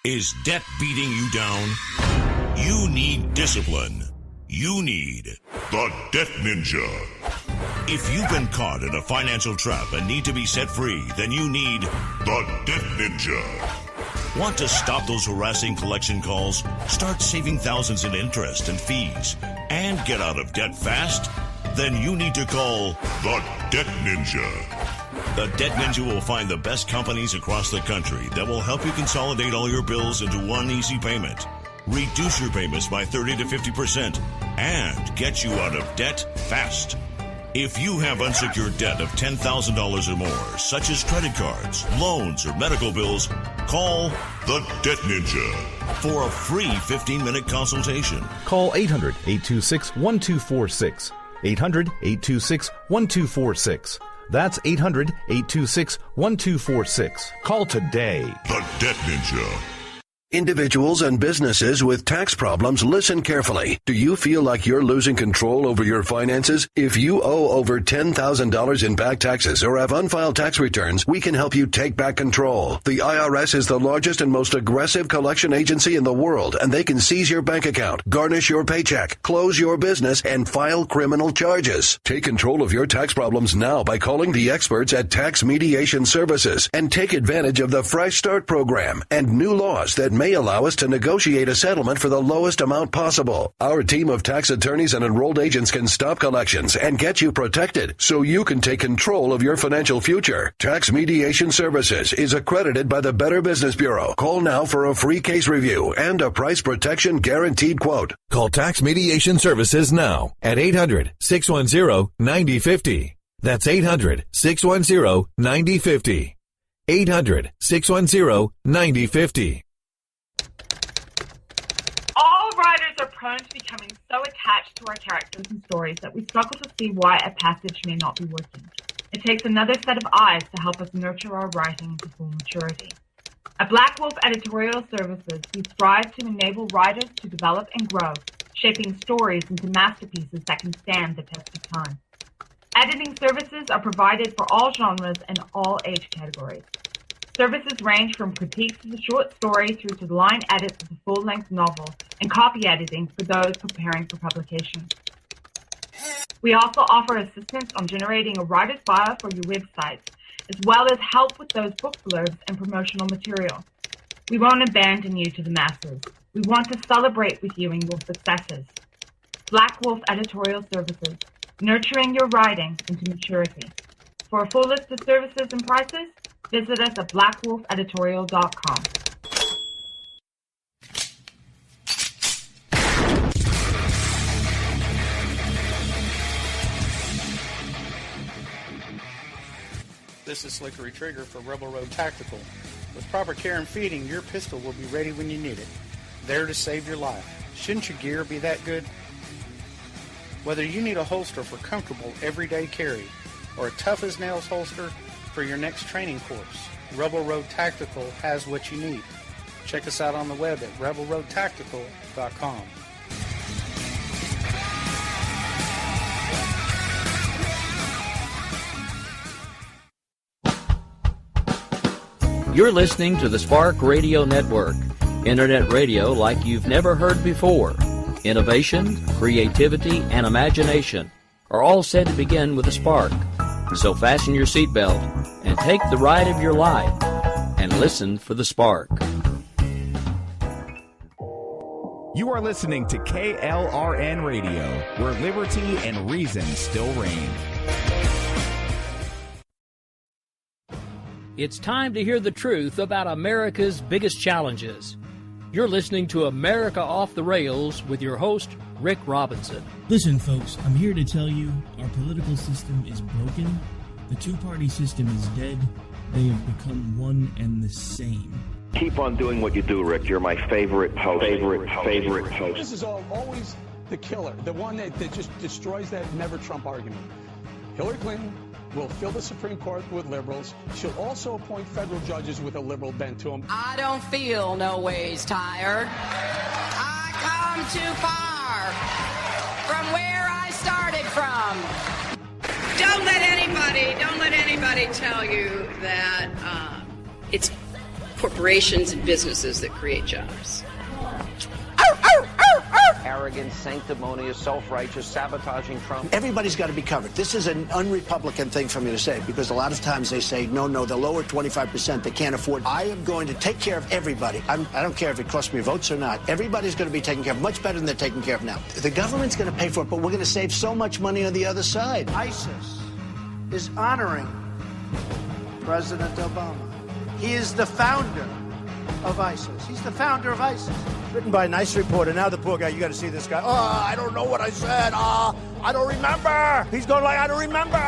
Is debt beating you down? You need discipline. You need the Debt Ninja. If you've been caught in a financial trap and need to be set free, then you need the Debt Ninja. Want to stop those harassing collection calls, start saving thousands in interest and fees, and get out of debt fast? Then you need to call the Debt Ninja. The Debt Ninja will find the best companies across the country that will help you consolidate all your bills into one easy payment, reduce your payments by 30 to 50%, and get you out of debt fast. If you have unsecured debt of $10,000 or more, such as credit cards, loans, or medical bills, call the Debt Ninja for a free 15-minute consultation. Call 800-826-1246. 800-826-1246. That's 800-826-1246. Call today. The Debt Ninja. Individuals and businesses with tax problems, listen carefully. Do you feel like you're losing control over your finances? If you owe over $10,000 in back taxes or have unfiled tax returns, we can help you take back control. The IRS is the largest and most aggressive collection agency in the world, and they can seize your bank account, garnish your paycheck, close your business, and file criminal charges. Take control of your tax problems now by calling the experts at Tax Mediation Services and take advantage of the Fresh Start program and new laws that may allow us to negotiate a settlement for the lowest amount possible. Our team of tax attorneys and enrolled agents can stop collections and get you protected so you can take control of your financial future. Tax Mediation Services is accredited by the Better Business Bureau. Call now for a free case review and a price protection guaranteed quote. Call Tax Mediation Services now at 800-610-9050. That's 800-610-9050. 800-610-9050. All writers are prone to becoming so attached to our characters and stories that we struggle to see why a passage may not be working. It takes another set of eyes to help us nurture our writing into full maturity. At Black Wolf Editorial Services, we strive to enable writers to develop and grow, shaping stories into masterpieces that can stand the test of time. Editing services are provided for all genres and all age categories. Services range from critiques of the short story through to the line edits of the full-length novel and copy editing for those preparing for publication. We also offer assistance on generating a writer's bio for your websites, as well as help with those book blurbs and promotional material. We won't abandon you to the masses. We want to celebrate with you in your successes. Black Wolf Editorial Services, nurturing your writing into maturity. For a full list of services and prices, visit us at blackwolfeditorial.com. This is Slickery Trigger for Rebel Road Tactical. With proper care and feeding, your pistol will be ready when you need it. There to save your life. Shouldn't your gear be that good? Whether you need a holster for comfortable everyday carry or a tough-as-nails holster for your next training course, Rebel Road Tactical has what you need. Check us out on the web at rebelroadtactical.com. You're listening to the Spark Radio Network, internet radio like you've never heard before. Innovation, creativity, and imagination are all said to begin with a spark. So fasten your seatbelt and take the ride of your life and listen for the spark. You are listening to KLRN Radio, where liberty and reason still reign. It's time to hear the truth about America's biggest challenges. You're listening to America Off the Rails with your host, Rick Robinson. Listen, folks, I'm here to tell you our political system is broken. The two-party system is dead. They have become one and the same. Keep on doing what you do, Rick. You're my favorite host. Favorite host. This is always the killer, the one that just destroys that never Trump argument. Hillary Clinton will fill the Supreme Court with liberals. She'll also appoint federal judges with a liberal bent to them. I don't feel no ways tired. I come too far from where I started from. Don't let anybody tell you that it's corporations and businesses that create jobs. Arrogant, sanctimonious, self-righteous, sabotaging Trump. Everybody's got to be covered. This is an un-Republican thing for me to say, because a lot of times they say, no, the lower 25%, they can't afford. I am going to take care of everybody. I don't care if it costs me votes or not. Everybody's going to be taken care of, much better than they're taken care of now. The government's going to pay for it, but we're going to save so much money on the other side. ISIS is honoring President Obama. He is the founder of ISIS. He's the founder of ISIS. Written by a nice reporter. Now the poor guy, you got to see this guy. Oh, I don't know what I said. I don't remember. He's going like, I don't remember.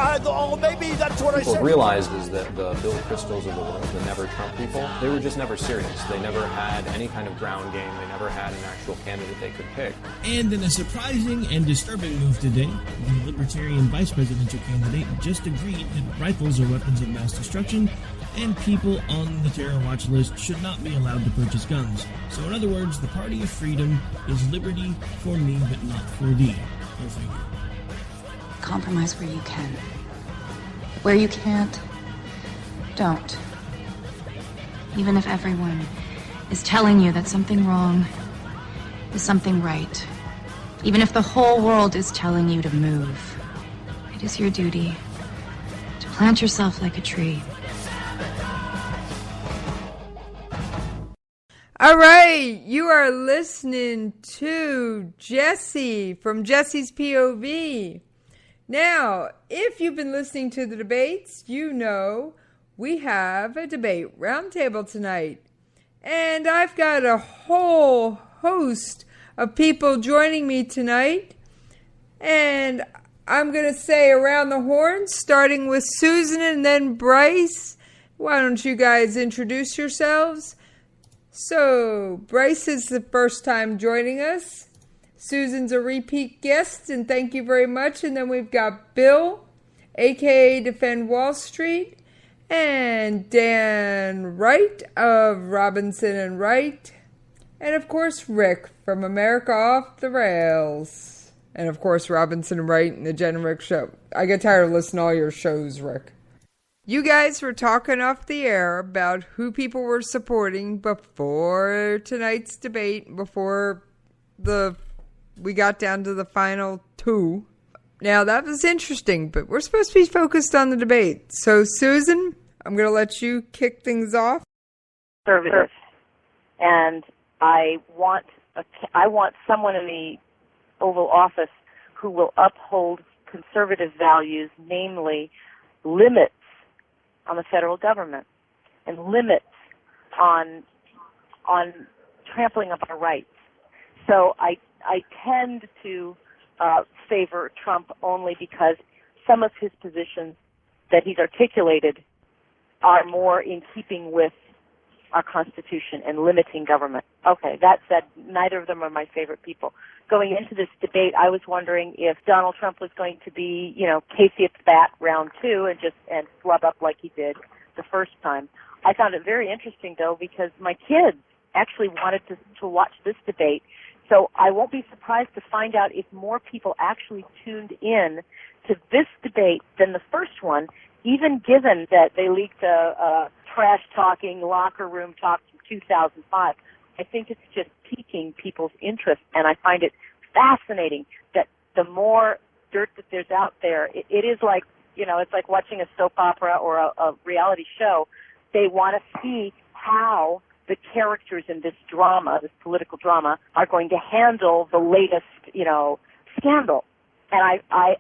Maybe that's what I said. What realized is that the Bill Kristols of the world, the never Trump people, they were just never serious. They never had any kind of ground game. They never had an actual candidate they could pick. And in a surprising and disturbing move today, the Libertarian vice presidential candidate just agreed that rifles are weapons of mass destruction and people on the terror watch list should not be allowed to purchase guns. So in other words, the party of freedom is liberty for me but not for thee. Go figure. Compromise where you can. Where you can't, don't. Even if everyone is telling you that something wrong is something right. Even if the whole world is telling you to move, it is your duty to plant yourself like a tree. All right, you are listening to Jessie from Jessie's POV. Now, if you've been listening to the debates, you know we have a debate roundtable tonight. And I've got a whole host of people joining me tonight. And I'm going to say around the horn, starting with Susan and then Bryce. Why don't you guys introduce yourselves? So, Bryce is the first time joining us. Susan's a repeat guest, and thank you very much. And then we've got Bill, a.k.a. Defend Wall Street, and Dan Wright of Robinson and Wright, and of course Rick from America Off the Rails, and of course Robinson and Wright and the Jen and Rick Show. I get tired of listening to all your shows, Rick. You guys were talking off the air about who people were supporting before tonight's debate, before we got down to the final two. Now, that was interesting, but we're supposed to be focused on the debate. So, Susan, I'm going to let you kick things off. Conservative. And I want someone in the Oval Office who will uphold conservative values, namely limits on the federal government and limits on trampling of our rights. So I tend to favor Trump only because some of his positions that he's articulated are more in keeping with our Constitution and limiting government. Okay, that said, neither of them are my favorite people. Going into this debate, I was wondering if Donald Trump was going to be, Casey at the bat round two and flub up like he did the first time. I found it very interesting, though, because my kids actually wanted to watch this debate. So I won't be surprised to find out if more people actually tuned in to this debate than the first one, even given that they leaked a trash-talking locker room talk from 2005. I think it's just piquing people's interest, and I find it fascinating that the more dirt that there's out there, it is like, it's like watching a soap opera or a reality show. They want to see how the characters in this drama, this political drama, are going to handle the latest, scandal. And I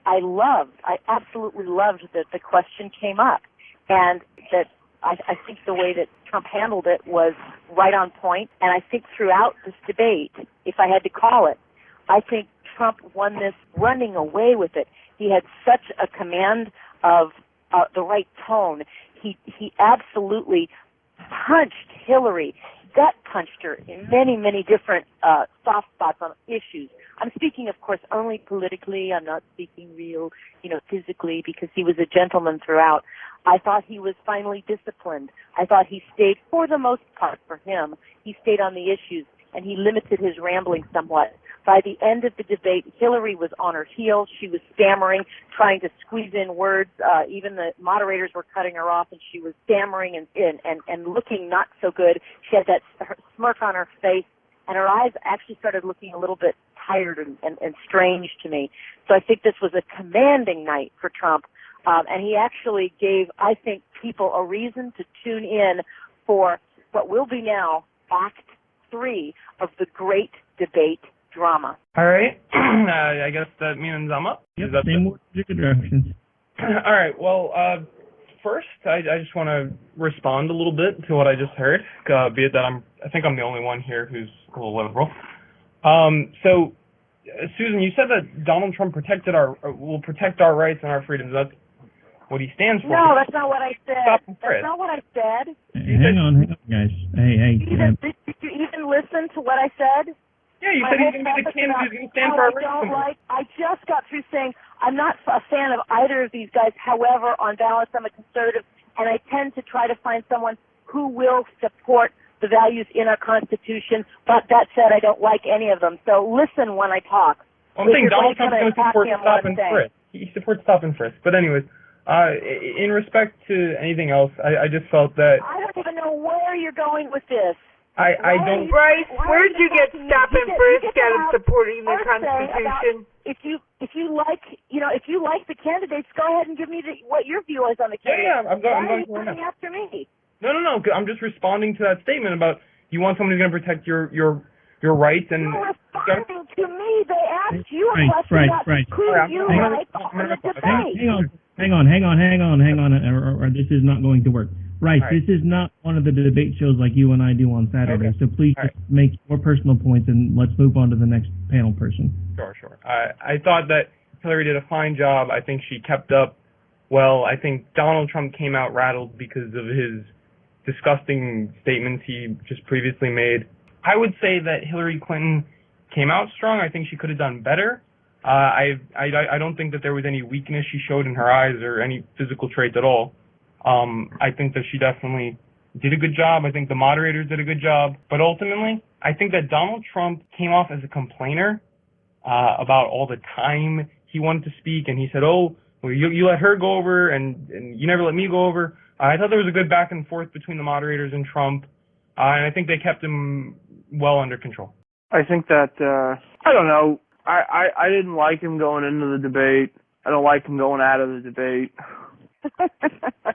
absolutely loved that the question came up, and that I think the way that Trump handled it was right on point. And I think throughout this debate, if I had to call it, I think Trump won this running away with it. He had such a command of the right tone. He absolutely punched Hillary, gut punched her in many, many different soft spots on issues. I'm speaking, of course, only politically. I'm not speaking real, physically, because he was a gentleman throughout. I thought he was finally disciplined. I thought he stayed, for the most part for him, he stayed on the issues and he limited his rambling somewhat. By the end of the debate, Hillary was on her heels. She was stammering, trying to squeeze in words. Even the moderators were cutting her off, and she was stammering and looking not so good. She had that smirk on her face, and her eyes actually started looking a little bit tired and strange to me. So I think this was a commanding night for Trump, and he actually gave, I think, people a reason to tune in for what will be now Act 3 of the great debate drama. All right. I guess that means I'm up. Yep, same more directions. All right. Well, first, I just want to respond a little bit to what I just heard, be it that I think I'm the only one here who's a little liberal. So, Susan, you said that Donald Trump will protect our rights and our freedoms. That's what he stands for. No, that's not what I said. That's not what I said. Hang on, guys. Hey. Did you even listen to what I said? Yeah, you said he's going to be the candidate who's going to stand for our rights. I just got through saying I'm not a fan of either of these guys. However, on balance, I'm a conservative, and I tend to try to find someone who will support the values in our Constitution. But that said, I don't like any of them. So listen when I talk. Well, I'm saying Donald Trump's going to support stop and frisk. He supports stop and frisk. But anyways, in respect to anything else, I just felt that... I don't even know where you're going with this. I don't... Bryce, where did you get stop and frisk out of supporting the Constitution? If you like, if you like the candidates, go ahead and give me what your view is on the candidates. Yeah, I'm going to coming after me. No. I'm just responding to that statement about you want someone who's going to protect your rights and... You're responding to me. They asked you a question about who you like on the debate. Hang on, or this is not going to work. Right, this is not one of the debate shows like you and I do on Saturday, so please just make more personal points and let's move on to the next panel person. Sure. I thought that Hillary did a fine job. I think she kept up well. I think Donald Trump came out rattled because of his disgusting statements he just previously made. I would say that Hillary Clinton came out strong. I think she could have done better. I don't think that there was any weakness she showed in her eyes or any physical traits at all. I think that she definitely did a good job. I think the moderators did a good job. But ultimately, I think that Donald Trump came off as a complainer about all the time he wanted to speak. And he said, you let her go over and you never let me go over. I thought there was a good back and forth between the moderators and Trump. And I think they kept him well under control. I think that, I don't know. I didn't like him going into the debate. I don't like him going out of the debate.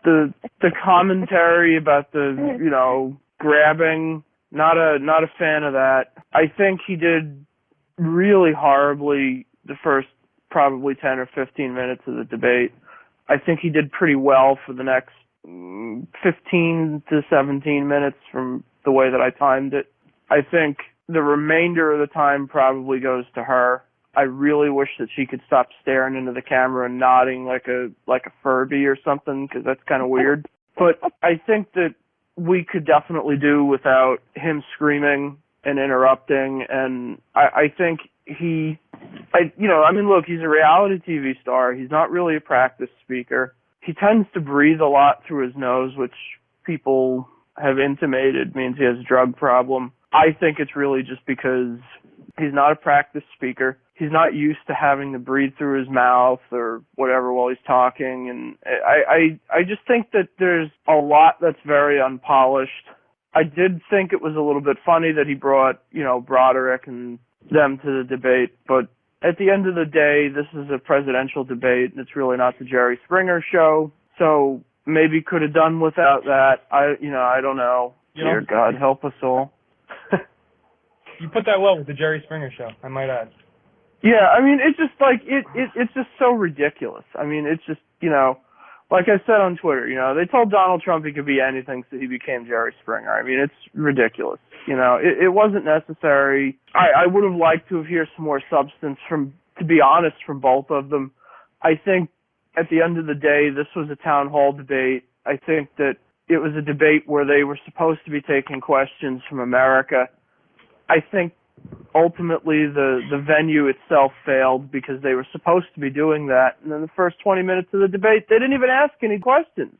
the commentary about the grabbing, not a fan of that. I think he did really horribly the first probably 10 or 15 minutes of the debate. I think he did pretty well for the next 15 to 17 minutes from the way that I timed it. I think the remainder of the time probably goes to her. I really wish that she could stop staring into the camera and nodding like a Furby or something, because that's kind of weird. But I think that we could definitely do without him screaming and interrupting. And I think look, he's a reality TV star. He's not really a practice speaker. He tends to breathe a lot through his nose, which people have intimated means he has a drug problem. I think it's really just because he's not a practice speaker. He's not used to having to breathe through his mouth or whatever while he's talking. And I just think that there's a lot that's very unpolished. I did think it was a little bit funny that he brought, Broderick and them to the debate. But at the end of the day, this is a presidential debate, and it's really not the Jerry Springer show. So maybe could have done without that. I don't know. Dear God, help us all. You put that well with the Jerry Springer show, I might add. Yeah, I mean, it's just like, it's just so ridiculous. I mean, it's just, like I said on Twitter, they told Donald Trump he could be anything, so he became Jerry Springer. I mean, it's ridiculous. It wasn't necessary. I would have liked to have heard some more substance to be honest, from both of them. I think at the end of the day, this was a town hall debate. I think that it was a debate where they were supposed to be taking questions from America. I think ultimately the venue itself failed because they were supposed to be doing that. And then the first 20 minutes of the debate, they didn't even ask any questions.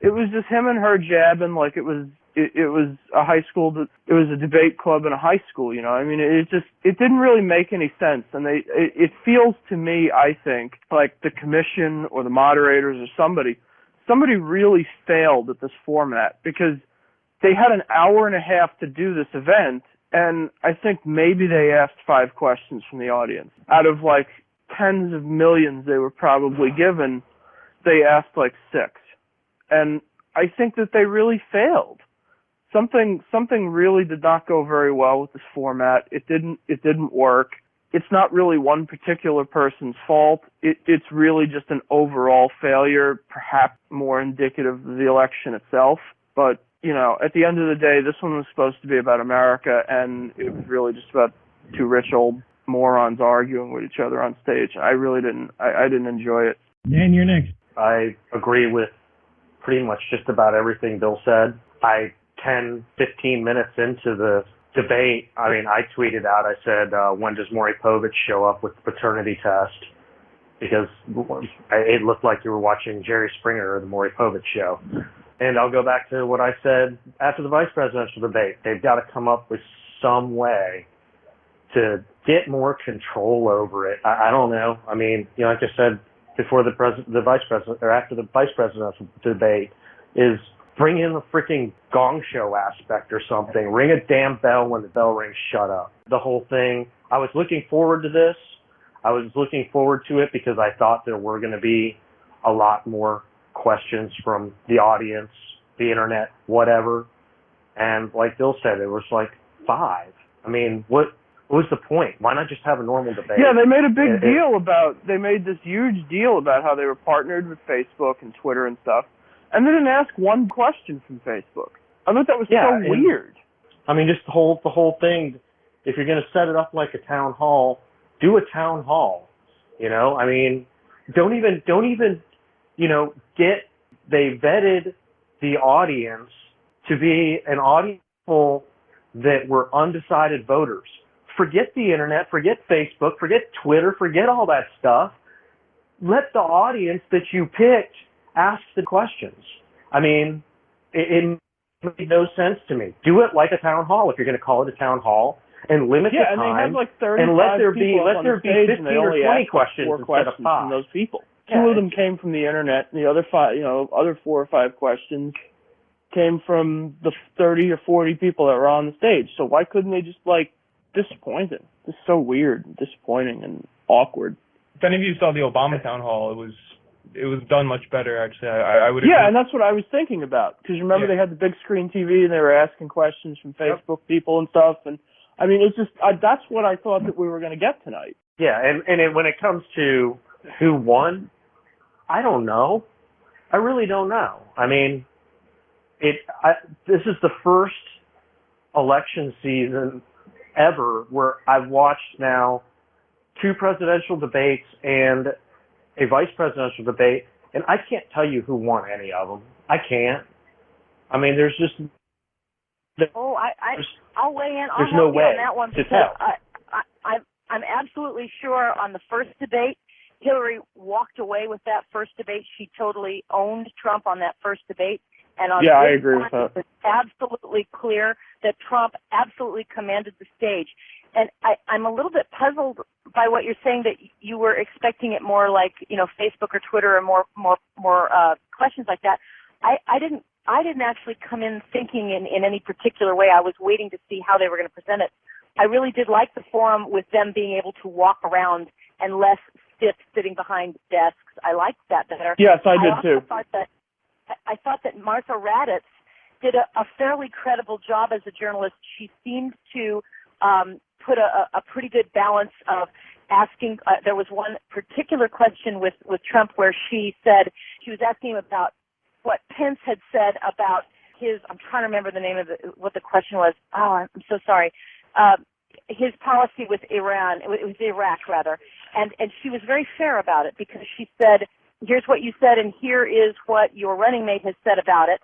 It was just him and her jabbing like it was it was a high school, it was a debate club in a high school, you know. I mean, it didn't really make any sense. And it feels to me, I think, like the commission or the moderators or somebody really failed at this format, because they had an hour and a half to do this event, and I think maybe they asked 5 questions from the audience. Out of like tens of millions they were probably given, they asked like 6. And I think that they really failed. Something really did not go very well with this format. It didn't work. It's not really one particular person's fault. It's really just an overall failure, perhaps more indicative of the election itself. But, you know, at the end of the day, this one was supposed to be about America, and it was really just about 2 rich old morons arguing with each other on stage. I really didn't enjoy it. Dan, you're next. I agree with pretty much just about everything Bill said. 10-15 minutes into the debate, I mean, I tweeted out, I said, when does Maury Povich show up with the paternity test? Because it looked like you were watching Jerry Springer or the Maury Povich show. And I'll go back to what I said after the vice presidential debate. They've got to come up with some way to get more control over it. I don't know. I mean, you know, like I said before the vice president, or after the vice presidential debate, is bring in the freaking gong show aspect or something. Ring a damn bell when the bell rings, shut up. The whole thing, I was looking forward to this. I was looking forward to it because I thought there were going to be a lot more questions from the audience, the internet, whatever. And like Bill said, it was like 5. I mean, what was the point? Why not just have a normal debate? Yeah, they made a big deal they made this huge deal about how they were partnered with Facebook and Twitter and stuff. And they didn't ask one question from Facebook. I thought that was so weird. I mean, just the whole thing. If you're going to set it up like a town hall, do a town hall. You know, I mean, don't even, you know, they vetted the audience to be an audience full that were undecided voters. Forget the internet, forget Facebook, forget Twitter, forget all that stuff. Let the audience that you picked ask the questions. I mean, it made no sense to me. Do it like a town hall if you're going to call it a town hall, and limit the time. Yeah, and they had like 35 and let there people be 15 or 20 questions instead of 5 from those people. 2 of them came from the internet, and the other 5, you know, other 4 or 5 questions came from the 30 or 40 people that were on the stage. So why couldn't they just disappointing? It's so weird, and disappointing, and awkward. If any of you saw the Obama town hall, it was done much better, actually. I would agree. Yeah, and that's what I was thinking about. Because remember, they had the big screen TV, and they were asking questions from Facebook people and stuff. And I mean, it's just that's what I thought that we were going to get tonight. Yeah, and when it comes to who won, I don't know. I really don't know. I mean, this is the first election season ever where I've watched now 2 presidential debates and a vice presidential debate, and I can't tell you who won any of them. I can't. I mean, there's just I'll weigh in. There's no way on that one to tell. I'm absolutely sure on the first debate, Hillary walked away with that first debate. She totally owned Trump on that first debate. And on I agree with that. It's absolutely clear that Trump absolutely commanded the stage. And I'm a little bit puzzled by what you're saying, that you were expecting it more like, you know, Facebook or Twitter or more questions like that. I didn't actually come in thinking in any particular way. I was waiting to see how they were going to present it. I really did like the forum with them being able to walk around and less stiff sitting behind desks. I liked that better. Yes, I did too. I thought that Martha Raddatz did a fairly credible job as a journalist. She seemed to put a pretty good balance of asking. There was one particular question with Trump where she said, she was asking him about what Pence had said about his, I'm trying to remember the name of what the question was. Oh, I'm so sorry. His policy with Iran, it was Iraq rather. And she was very fair about it, because she said, here's what you said, and here is what your running mate has said about it.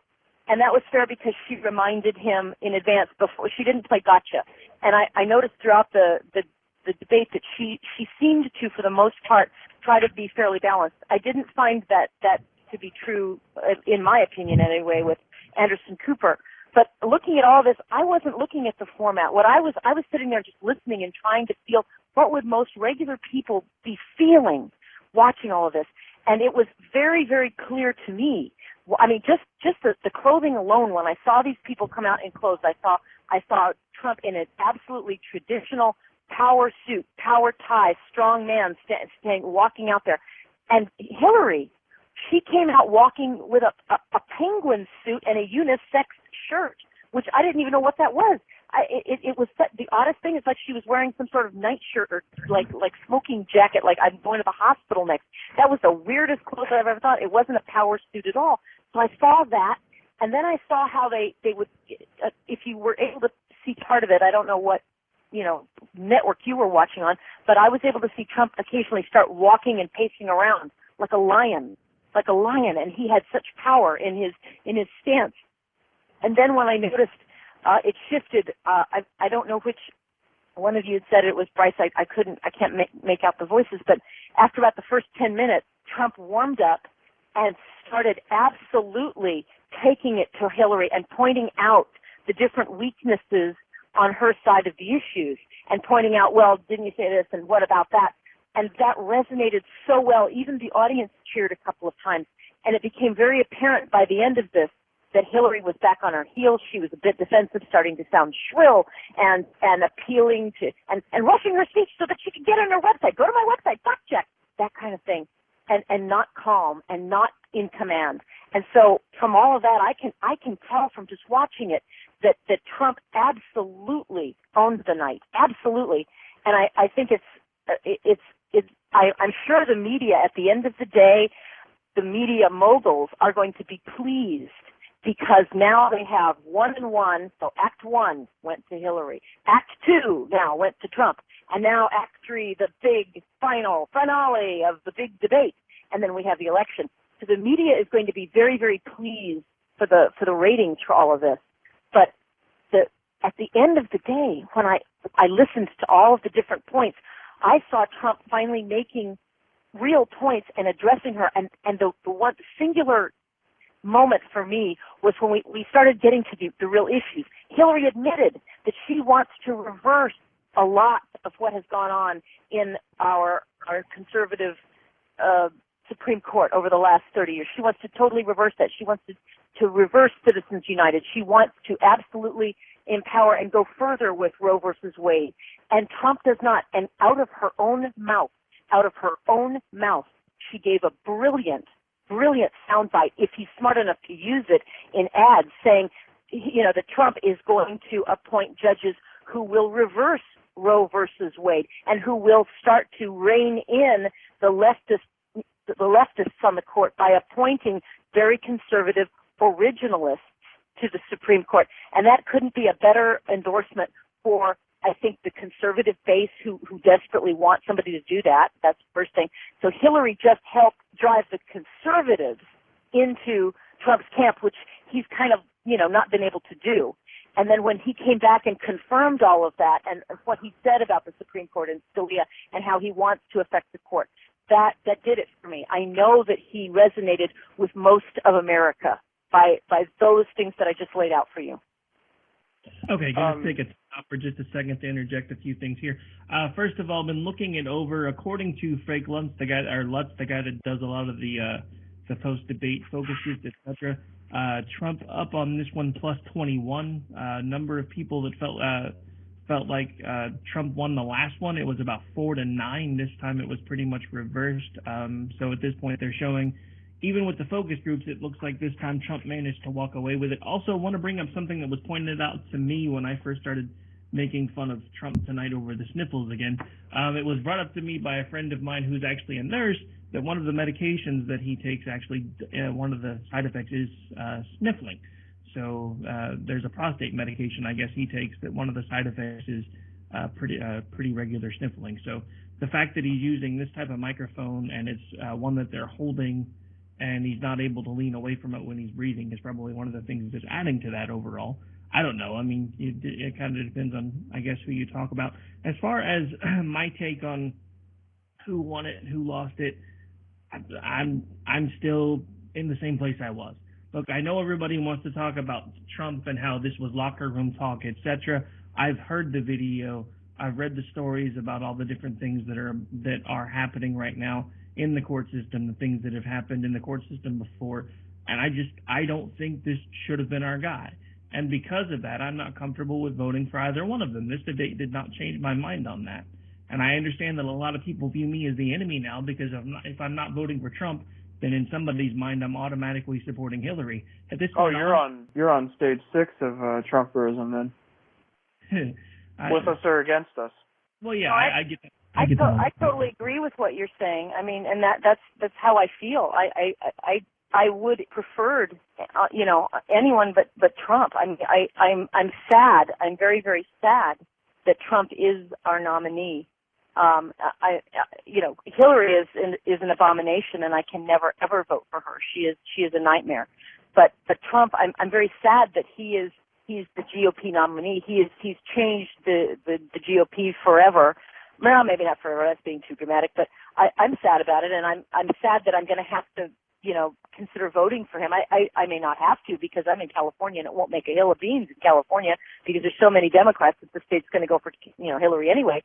And that was fair because she reminded him in advance before. She didn't play gotcha. And I noticed throughout the debate that she seemed to, for the most part, try to be fairly balanced. I didn't find that to be true, in my opinion anyway, with Anderson Cooper. But looking at all this, I wasn't looking at the format. I was sitting there just listening and trying to feel what would most regular people be feeling watching all of this. And it was very, very clear to me. I mean, just the clothing alone. When I saw these people come out in clothes, I saw Trump in an absolutely traditional power suit, power tie, strong man, walking out there. And Hillary, she came out walking with a penguin suit and a unisex shirt, which I didn't even know what that was. It was the oddest thing. It's like she was wearing some sort of nightshirt or like smoking jacket, like I'm going to the hospital next. That was the weirdest clothes I've ever thought. It wasn't a power suit at all. So I saw that, and then I saw how they would, if you were able to see part of it, I don't know what, network you were watching on, but I was able to see Trump occasionally start walking and pacing around like a lion, and he had such power in his stance. And then when I noticed it shifted, I don't know which one of you had said it was Bryce. I can't make out the voices, but after about the first 10 minutes, Trump warmed up and started absolutely taking it to Hillary and pointing out the different weaknesses on her side of the issues and pointing out, well, didn't you say this and what about that? And that resonated so well. Even the audience cheered a couple of times. And it became very apparent by the end of this that Hillary was back on her heels. She was a bit defensive, starting to sound shrill and appealing to and rushing her speech so that she could get on her website. Go to my website, fact check, that kind of thing. And not calm and not in command. And so from all of that, I can tell from just watching it that Trump absolutely owned the night. Absolutely. And I think I'm sure the media at the end of the day, the media moguls are going to be pleased because now they have 1 and 1. So Act 1 went to Hillary. Act 2 now went to Trump. And now Act 3, the big finale of the big debate. And then we have the election. So the media is going to be very, very pleased for the ratings for all of this. But at the end of the day, when I listened to all of the different points, I saw Trump finally making real points and addressing her. And the one singular moment for me was when we started getting to the real issues. Hillary admitted that she wants to reverse a lot of what has gone on in our conservative Supreme Court over the last 30 years. She wants to totally reverse that. She wants to reverse Citizens United. She wants to absolutely empower and go further with Roe versus Wade. And Trump does not. And out of her own mouth, she gave a brilliant soundbite, if he's smart enough to use it in ads, saying, that Trump is going to appoint judges who will reverse Roe versus Wade and who will start to rein in the leftists on the court by appointing very conservative originalists to the Supreme Court. And that couldn't be a better endorsement for, I think, the conservative base who desperately want somebody to do that. That's the first thing. So Hillary just helped drive the conservatives into Trump's camp, which he's kind of, not been able to do. And then when he came back and confirmed all of that and what he said about the Supreme Court and Scalia and how he wants to affect the court, that did it for me. I know that he resonated with most of America by those things that I just laid out for you. Okay, going to take a stop for just a second to interject a few things here. First of all, I've been looking it over. According to Frank Lutz, the guy that does a lot of the post-debate focus groups, etc., Trump up on this one plus 21. Number of people that felt like Trump won the last one. It was about 4-9. This time it was pretty much reversed. So at this point they're showing, even with the focus groups, it looks like this time Trump managed to walk away with it. Also, want to bring up something that was pointed out to me when I first started making fun of Trump tonight over the sniffles again. It was brought up to me by a friend of mine who's actually a nurse that one of the medications that he takes actually, one of the side effects is sniffling. So there's a prostate medication I guess he takes that one of the side effects is pretty regular sniffling. So the fact that he's using this type of microphone and it's one that they're holding and he's not able to lean away from it when he's breathing is probably one of the things that's adding to that overall. I don't know. I mean, it kind of depends on, I guess, who you talk about. As far as my take on who won it and who lost it, I'm still in the same place I was. Look, I know everybody wants to talk about Trump and how this was locker room talk, etc. I've heard the video. I've read the stories about all the different things that are happening right now in the court system, the things that have happened in the court system before, and I don't think this should have been our guy. And because of that, I'm not comfortable with voting for either one of them. This debate did not change my mind on that. And I understand that a lot of people view me as the enemy now because if I'm not voting for Trump, then in somebody's mind I'm automatically supporting Hillary. At this point, you're on stage 6 of Trumperism then. With us or against us? Well, yeah, I get that. I totally agree with what you're saying. I mean, and that's how I feel. I would preferred, anyone but Trump. I'm sad. I'm very, very sad that Trump is our nominee. Hillary is an abomination, and I can never ever vote for her. She is a nightmare. But Trump, I'm very sad that he's the GOP nominee. He's changed the GOP forever. Well, maybe not forever. That's being too dramatic. But I'm sad about it, and I'm sad that I'm going to have to consider voting for him. I may not have to because I'm in California, and it won't make a hill of beans in California because there's so many Democrats that the state's going to go for Hillary anyway.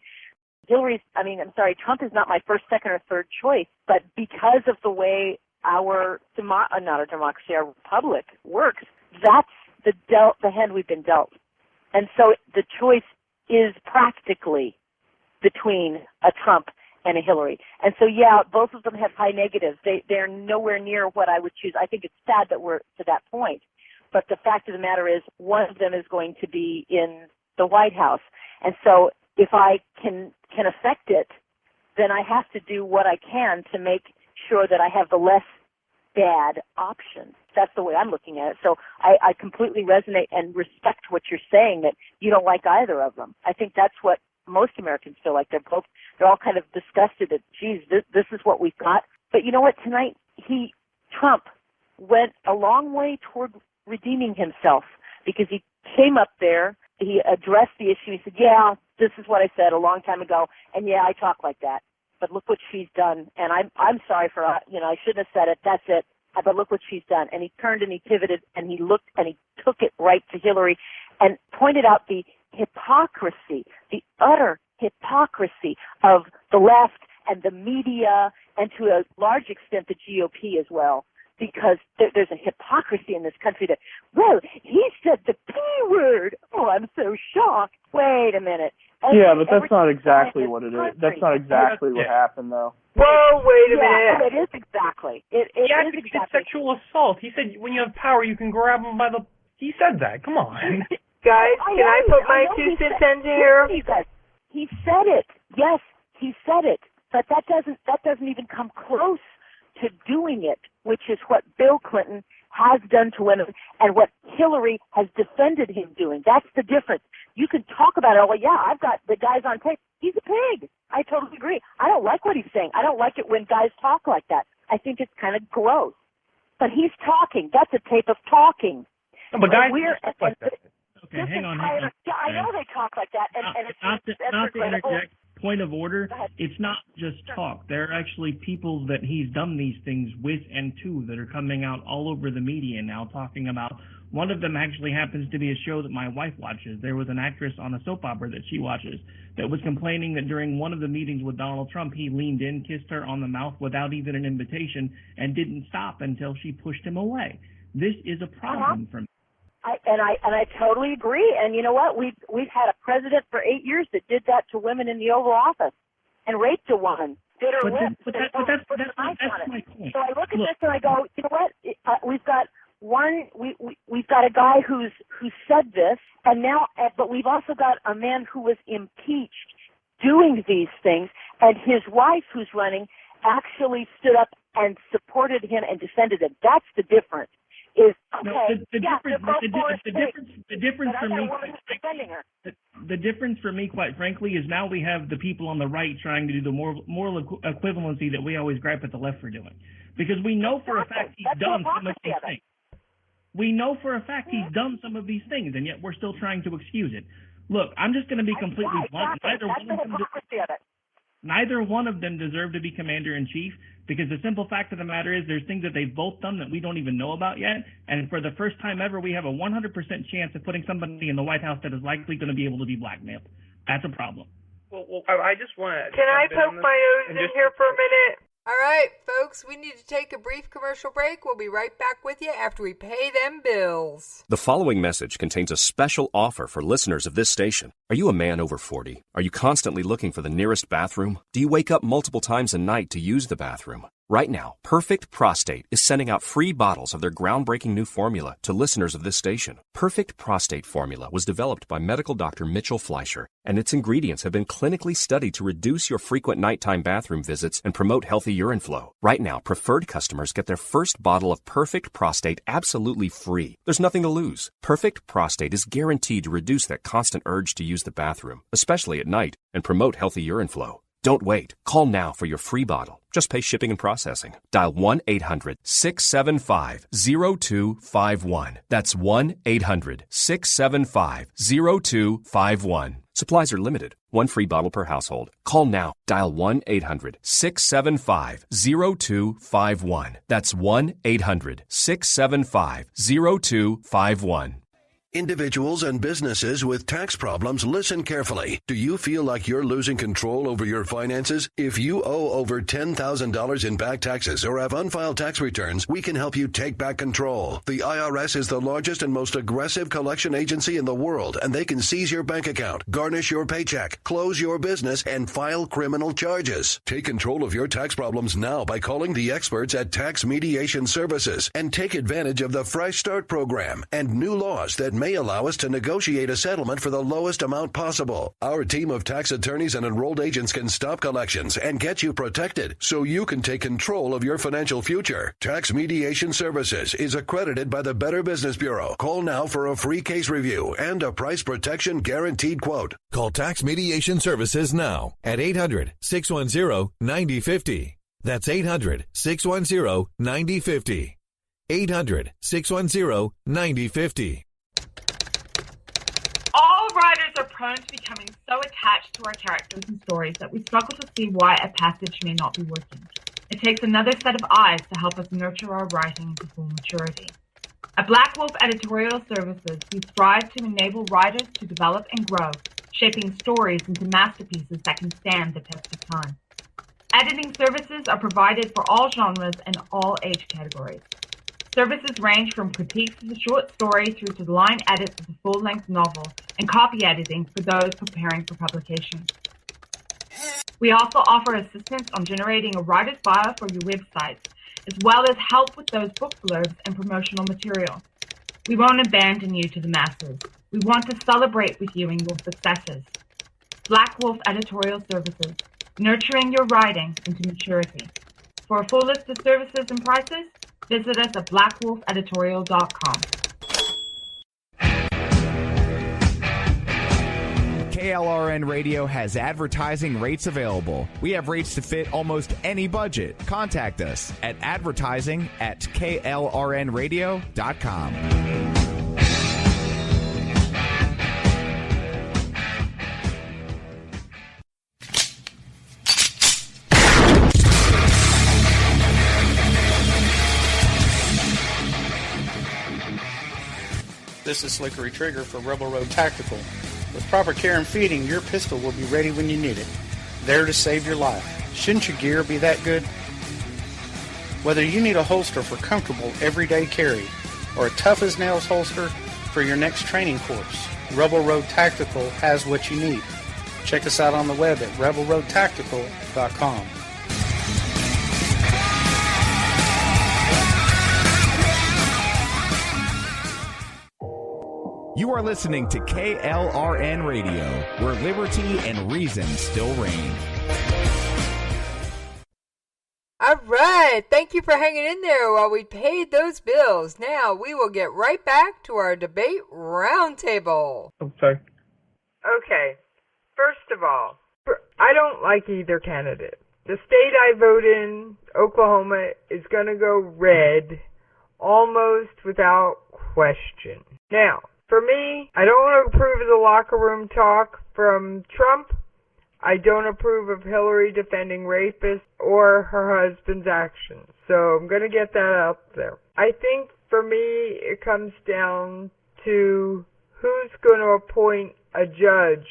Trump is not my first, second, or third choice, but because of the way our republic works, that's the hand we've been dealt. And so the choice is practically between a Trump and a Hillary. And so, yeah, both of them have high negatives. They're nowhere near what I would choose. I think it's sad that we're to that point. But the fact of the matter is one of them is going to be in the White House. And so if I can affect it, then I have to do what I can to make sure that I have the less bad options. That's the way I'm looking at it. So I completely resonate and respect what you're saying, that you don't like either of them. I think that's what most Americans feel like. They're all kind of disgusted that, geez, this is what we've got. But you know what? Tonight, Trump went a long way toward redeeming himself because he came up there, he addressed the issue. He said, yeah, this is what I said a long time ago, and yeah, I talk like that. But look what she's done, and I'm sorry for, I shouldn't have said it. That's it. But look what she's done. And he turned and he pivoted and he looked and he took it right to Hillary and pointed out the hypocrisy, the utter hypocrisy of the left and the media and to a large extent the GOP as well. Because there's a hypocrisy in this country that, well, he said the P word. Oh, I'm so shocked. Wait a minute. Yeah, but that's not exactly what it is. That's not exactly what happened, though. Whoa, wait a minute. It is exactly. It is exactly. It's sexual assault. He said when you have power, you can grab him by the... He said that. Come on. Guys, can I put my 2 cents in here? He said it. Yes, he said it. But that doesn't even come close to doing it, which is what Bill Clinton has done to women and what Hillary has defended him doing. That's the difference. You can talk about it. Oh, well, yeah, I've got the guys on tape. He's a pig. I totally agree. I don't like what he's saying. I don't like it when guys talk like that. I think it's kind of gross. But he's talking. That's a tape of talking. No, but guys talk like that. Okay, hang on. Yeah, I know they talk like that. And it's not to interject. Point of order, it's not just talk. There are actually people that he's done these things with and to that are coming out all over the media now talking about. One of them actually happens to be a show that my wife watches. There was an actress on a soap opera that she watches that was complaining that during one of the meetings with Donald Trump, he leaned in, kissed her on the mouth without even an invitation, and didn't stop until she pushed him away. This is a problem for me. I totally agree. And you know what? We've had a president for 8 years that did that to women in the Oval Office and raped a woman. Did her lips. But that's my point. So I look at this and I go, you know what? We've got we've got a guy who said this, and now, but we've also got a man who was impeached doing these things, and his wife, who's running, actually stood up and supported him and defended him. That's the difference. The difference for me, quite frankly, is now we have the people on the right trying to do the moral equivalency that we always gripe at the left for doing, because we know for a fact he's done some of these things. We know for a fact he's done some of these things, and yet we're still trying to excuse it. Look, I'm just going to be completely blunt. Neither one of them deserve to be commander-in-chief, because the simple fact of the matter is there's things that they've both done that we don't even know about yet, and for the first time ever, we have a 100% chance of putting somebody in the White House that is likely going to be able to be blackmailed. That's a problem. Well, I just want to... Can I poke my nose in here for a minute? All right, folks, we need to take a brief commercial break. We'll be right back with you after we pay them bills. The following message contains a special offer for listeners of this station. Are you a man over 40? Are you constantly looking for the nearest bathroom? Do you wake up multiple times a night to use the bathroom? Right now, Perfect Prostate is sending out free bottles of their groundbreaking new formula to listeners of this station. Perfect Prostate Formula was developed by medical doctor Mitchell Fleischer, and its ingredients have been clinically studied to reduce your frequent nighttime bathroom visits and promote healthy urine flow. Right now, preferred customers get their first bottle of Perfect Prostate absolutely free. There's nothing to lose. Perfect Prostate is guaranteed to reduce that constant urge to use the bathroom, especially at night, and promote healthy urine flow. Don't wait. Call now for your free bottle. Just pay shipping and processing. Dial 1-800-675-0251. That's 1-800-675-0251. Supplies are limited. One free bottle per household. Call now. Dial 1-800-675-0251. That's 1-800-675-0251. Individuals and businesses with tax problems, listen carefully. Do you feel like you're losing control over your finances? If you owe over $10,000 in back taxes or have unfiled tax returns, we can help you take back control. The IRS is the largest and most aggressive collection agency in the world, and they can seize your bank account, garnish your paycheck, close your business, and file criminal charges. Take control of your tax problems now by calling the experts at Tax Mediation Services and take advantage of the Fresh Start program and new laws that may allow us to negotiate a settlement for the lowest amount possible. Our team of tax attorneys and enrolled agents can stop collections and get you protected so you can take control of your financial future. Tax Mediation Services is accredited by the Better Business Bureau. Call now for a free case review and a price protection guaranteed quote. Call Tax Mediation Services now at 800-610-9050. That's 800-610-9050. 800-610-9050. All writers are prone to becoming so attached to our characters and stories that we struggle to see why a passage may not be working. It takes another set of eyes to help us nurture our writing into full maturity. At Black Wolf Editorial Services, we strive to enable writers to develop and grow, shaping stories into masterpieces that can stand the test of time. Editing services are provided for all genres and all age categories. Services range from critiques of the short story through to the line edits of the full-length novel and copy editing for those preparing for publication. We also offer assistance on generating a writer's bio for your websites, as well as help with those book blurbs and promotional material. We won't abandon you to the masses. We want to celebrate with you in your successes. Black Wolf Editorial Services, nurturing your writing into maturity. For a full list of services and prices, visit us at blackwolfeditorial.com. KLRN Radio has advertising rates available. We have rates to fit almost any budget. Contact us at advertising@klrnradio.com. This is Slickery Trigger for Rebel Road Tactical. With proper care and feeding, your pistol will be ready when you need it, there to save your life. Shouldn't your gear be that good? Whether you need a holster for comfortable everyday carry or a tough-as-nails holster for your next training course, Rebel Road Tactical has what you need. Check us out on the web at rebelroadtactical.com. You are listening to KLRN Radio, where liberty and reason still reign. All right. Thank you for hanging in there while we paid those bills. Now we will get right back to our debate roundtable. Oh, sorry. Okay. First of all, I don't like either candidate. The state I vote in, Oklahoma, is going to go red almost without question. Now, for me, I don't want to approve of the locker room talk from Trump. I don't approve of Hillary defending rapists or her husband's actions. So I'm going to get that out there. I think for me it comes down to who's going to appoint a judge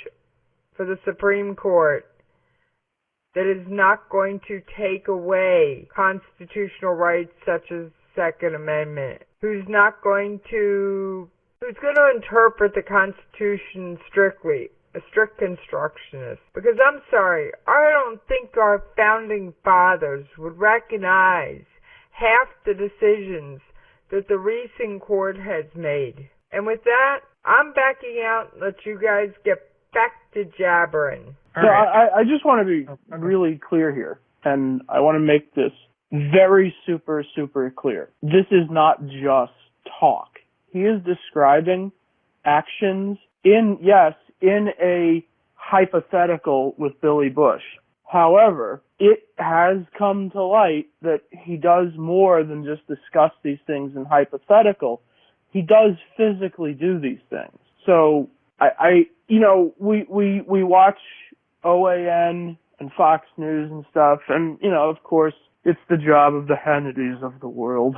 for the Supreme Court that is not going to take away constitutional rights such as Second Amendment, who's going to interpret the Constitution strictly, a strict constructionist. Because I'm sorry, I don't think our founding fathers would recognize half the decisions that the recent court has made. And with that, I'm backing out and let you guys get back to jabbering. So I just want to be really clear here, and I want to make this very super, super clear. This is not just talk. He is describing actions in a hypothetical with Billy Bush. However, it has come to light that he does more than just discuss these things in hypothetical. He does physically do these things. So we watch OAN and Fox News and stuff, and, of course, it's the job of the Hannitys of the world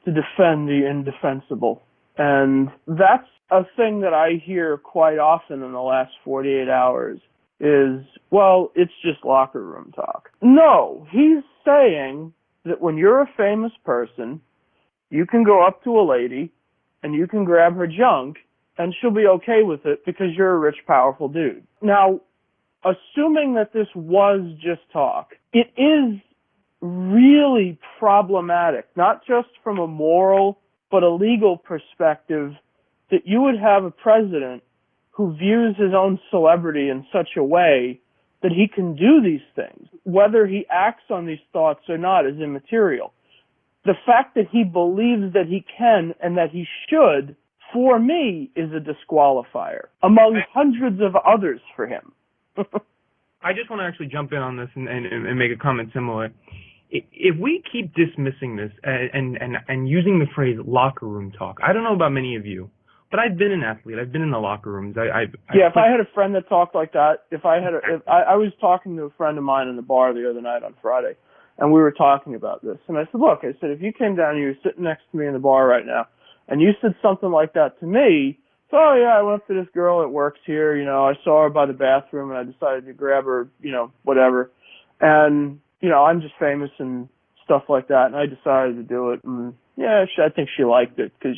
to defend the indefensible. And that's a thing that I hear quite often in the last 48 hours is, well, it's just locker room talk. No, he's saying that when you're a famous person, you can go up to a lady and you can grab her junk and she'll be okay with it because you're a rich, powerful dude. Now, assuming that this was just talk, it is really problematic, not just from a moral but a legal perspective, that you would have a president who views his own celebrity in such a way that he can do these things. Whether he acts on these thoughts or not is immaterial. The fact that he believes that he can and that he should, for me, is a disqualifier, among hundreds of others for him. I just want to actually jump in on this and make a comment similar. If we keep dismissing this and using the phrase locker room talk, I don't know about many of you, but I've been an athlete. I've been in the locker rooms. If I had a friend that talked like that, I was talking to a friend of mine in the bar the other night on Friday, and we were talking about this. And I said, look, if you came down and you were sitting next to me in the bar right now, and you said something like that to me, so, oh yeah, I went up to this girl that works here, I saw her by the bathroom and I decided to grab her, whatever. And, I'm just famous and stuff like that, and I decided to do it. And yeah, I think she liked it because,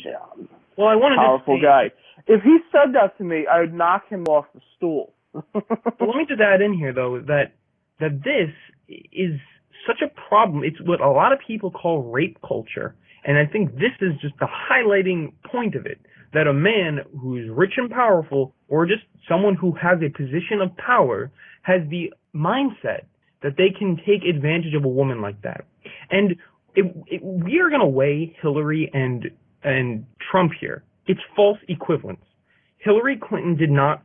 well, I wanted powerful to say, guy. If he said that to me, I would knock him off the stool. But let me just add in here, though, that this is such a problem. It's what a lot of people call rape culture, and I think this is just the highlighting point of it, that a man who's rich and powerful, or just someone who has a position of power, has the mindset that they can take advantage of a woman like that. And we are going to weigh Hillary and Trump here. It's false equivalence. Hillary Clinton did not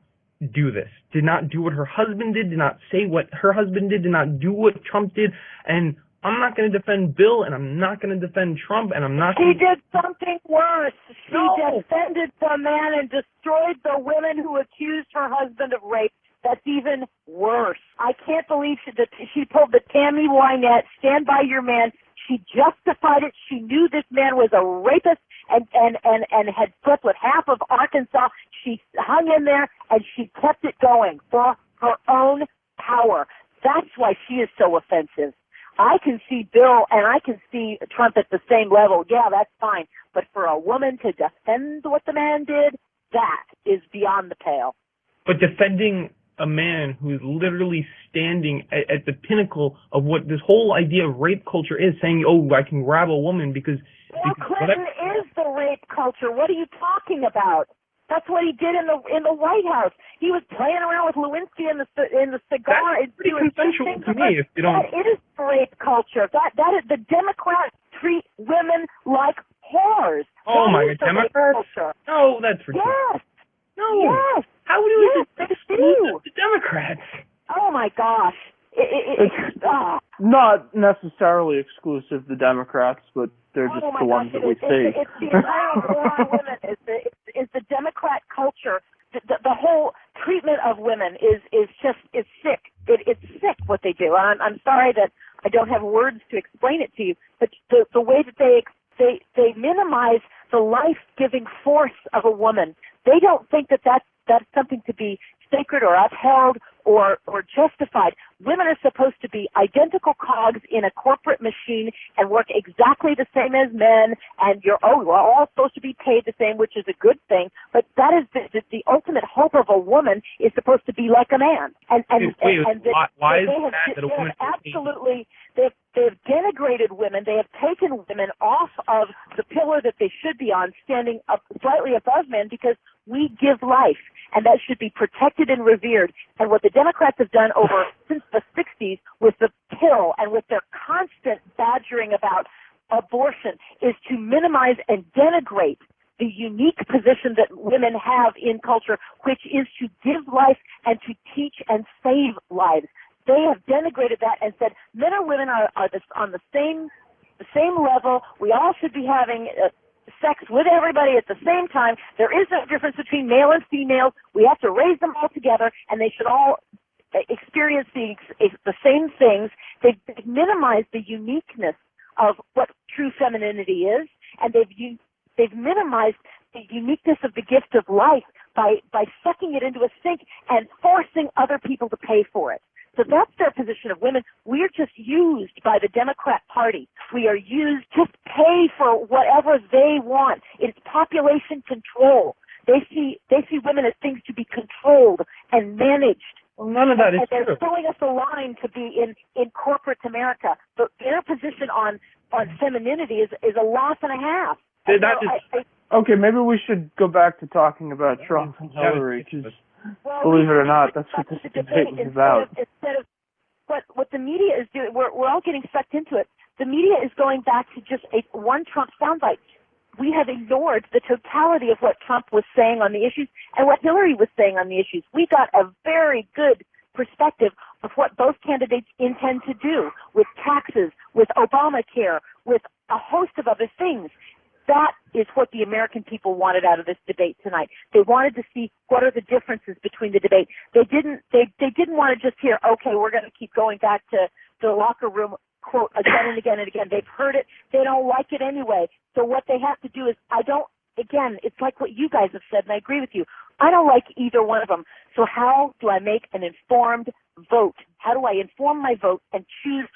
do this, did not do what her husband did not say what her husband did not do what Trump did, and I'm not going to defend Bill, and I'm not going to defend Trump, and I'm not going to... She did something worse. She defended the man and destroyed the women who accused her husband of rape. That's even worse. I can't believe she pulled the Tammy Wynette, stand by your man. She justified it. She knew this man was a rapist and had slept with half of Arkansas. She hung in there, and she kept it going for her own power. That's why she is so offensive. I can see Bill and I can see Trump at the same level. Yeah, that's fine. But for a woman to defend what the man did, that is beyond the pale. But defending a man who's literally standing at the pinnacle of what this whole idea of rape culture is, saying, oh, I can grab a woman because Clinton is the rape culture. What are you talking about? That's what he did in the White House. He was playing around with Lewinsky in the cigar. That's pretty consensual to me. If you don't, that is rape culture. That is, the Democrats treat women like whores. Oh my God, Democrats? No, that's ridiculous. Yes. No. Yes. How do we exclude the Democrats? Oh my gosh. It's not necessarily exclusive to Democrats, but they're just the ones that we see. It's the entire war on women. It's the Democrat culture. The whole treatment of women is sick. It do. I'm sorry that I don't have words to explain it to you, but the way that they minimize the life-giving force of a woman. They don't think that that's something to be sacred or upheld or justified. Women are supposed to be identical cogs in a corporate machine and work exactly the same as men, and we're all supposed to be paid the same, which is a good thing, but that is the ultimate hope of a woman is supposed to be like a man. Why is that a woman absolutely they've denigrated women. They have taken women off of the pillar that they should be on, standing up slightly above men, because we give life, and that should be protected and revered. And what the Democrats have done since the 60s with the pill and with their constant badgering about abortion is to minimize and denigrate the unique position that women have in culture, which is to give life and to teach and save lives. They have denigrated that and said men and women are on the same level. We all should be having sex with everybody at the same time. There is no difference between male and female. We have to raise them all together, and they should all experience the same things. They've minimized the uniqueness of what true femininity is, and they've minimized the uniqueness of the gift of life by sucking it into a sink and forcing other people to pay for it. So that's their position of women. We're just used by the Democrat Party. We are used to pay for whatever they want. It's population control. They see women as things to be controlled and managed. Well, none of that is true. They're throwing us a line to be in corporate America. But their position on femininity is a laugh and a half. Okay, maybe we should go back to talking about Trump and Hillary, because believe it or not, that's what this debate was about. Instead of what the media is doing, we're all getting sucked into it. The media is going back to just one Trump soundbite. We have ignored the totality of what Trump was saying on the issues and what Hillary was saying on the issues. We got a very good perspective of what both candidates intend to do with taxes, with Obamacare, with a host of other things. That is what the American people wanted out of this debate tonight. They wanted to see what are the differences between the debate. They didn't want to just hear, okay, we're going to keep going back to the locker room quote again and again and again. They've heard it. They don't like it anyway. So what they have to do is, it's like what you guys have said, and I agree with you. I don't like either one of them. So how do I make an informed vote? How do I inform my vote and choose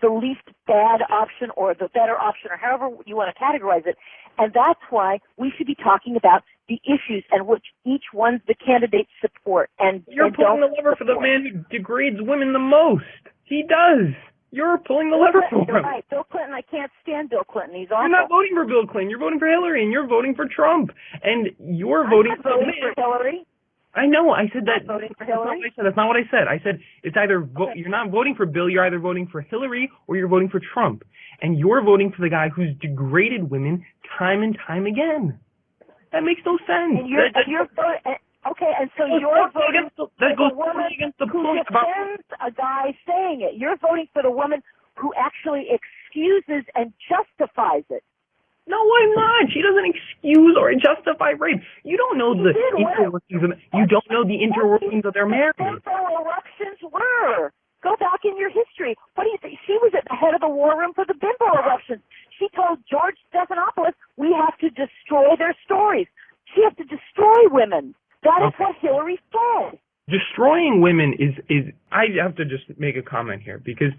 the least bad option or the better option, or however you want to categorize it? And that's why we should be talking about the issues and which each one's the candidates support. And you're pulling the lever for the man who degrades women the most. He does. You're pulling the lever for him. Right. Bill Clinton, I can't stand Bill Clinton. He's awful. You're not voting for Bill Clinton. You're voting for Hillary, and you're voting for Trump. And you're voting for Hillary. I know. I said that. Voting for Hillary? That's not what I said. I said it's either you're not voting for Bill. You're either voting for Hillary or you're voting for Trump. And you're voting for the guy who's degraded women time and time again. That makes no sense. And you're voting. Okay, and so you're voting for the woman who defends a guy saying it. You're voting for the woman who actually excuses and justifies it. No, I'm not. She doesn't excuse or justify rape. You don't know the interworkings of their marriage. Bimbo eruptions were. Go back in your history. What do you think? She was at the head of the war room for the bimbo eruptions. She told George Stephanopoulos, we have to destroy their stories. She has to destroy women. That is what Hillary said. Destroying women is I have to just make a comment here, because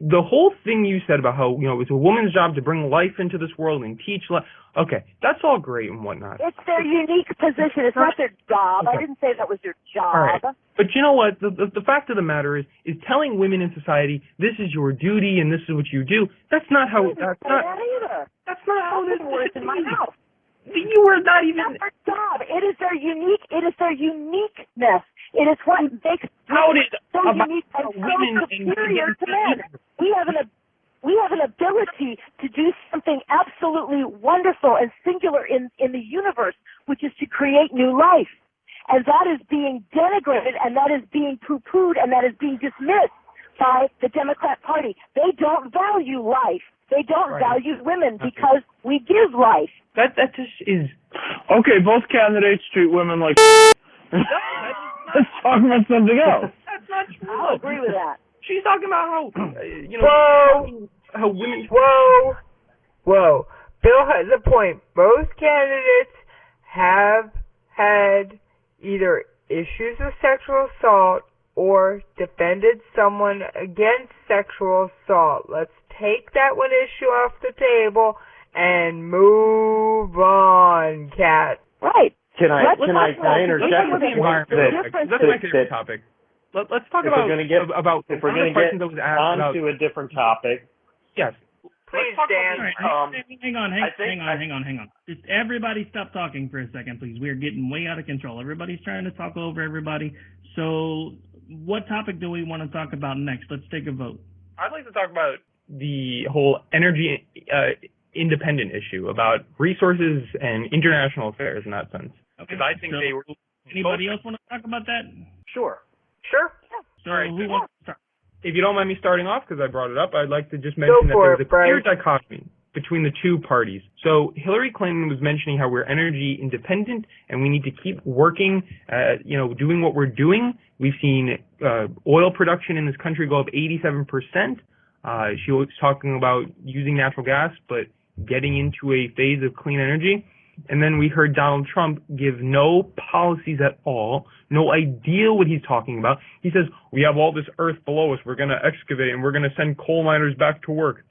the whole thing you said about how, it's a woman's job to bring life into this world and teach life. Okay, that's all great and whatnot. It's their unique position. It's not their job. Okay. I didn't say that was their job. All right. But you know what? The fact of the matter is telling women in society, this is your duty and this is what you do. That's not how. That's not how this works in my house. You were not even. It's not their job. It is their uniqueness. It is what makes women so unique and so superior to men. We have an ability to do something absolutely wonderful and singular in the universe, which is to create new life. And that is being denigrated, and that is being poo-pooed, and that is being dismissed by the Democrat Party. They don't value life. They don't value women because we give life. That just is... Okay, both candidates treat women like... Let's talk about something else. That's not true. I'll agree with that. She's talking about how, how women... Whoa. Bill has a point. Both candidates have had either issues of sexual assault or defended someone against sexual assault. Let's take that one issue off the table and move on, Kat. Right. Can I interject? Let's talk about the environment. That's my favorite topic. Let's talk about if we're going to get onto a different topic. Yes. Please, Dan. Hang on. Just everybody stop talking for a second, please. We're getting way out of control. Everybody's trying to talk over everybody. So what topic do we want to talk about next? Let's take a vote. I'd like to talk about the whole energy independent issue, about resources and international affairs in that sense. Because I think they were... Anybody else want to talk about that? Sure. So who wants to start? If you don't mind me starting off, because I brought it up, I'd like to just mention that there's a clear dichotomy between the two parties. So Hillary Clinton was mentioning how we're energy independent and we need to keep working, doing what we're doing. We've seen oil production in this country go up 87%. She was talking about using natural gas, but getting into a phase of clean energy. And then we heard Donald Trump give no policies at all, no idea what he's talking about. He says, we have all this earth below us, we're going to excavate and we're going to send coal miners back to work.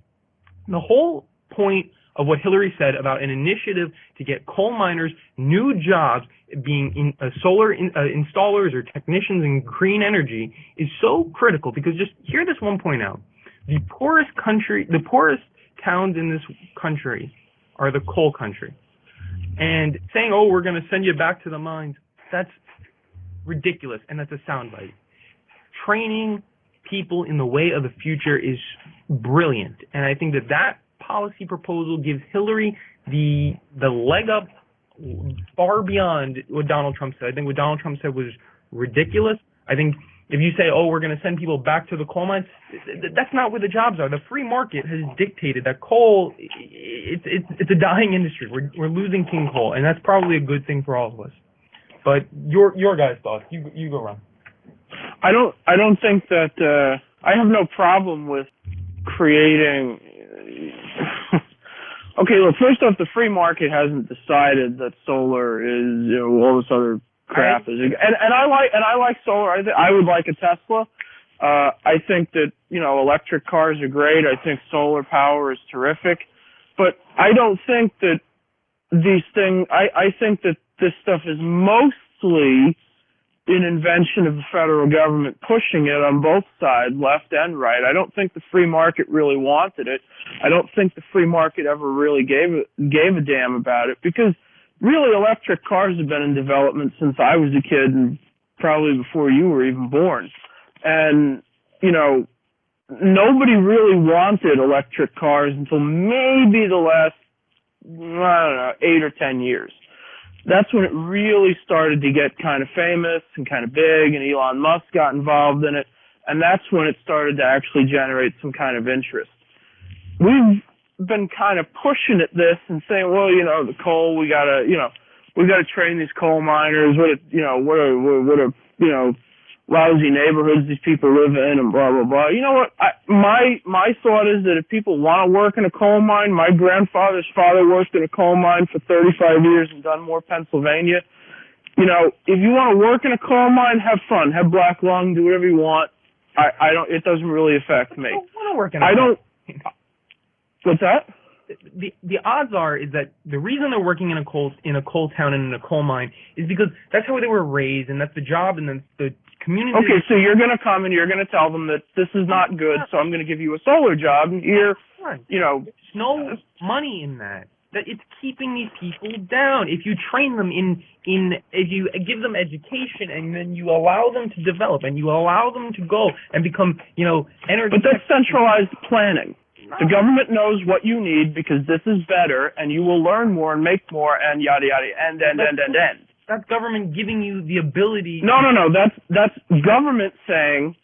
The whole point of what Hillary said about an initiative to get coal miners new jobs, being solar installers or technicians in green energy, is so critical, because just hear this one point out. The poorest towns in this country are the coal country. And saying, we're going to send you back to the mines, that's ridiculous, and that's a soundbite. Training people in the way of the future is brilliant, and I think that policy proposal gives Hillary the leg up far beyond what Donald Trump said. I think what Donald Trump said was ridiculous. I think if you say, we're going to send people back to the coal mines, that's not where the jobs are. The free market has dictated that coal, it's a dying industry. We're losing king coal, and that's probably a good thing for all of us. But your guys' thoughts. You go, Ron. I don't think that I have no problem with creating. Okay, look. First off, the free market hasn't decided that solar is all this other crap is, and I like solar. I would like a Tesla. I think that electric cars are great. I think solar power is terrific, but I don't think that these things. I think that this stuff is mostly an invention of the federal government pushing it on both sides, left and right. I don't think the free market really wanted it. I don't think the free market ever really gave a damn about it, because really electric cars have been in development since I was a kid and probably before you were even born. And, nobody really wanted electric cars until maybe the last, 8 or 10 years. That's when it really started to get kind of famous and kind of big, and Elon Musk got involved in it, and that's when it started to actually generate some kind of interest. We've been kind of pushing at this and saying, the coal, we gotta train these coal miners, what lousy neighborhoods these people live in, and blah, blah, blah. You know what? My thought is that if people want to work in a coal mine, my grandfather's father worked in a coal mine for 35 years in Dunmore, Pennsylvania. If you want to work in a coal mine, have fun, have black lung, do whatever you want. It doesn't really affect me. I don't want to work in a coal mine. What's that? The odds are is that the reason they're working in a coal town and in a coal mine is because that's how they were raised, and that's the job, and then the community. Okay, so you're going to come and you're going to tell them that this is not good, so I'm going to give you a solar job, and there's no money in that. That it's keeping these people down. If you train them if you give them education, and then you allow them to develop, and you allow them to go and become, energy. But that's centralized planning. The government knows what you need because this is better, and you will learn more and make more, and yada yada, and. That's government giving you the ability. No. That's government saying,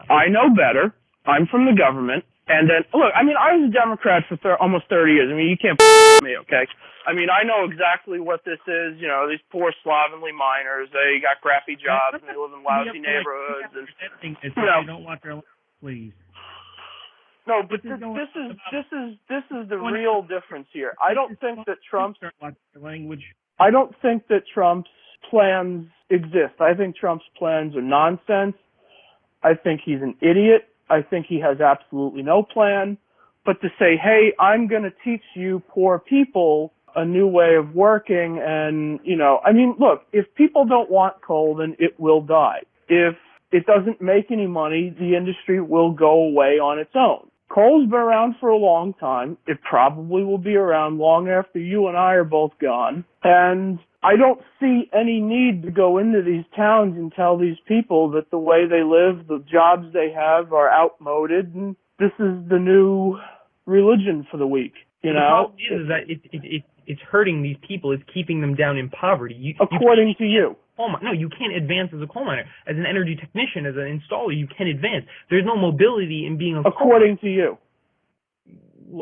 I know better. I'm from the government, and then look. I was a Democrat for almost 30 years. You can't with me, okay? I know exactly what this is. These poor slovenly miners. They got crappy jobs and they live in lousy neighborhoods, and they don't want their please. No, but this is the real difference here. I don't think that Trump's plans exist. I think Trump's plans are nonsense. I think he's an idiot. I think he has absolutely no plan. But to say, hey, I'm going to teach you poor people a new way of working, and, look, if people don't want coal, then it will die. If it doesn't make any money, the industry will go away on its own. Coal's been around for a long time. It probably will be around long after you and I are both gone. And I don't see any need to go into these towns and tell these people that the way they live, the jobs they have are outmoded, and this is the new religion for the week. The problem is that it's hurting these people. It's keeping them down in poverty. According to you. No, you can't advance as a coal miner. As an energy technician, as an installer, you can advance. There's no mobility in being a coal miner. According to you.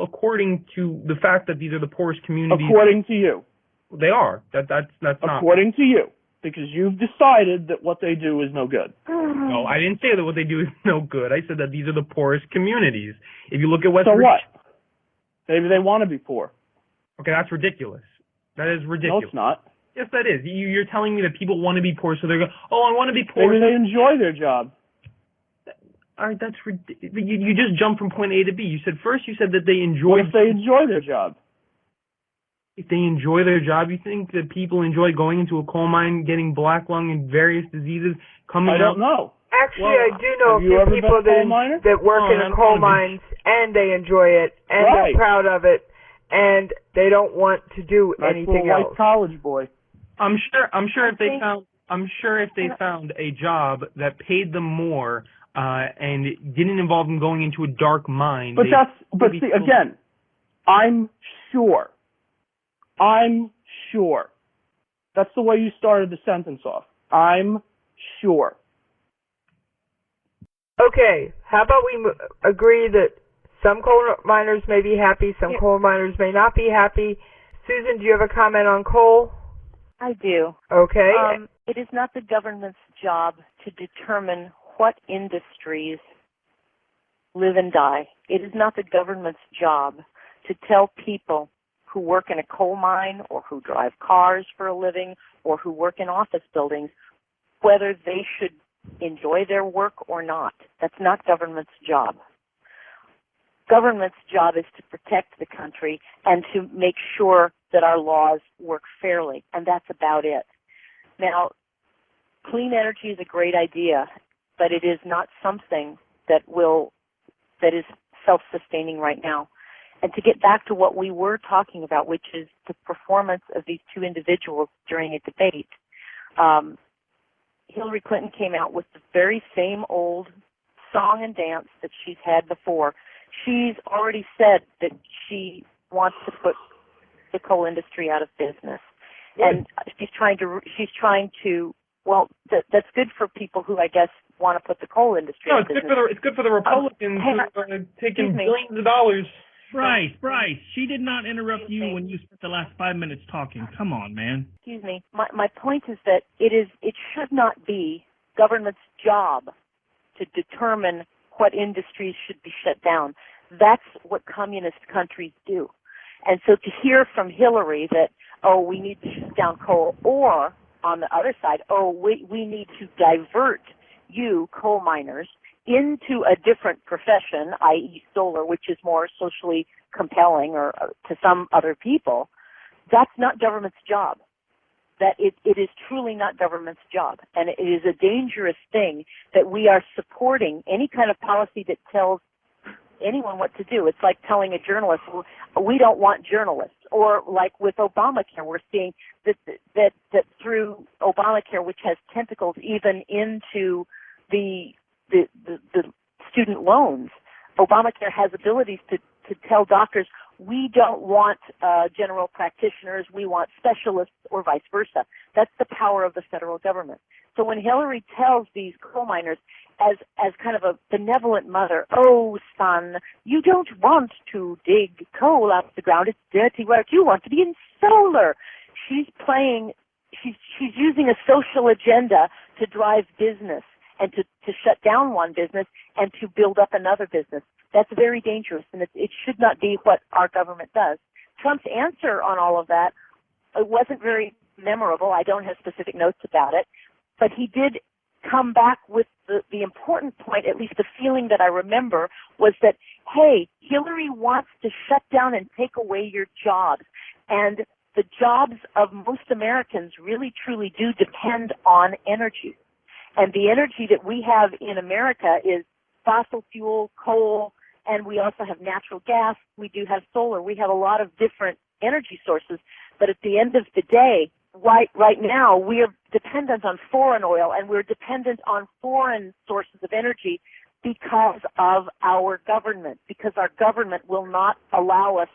According to the fact that these are the poorest communities. According to you. They are. That's not. According to you. Because you've decided that what they do is no good. No, I didn't say that what they do is no good. I said that these are the poorest communities. If you look at West Virginia. So what? Maybe they want to be poor. Okay, that's ridiculous. That is ridiculous. No, it's not. Yes, that is. You're telling me that people want to be poor, so they're going, I want to be poor. Maybe they enjoy their job. All right, that's ridiculous. You just jumped from point A to B. You said that they enjoy. What if they enjoy their job? If they enjoy their job, you think that people enjoy going into a coal mine, getting black lung and various diseases, coming out? I don't know. Actually, I do know a few people that work in the coal mines, and they enjoy it, and they're proud of it, and they don't want to do anything else. White college boy. I'm sure if they found a job that paid them more and didn't involve them going into a dark mine. But again, I'm sure. That's the way you started the sentence off. I'm sure. Okay, how about we agree that some coal miners may be happy, some coal miners may not be happy. Susan, do you have a comment on coal? I do. Okay. It is not the government's job to determine what industries live and die. It is not the government's job to tell people who work in a coal mine or who drive cars for a living or who work in office buildings whether they should enjoy their work or not. That's not government's job. Government's job is to protect the country and to make sure that our laws work fairly, and that's about it. Now, clean energy is a great idea, but it is not something that is self-sustaining right now. And to get back to what we were talking about, which is the performance of these two individuals during a debate, Hillary Clinton came out with the very same old song and dance that she's had before. She's already said that she wants to put the coal industry out of business. And she's trying to well, that's good for people who, I guess, want to put the coal industry out of business. It's good for the Republicans who are taking billions of dollars. Bryce, she did not interrupt you when you spent the last 5 minutes talking. Come on, man. Excuse me. My point is that it should not be government's job to determine what industries should be shut down. That's what communist countries do. And so to hear from Hillary that, we need to shut down coal, or on the other side, we need to divert you, coal miners, into a different profession, i.e. solar, which is more socially compelling or to some other people, that's not government's job. That it is truly not government's job. And it is a dangerous thing that we are supporting any kind of policy that tells anyone what to do. It's like telling a journalist, we don't want journalists. Or like with Obamacare, we're seeing that through Obamacare, which has tentacles even into the student loans, Obamacare has abilities to tell doctors, we don't want general practitioners, we want specialists, or vice versa. That's the power of the federal government. So when Hillary tells these coal miners as kind of a benevolent mother, oh, son, you don't want to dig coal out of the ground, it's dirty work, you want to be in solar. She's using a social agenda to drive business. and to shut down one business and to build up another business. That's very dangerous, and it should not be what our government does. Trump's answer on all of that, it wasn't very memorable. I don't have specific notes about it, but he did come back with the important point, at least the feeling that I remember, was that, hey, Hillary wants to shut down and take away your jobs. And the jobs of most Americans really, truly do depend on energy. And the energy that we have in America is fossil fuel, coal, and we also have natural gas. We do have solar. We have a lot of different energy sources. But at the end of the day, right now, we are dependent on foreign oil, and we're dependent on foreign sources of energy because of our government, because our government will not allow us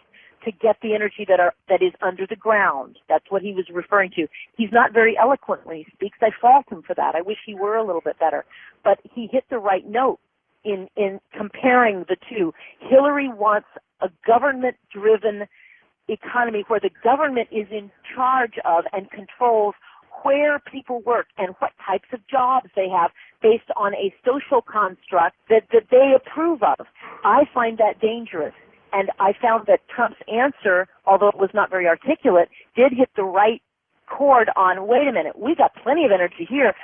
to get the energy that is under the ground. That's what he was referring to. He's not very eloquent when he speaks. I fault him for that. I wish he were a little bit better. But he hit the right note in comparing the two. Hillary wants a government-driven economy where the government is in charge of and controls where people work and what types of jobs they have based on a social construct that they approve of. I find that dangerous. And I found that Trump's answer, although it was not very articulate, did hit the right chord on, wait a minute, we got plenty of energy here.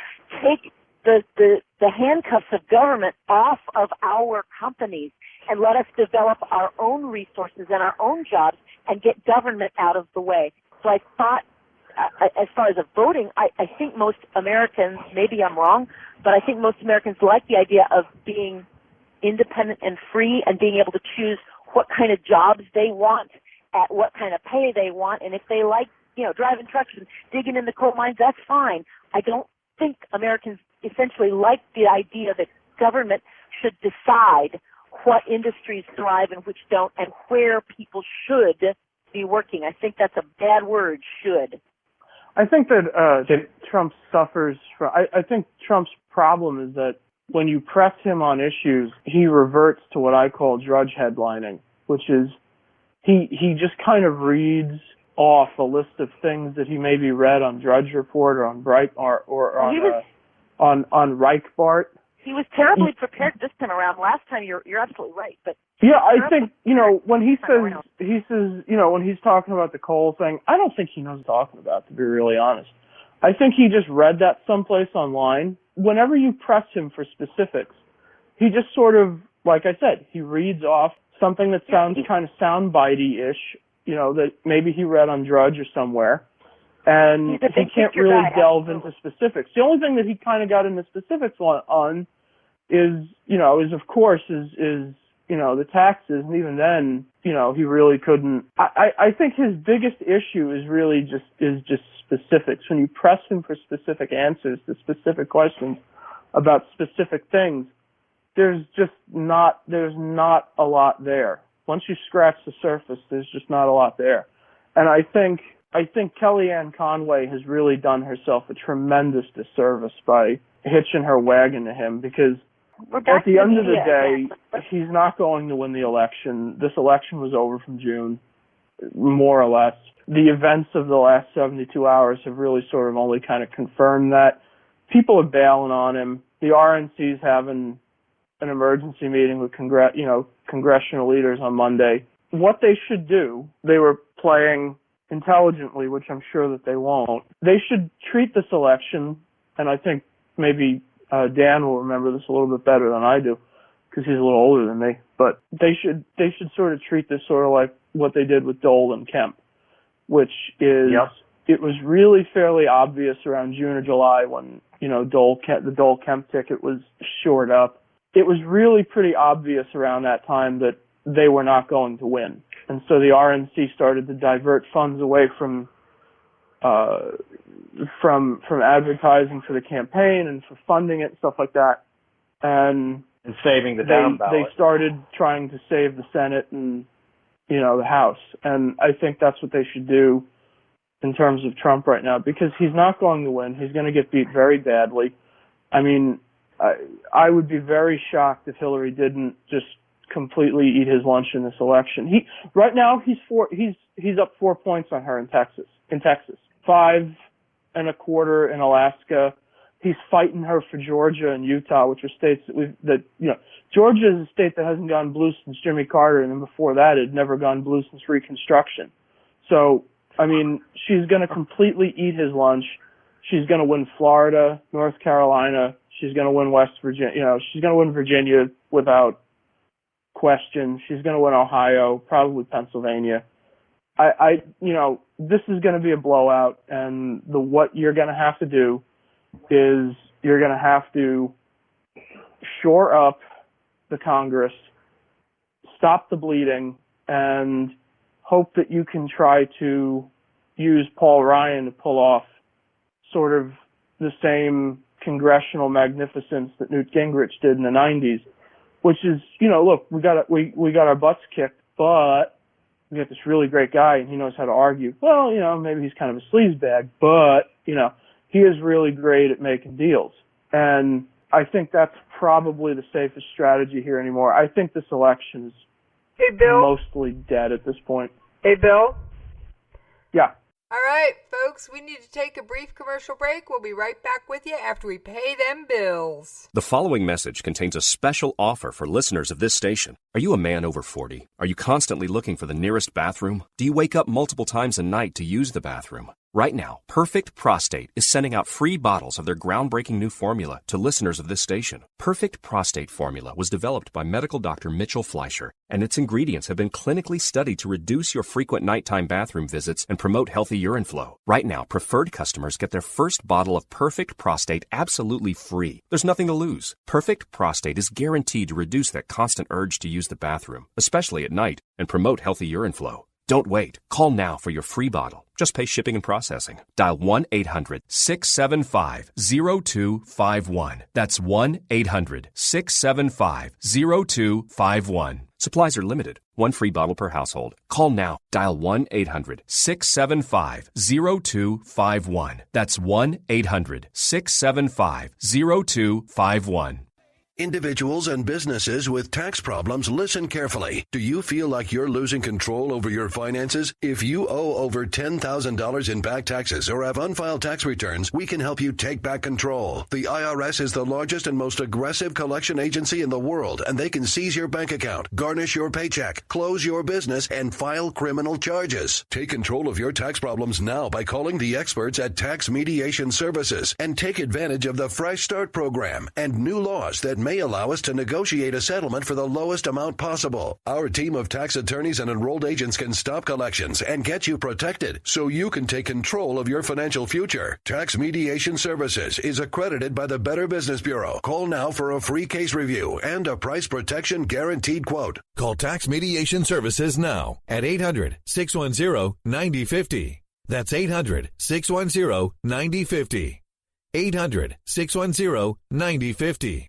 Take the handcuffs of government off of our companies and let us develop our own resources and our own jobs and get government out of the way. So I thought, as far as voting, I think most Americans, maybe I'm wrong, but I think most Americans like the idea of being independent and free and being able to choose what kind of jobs they want, at what kind of pay they want, and if they like, driving trucks and digging in the coal mines, that's fine. I don't think Americans essentially like the idea that government should decide what industries thrive and which don't, and where people should be working. I think that's a bad word, should. I think that Trump suffers from. I think Trump's problem is that when you press him on issues, he reverts to what I call drudge headlining, which is he just kind of reads off a list of things that he maybe read on Drudge Report or on Breitbart or on Reichbart. He was terribly prepared this time around. Last time, you're absolutely right. But yeah, I think when he says when he's talking about the coal thing, I don't think he knows what he's talking about, to be really honest. I think he just read that someplace online. Whenever you press him for specifics, he just sort of, like I said, he reads off something that sounds kind of soundbitey-ish, that maybe he read on Drudge or somewhere, and he can't really delve into specifics. The only thing that he kind of got into specifics on is of course, the taxes, and even then, he really couldn't. I think his biggest issue is really just specifics. When you press him for specific answers to specific questions about specific things, there's not a lot there. Once you scratch the surface, there's just not a lot there. And I think Kellyanne Conway has really done herself a tremendous disservice by hitching her wagon to him, because at the end of the day, he's not going to win the election. This election was over from June, more or less. The events of the last 72 hours have really sort of only kind of confirmed that. People are bailing on him. The RNC's having an emergency meeting with congressional leaders on Monday. What they should do, they were playing intelligently, which I'm sure that they won't. They should treat this election, and I think maybe Dan will remember this a little bit better than I do, because he's a little older than me. But they should sort of treat this sort of like what they did with Dole and Kemp, which is It was really fairly obvious around June or July when the Dole Kemp ticket was shored up. It was really pretty obvious around that time that they were not going to win, and so the RNC started to divert funds away from advertising for the campaign and for funding it and stuff like that, and saving the down ballot. They started trying to save the Senate and the House, and I think that's what they should do in terms of Trump right now, because he's not going to win. He's going to get beat very badly. I mean, I would be very shocked if Hillary didn't just completely eat his lunch in this election. Right now he's up 4 points on her in Texas. 5.25 in Alaska. he's fighting her for Georgia and Utah, which are states Georgia is a state that hasn't gone blue since Jimmy Carter, and then before that it had never gone blue since Reconstruction. So, I mean, she's going to completely eat his lunch. She's going to win Florida, North Carolina. She's going to win West Virginia. She's going to win Virginia without question. She's going to win Ohio, probably Pennsylvania. This is going to be a blowout, and what you're going to have to do is you're going to have to shore up the Congress, stop the bleeding, and hope that you can try to use Paul Ryan to pull off sort of the same congressional magnificence that Newt Gingrich did in the 90s, which is, look, we got our butts kicked, but we got this really great guy and he knows how to argue. Well, maybe he's kind of a sleazebag, but, he is really great at making deals. And I think that's probably the safest strategy here anymore. I think this election is mostly dead at this point. Hey, Bill? Yeah. All right, folks, we need to take a brief commercial break. We'll be right back with you after we pay them bills. The following message contains a special offer for listeners of this station. Are you a man over 40? Are you constantly looking for the nearest bathroom? Do you wake up multiple times a night to use the bathroom? Right now, Perfect Prostate is sending out free bottles of their groundbreaking new formula to listeners of this station. Perfect Prostate Formula was developed by medical doctor Mitchell Fleischer, and its ingredients have been clinically studied to reduce your frequent nighttime bathroom visits and promote healthy urine flow. Right now, preferred customers get their first bottle of Perfect Prostate absolutely free. There's nothing to lose. Perfect Prostate is guaranteed to reduce that constant urge to use the bathroom, especially at night, and promote healthy urine flow. Don't wait. Call now for your free bottle. Just pay shipping and processing. Dial 1-800-675-0251. That's 1-800-675-0251. Supplies are limited. One free bottle per household. Call now. Dial 1-800-675-0251. That's 1-800-675-0251. Individuals and businesses with tax problems, listen carefully. Do you feel like you're losing control over your finances? If you owe over $10,000 in back taxes or have unfiled tax returns, we can help you take back control. The IRS is the largest and most aggressive collection agency in the world, and they can seize your bank account, garnish your paycheck, close your business, and file criminal charges. Take control of your tax problems now by calling the experts at Tax Mediation Services and take advantage of the Fresh Start program and new laws that may allow us to negotiate a settlement for the lowest amount possible. Our team of tax attorneys and enrolled agents can stop collections and get you protected so you can take control of your financial future. Tax Mediation Services is accredited by the Better Business Bureau. Call now for a free case review and a price protection guaranteed quote. Call Tax Mediation Services now at 800-610-9050. That's 800-610-9050. 800-610-9050.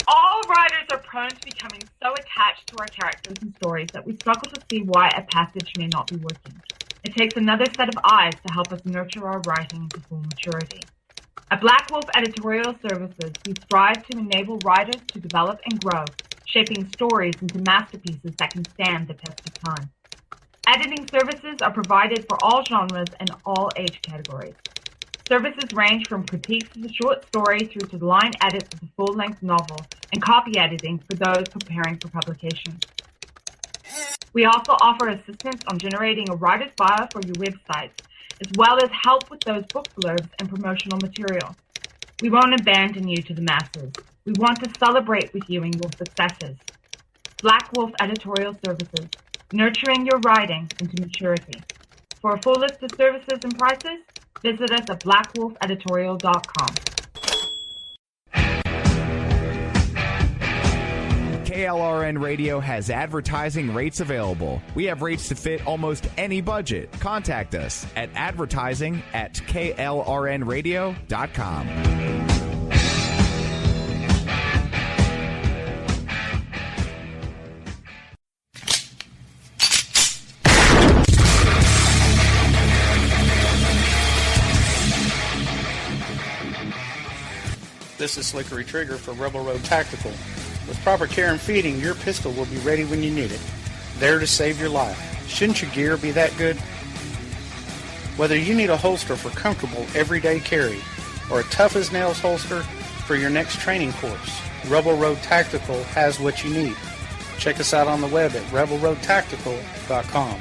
All writers are prone to becoming so attached to our characters and stories that we struggle to see why a passage may not be working. It takes another set of eyes to help us nurture our writing into full maturity. At Black Wolf Editorial Services, we strive to enable writers to develop and grow, shaping stories into masterpieces that can stand the test of time. Editing services are provided for all genres and all age categories. Services range from critiques of the short story through to line edits of the full-length novel and copy editing for those preparing for publication. We also offer assistance on generating a writer's bio for your websites, as well as help with those book blurbs and promotional material. We won't abandon you to the masses. We want to celebrate with you and your successes. Black Wolf Editorial Services, nurturing your writing into maturity. For a full list of services and prices, visit us at blackwolfeditorial.com. KLRN Radio has advertising rates available. We have rates to fit almost any budget. Contact us at advertising@KLRNradio.com. This is Slickery Trigger for Rebel Road Tactical. With proper care and feeding, your pistol will be ready when you need it, there to save your life. Shouldn't your gear be that good? Whether you need a holster for comfortable everyday carry or a tough-as-nails holster for your next training course. Rebel Road Tactical has what you need. Check us out on the web at rebelroadtactical.com.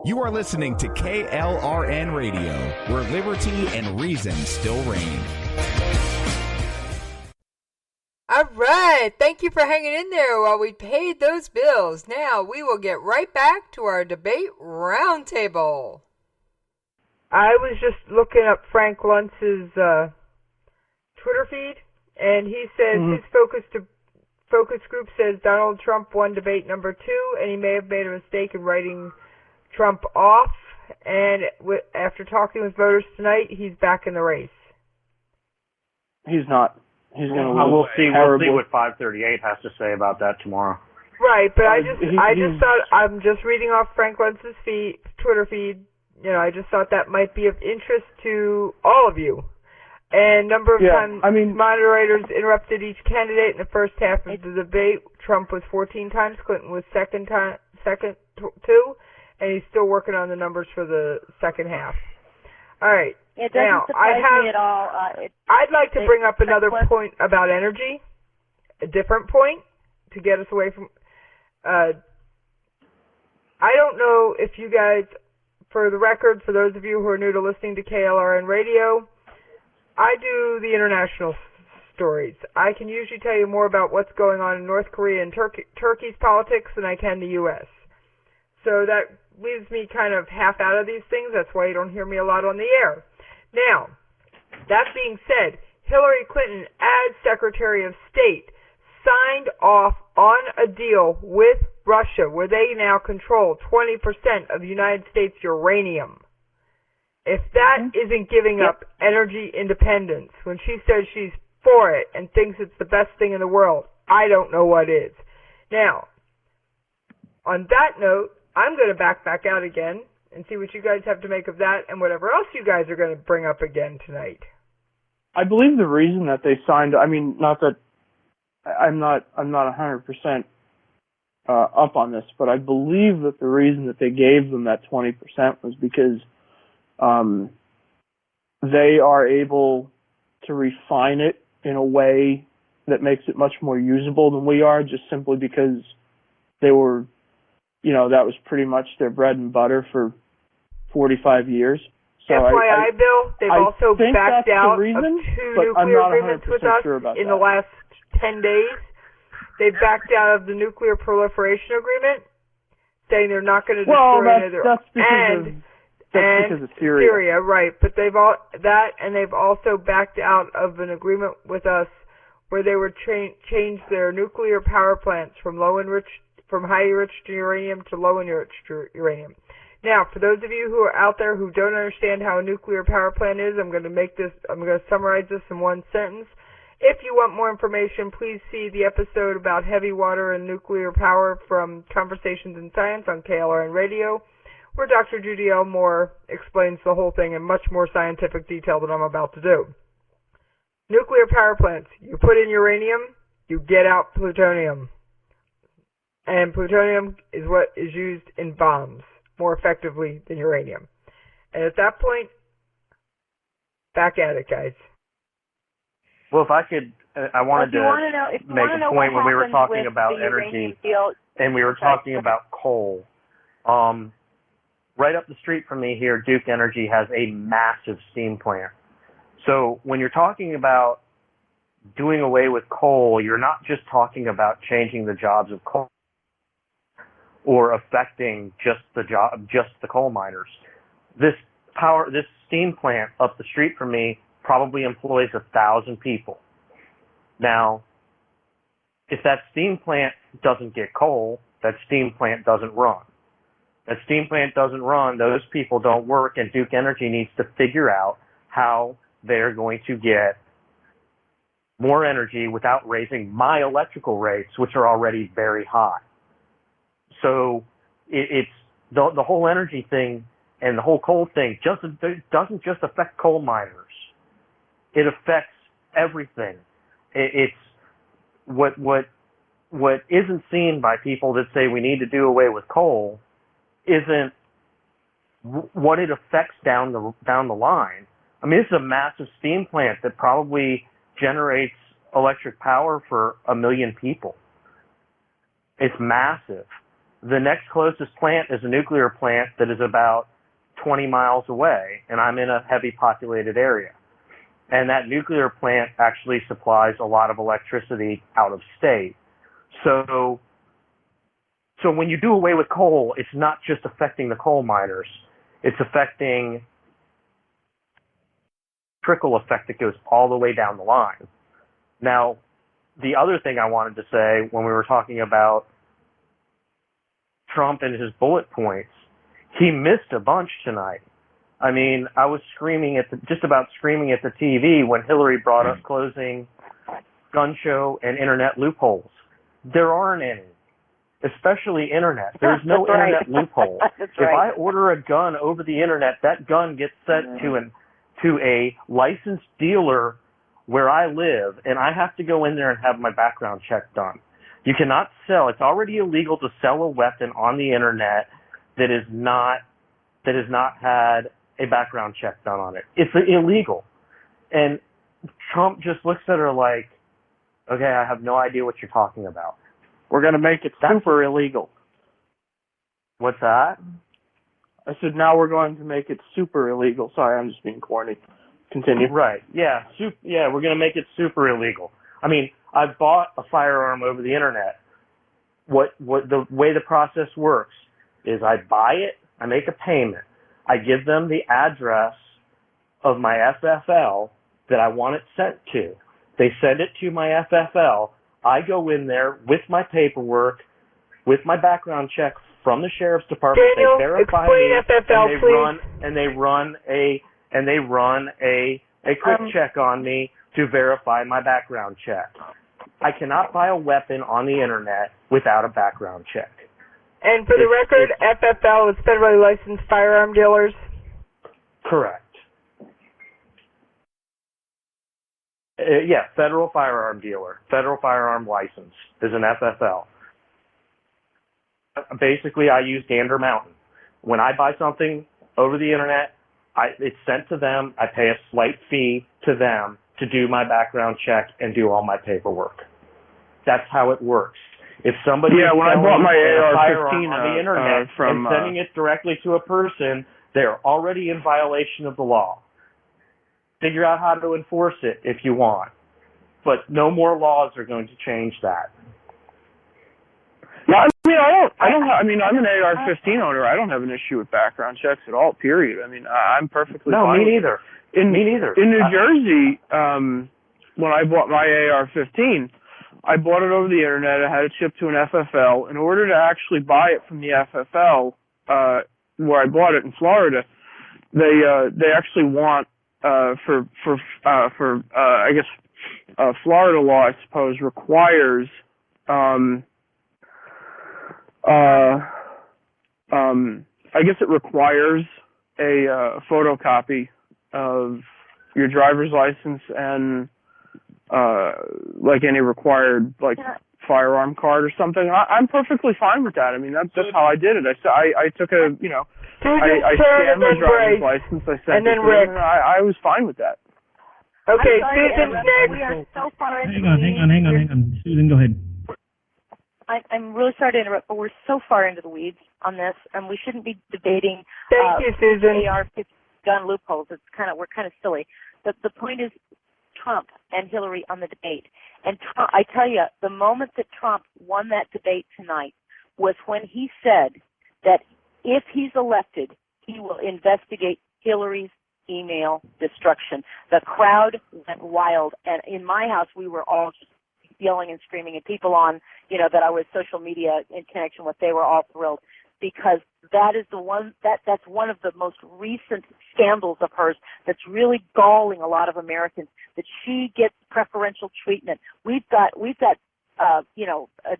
You are listening to KLRN Radio, where liberty and reason still reign. All right. Thank you for hanging in there while we paid those bills. Now we will get right back to our debate roundtable. I was just looking up Frank Luntz's Twitter feed, and he says his focus group says Donald Trump won debate number 2, and he may have made a mistake in writing Trump off. And after talking with voters tonight, he's back in the race. He's not. He's going to lose. We'll see what 538 has to say about that tomorrow. Right, but I just thought, I'm just reading off Frank Luntz's Twitter feed. You know, I just thought that might be of interest to all of you. And number of times moderators interrupted each candidate in the first half of the debate. Trump was 14 times, Clinton was second too, and he's still working on the numbers for the second half. All right. It doesn't surprise me at all. I'd like to bring up another point about energy, a different point to get us away from. I don't know if you guys. For the record, for those of you who are new to listening to KLRN Radio, I do the international stories. I can usually tell you more about what's going on in North Korea and Turkey's politics than I can the U.S. So that leaves me kind of half out of these things. That's why you don't hear me a lot on the air. Now, that being said, Hillary Clinton, as Secretary of State, signed off on a deal with Russia where they now control 20% of the United States uranium. If that isn't giving up energy independence, when she says she's for it and thinks it's the best thing in the world, I don't know what is. Now, on that note, I'm going to back out again and see what you guys have to make of that and whatever else you guys are going to bring up again tonight. I believe the reason that they signed, not that I'm not 100% up on this, but I believe that the reason that they gave them that 20% was because they are able to refine it in a way that makes it much more usable than we are, just simply because they were, that was pretty much their bread and butter for 45 years. So FYI, Bill, they've also backed out of 2 nuclear agreements with us in the last 10 days. They've backed out of the nuclear proliferation agreement, saying they're not going to destroy that's because of Syria. Right? But they've also backed out of an agreement with us where they would change their nuclear power plants from high enriched uranium to low enriched uranium. Now, for those of you who are out there who don't understand how a nuclear power plant is, I'm going to summarize this in one sentence. If you want more information, please see the episode about heavy water and nuclear power from Conversations in Science on KLRN Radio, where Dr. Judy L. Moore explains the whole thing in much more scientific detail than I'm about to do. Nuclear power plants, you put in uranium, you get out plutonium. And plutonium is what is used in bombs more effectively than uranium. And at that point, back at it, guys. Well, if I could, I wanted to make a point when we were talking about energy and we were talking about coal. Right up the street from me here, Duke Energy has a massive steam plant. So when you're talking about doing away with coal, you're not just talking about changing the jobs of coal or affecting just the coal miners. This steam plant up the street from me probably employs 1,000 people. Now, if that steam plant doesn't get coal, that steam plant doesn't run. That steam plant doesn't run, those people don't work, and Duke Energy needs to figure out how they're going to get more energy without raising my electrical rates, which are already very high. So it's the whole energy thing and the whole coal thing doesn't just affect coal miners. It affects everything. It's what what isn't seen by people that say we need to do away with coal isn't what it affects down the line. I mean, this is a massive steam plant that probably generates electric power for 1 million people. It's massive. The next closest plant is a nuclear plant that is about 20 miles away, and I'm in a heavy populated area. And that nuclear plant actually supplies a lot of electricity out of state. So when you do away with coal, it's not just affecting the coal miners. It's affecting trickle effect that goes all the way down the line. Now, the other thing I wanted to say when we were talking about Trump and his bullet points, he missed a bunch tonight. I mean, I was just about screaming at the TV when Hillary brought up closing gun show and internet loopholes. There aren't any, especially internet. There's no internet loophole. If I order a gun over the internet, that gun gets sent to a licensed dealer where I live, and I have to go in there and have my background check done. You cannot sell. It's already illegal to sell a weapon on the internet that has not had a background check done on it. It's illegal. And Trump just looks at her like, okay, I have no idea what you're talking about. We're going to make it super illegal. What's that? I said, now we're going to make it super illegal. Sorry, I'm just being corny. Continue. Right. Yeah. We're going to make it super illegal. I mean, I bought a firearm over the internet. What the way the process works is I buy it, I make a payment, I give them the address of my FFL that I want it sent to. They send it to my FFL. I go in there with my paperwork, with my background check from the sheriff's department. Daniel, they verify explain me, FFL, and they run a quick check on me to verify my background check. I cannot buy a weapon on the internet without a background check. And for the record, FFL is federally licensed firearm dealers? Correct. Yeah, federal firearm dealer, federal firearm license is an FFL. Basically, I use Gander Mountain. When I buy something over the internet, it's sent to them. I pay a slight fee to them to do my background check and do all my paperwork. That's how it works. If somebody is when I bought my AR-15 on the internet and sending it directly to a person, they're already in violation of the law. Figure out how to enforce it if you want, but no more laws are going to change that. No, I mean, I'm an AR-15 owner. I don't have an issue with background checks at all. Period. I mean, I'm perfectly fine. No, me neither. Me neither. In New Jersey, when I bought my AR-15, I bought it over the internet. I had it shipped to an FFL. In order to actually buy it from the FFL, where I bought it in Florida, they actually want I guess Florida law, I suppose, requires I guess it requires a photocopy of your driver's license and like any required firearm card or something. I'm perfectly fine with that. I mean, that's how I did it. I took a I scanned my driver's license. I sent it to them, and I was fine with that. Okay, Susan, next. We are so far into Hang on. Susan, go ahead. I'm really sorry to interrupt, but we're so far into the weeds on this, and we shouldn't be debating Thank you, Susan. AR-15 gun loopholes. We're kind of silly. The point is Trump and Hillary on the debate. And Trump, I tell you, the moment that Trump won that debate tonight was when he said that if he's elected, he will investigate Hillary's email destruction. The crowd went wild, and in my house, we were all just yelling and screaming, and people on, that I was social media in connection with, they were all thrilled, because that is that's one of the most recent scandals of hers that's really galling a lot of Americans, that she gets preferential treatment. We've got a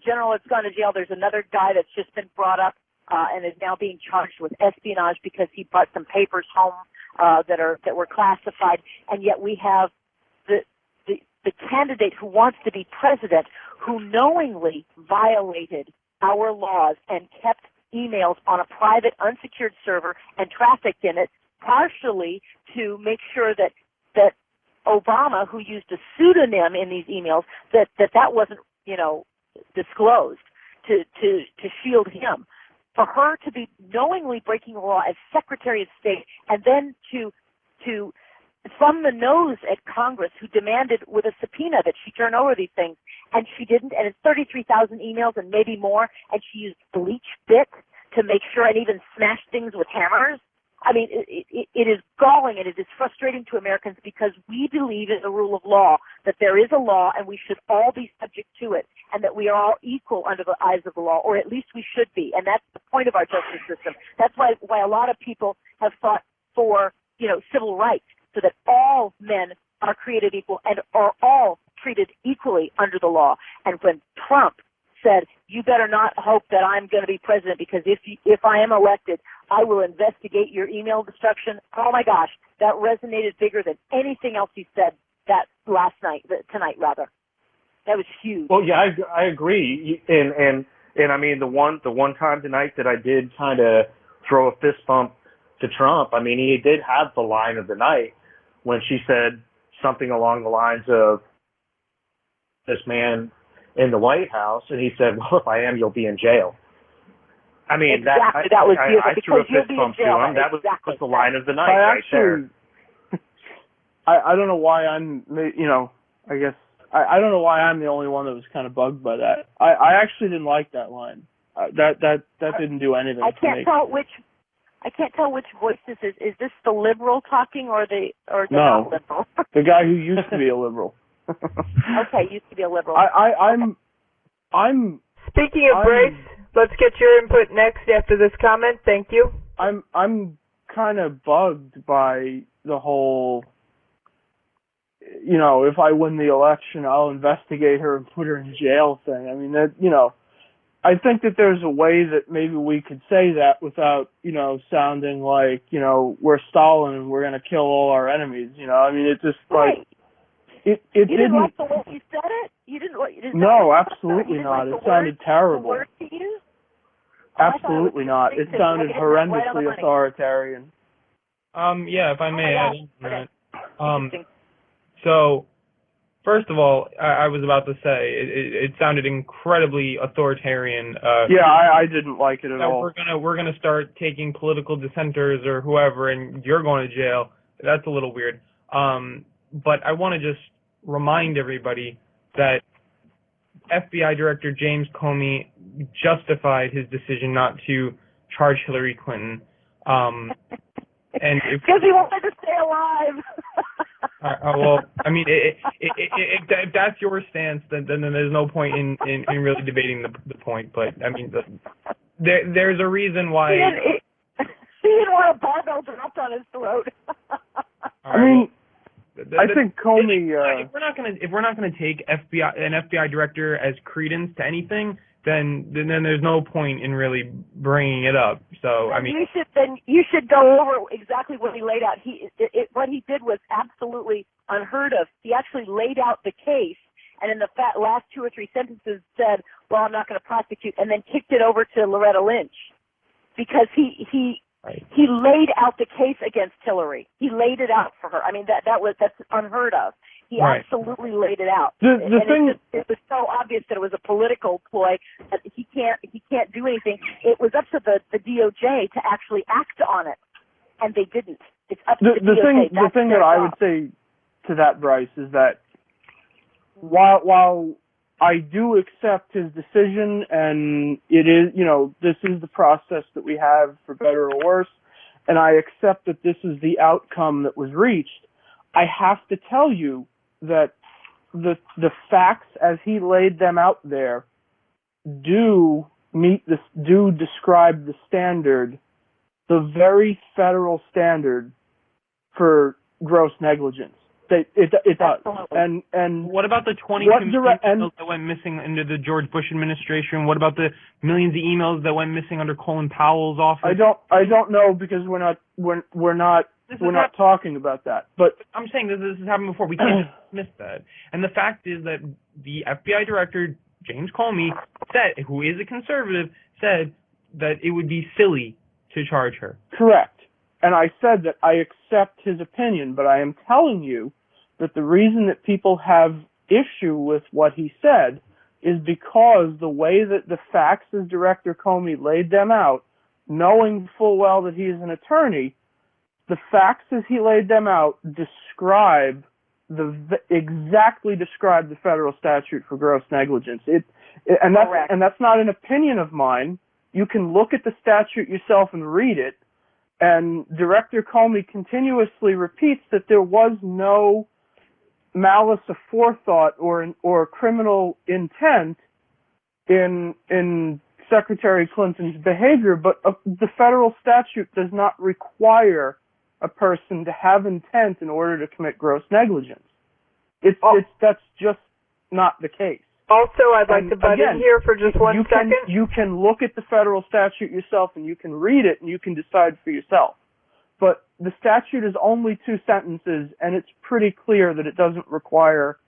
general that's gone to jail. There's another guy that's just been brought up and is now being charged with espionage because he brought some papers home that were classified, and yet we have the candidate who wants to be president who knowingly violated our laws and kept emails on a private, unsecured server and trafficked in it, partially to make sure that Obama, who used a pseudonym in these emails, that wasn't, disclosed to shield him. For her to be knowingly breaking the law as Secretary of State and then to thumb the nose at Congress, who demanded with a subpoena that she turn over these things, and she didn't, and it's 33,000 emails and maybe more, and she used bleach bit to make sure and even smashed things with hammers. I mean, it is galling and it is frustrating to Americans because we believe in the rule of law, that there is a law and we should all be subject to it, and that we are all equal under the eyes of the law, or at least we should be. And that's the point of our justice system. That's why a lot of people have fought for, civil rights, so that all men are created equal and are all treated equally under the law. And when Trump said, you better not hope that I'm going to be president, because if I am elected, I will investigate your email destruction. Oh my gosh, that resonated bigger than anything else he said tonight. That was huge. Well, yeah, I agree. And I mean, the one time tonight that I did kind of throw a fist bump to Trump, I mean, he did have the line of the night when she said something along the lines of, this man in the White House, and he said, well, if I am, you'll be in jail. I mean, exactly. That was beautiful. I threw a fist bump to him. That was the line of the night right there. I don't know why I'm, I guess, I don't know why I'm the only one that was kind of bugged by that. I actually didn't like that line. That didn't do anything. I can't tell which voice this is. Is this the liberal talking or the no, non-liberal? The guy who used to be a liberal. Okay, used to be a liberal. I'm Speaking of Bryce, let's get your input next after this comment. Thank you. I'm kind of bugged by the whole, if I win the election, I'll investigate her and put her in jail thing. I mean, I think that there's a way that maybe we could say that without, sounding like, we're Stalin and we're going to kill all our enemies. I mean, it just like, it you didn't like the way you said it? You didn't. No, absolutely not. It sounded terrible. The word to use? Absolutely not. It sounded horrendously authoritarian. Yeah, if I may add into that. So, first of all, I was about to say it sounded incredibly authoritarian. Yeah, I didn't like it at all. We're gonna start taking political dissenters or whoever, and you're going to jail. That's a little weird. But I want to just remind everybody that FBI Director James Comey justified his decision not to charge Hillary Clinton. And because he wanted to stay alive. Well, I mean, if that's your stance, then there's no point in really debating the point. But I mean, there's a reason why. He didn't want a barbell dropped on his throat. I mean, I think Comey. If we're not gonna take an FBI director as credence to anything, then there's no point in really bringing it up. So I mean, you should go over exactly what he laid out. What he did was absolutely unheard of. He actually laid out the case, and in the last 2 or 3 sentences said, "Well, I'm not going to prosecute," and then kicked it over to Loretta Lynch because he laid out the case against Hillary. He laid it out for her. I mean, that's unheard of. He absolutely laid it out. It was so obvious that it was a political ploy that he can't do anything. It was up to the DOJ to actually act on it, and they didn't. It's up to the DOJ. The thing that I would say to that, Bryce, is that while I do accept his decision, and it is, this is the process that we have for better or worse, and I accept that this is the outcome that was reached, I have to tell you that the facts as he laid them out there do describe the standard, the very federal standard for gross negligence. It does. And what about the 22 million emails that went missing under the George Bush administration? What about the millions of emails that went missing under Colin Powell's office? I don't know, because we're not we're not talking about that. But I'm saying that this has happened before. We can't dismiss that. And the fact is that the FBI director, James Comey, said, who is a conservative, said that it would be silly to charge her. Correct. And I said that I accept his opinion, but I am telling you that the reason that people have issue with what he said is because the way that the facts as Director Comey laid them out, knowing full well that he is an attorney, the facts as he laid them out exactly describe the federal statute for gross negligence. And that's not an opinion of mine. You can look at the statute yourself and read it. And Director Comey continuously repeats that there was no malice aforethought or criminal intent in Secretary Clinton's behavior, but the federal statute does not require a person to have intent in order to commit gross negligence. That's just not the case. Also, I'd like to butt in here for just one second. You can look at the federal statute yourself and you can read it and you can decide for yourself. But the statute is only 2 sentences, and it's pretty clear that it doesn't require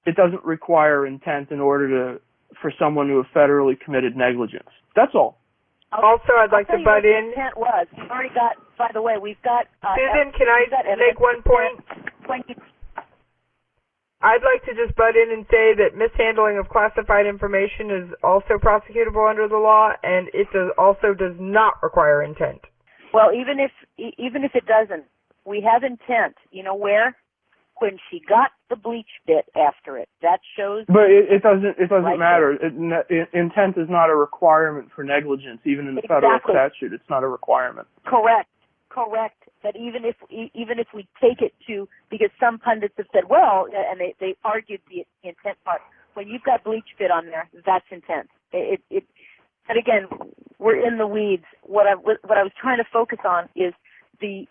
intent in order for someone to have federally committed negligence. That's all. Also, I'd like to butt in. Intent was. We've already got. By the way, we've got. Susan, can I make one point? I'd like to just butt in and say that mishandling of classified information is also prosecutable under the law, and it also does not require intent. Well, even if it doesn't, we have intent. You know where? When she got the bleach bit after it. That shows. But it doesn't matter. Intent is not a requirement for negligence, even in the federal statute. It's not a requirement. Correct. But even if we take it to, because some pundits have said, well, and they argued the intent part. When you've got bleach bit on there, that's intent. And again, we're in the weeds. What I was trying to focus on is the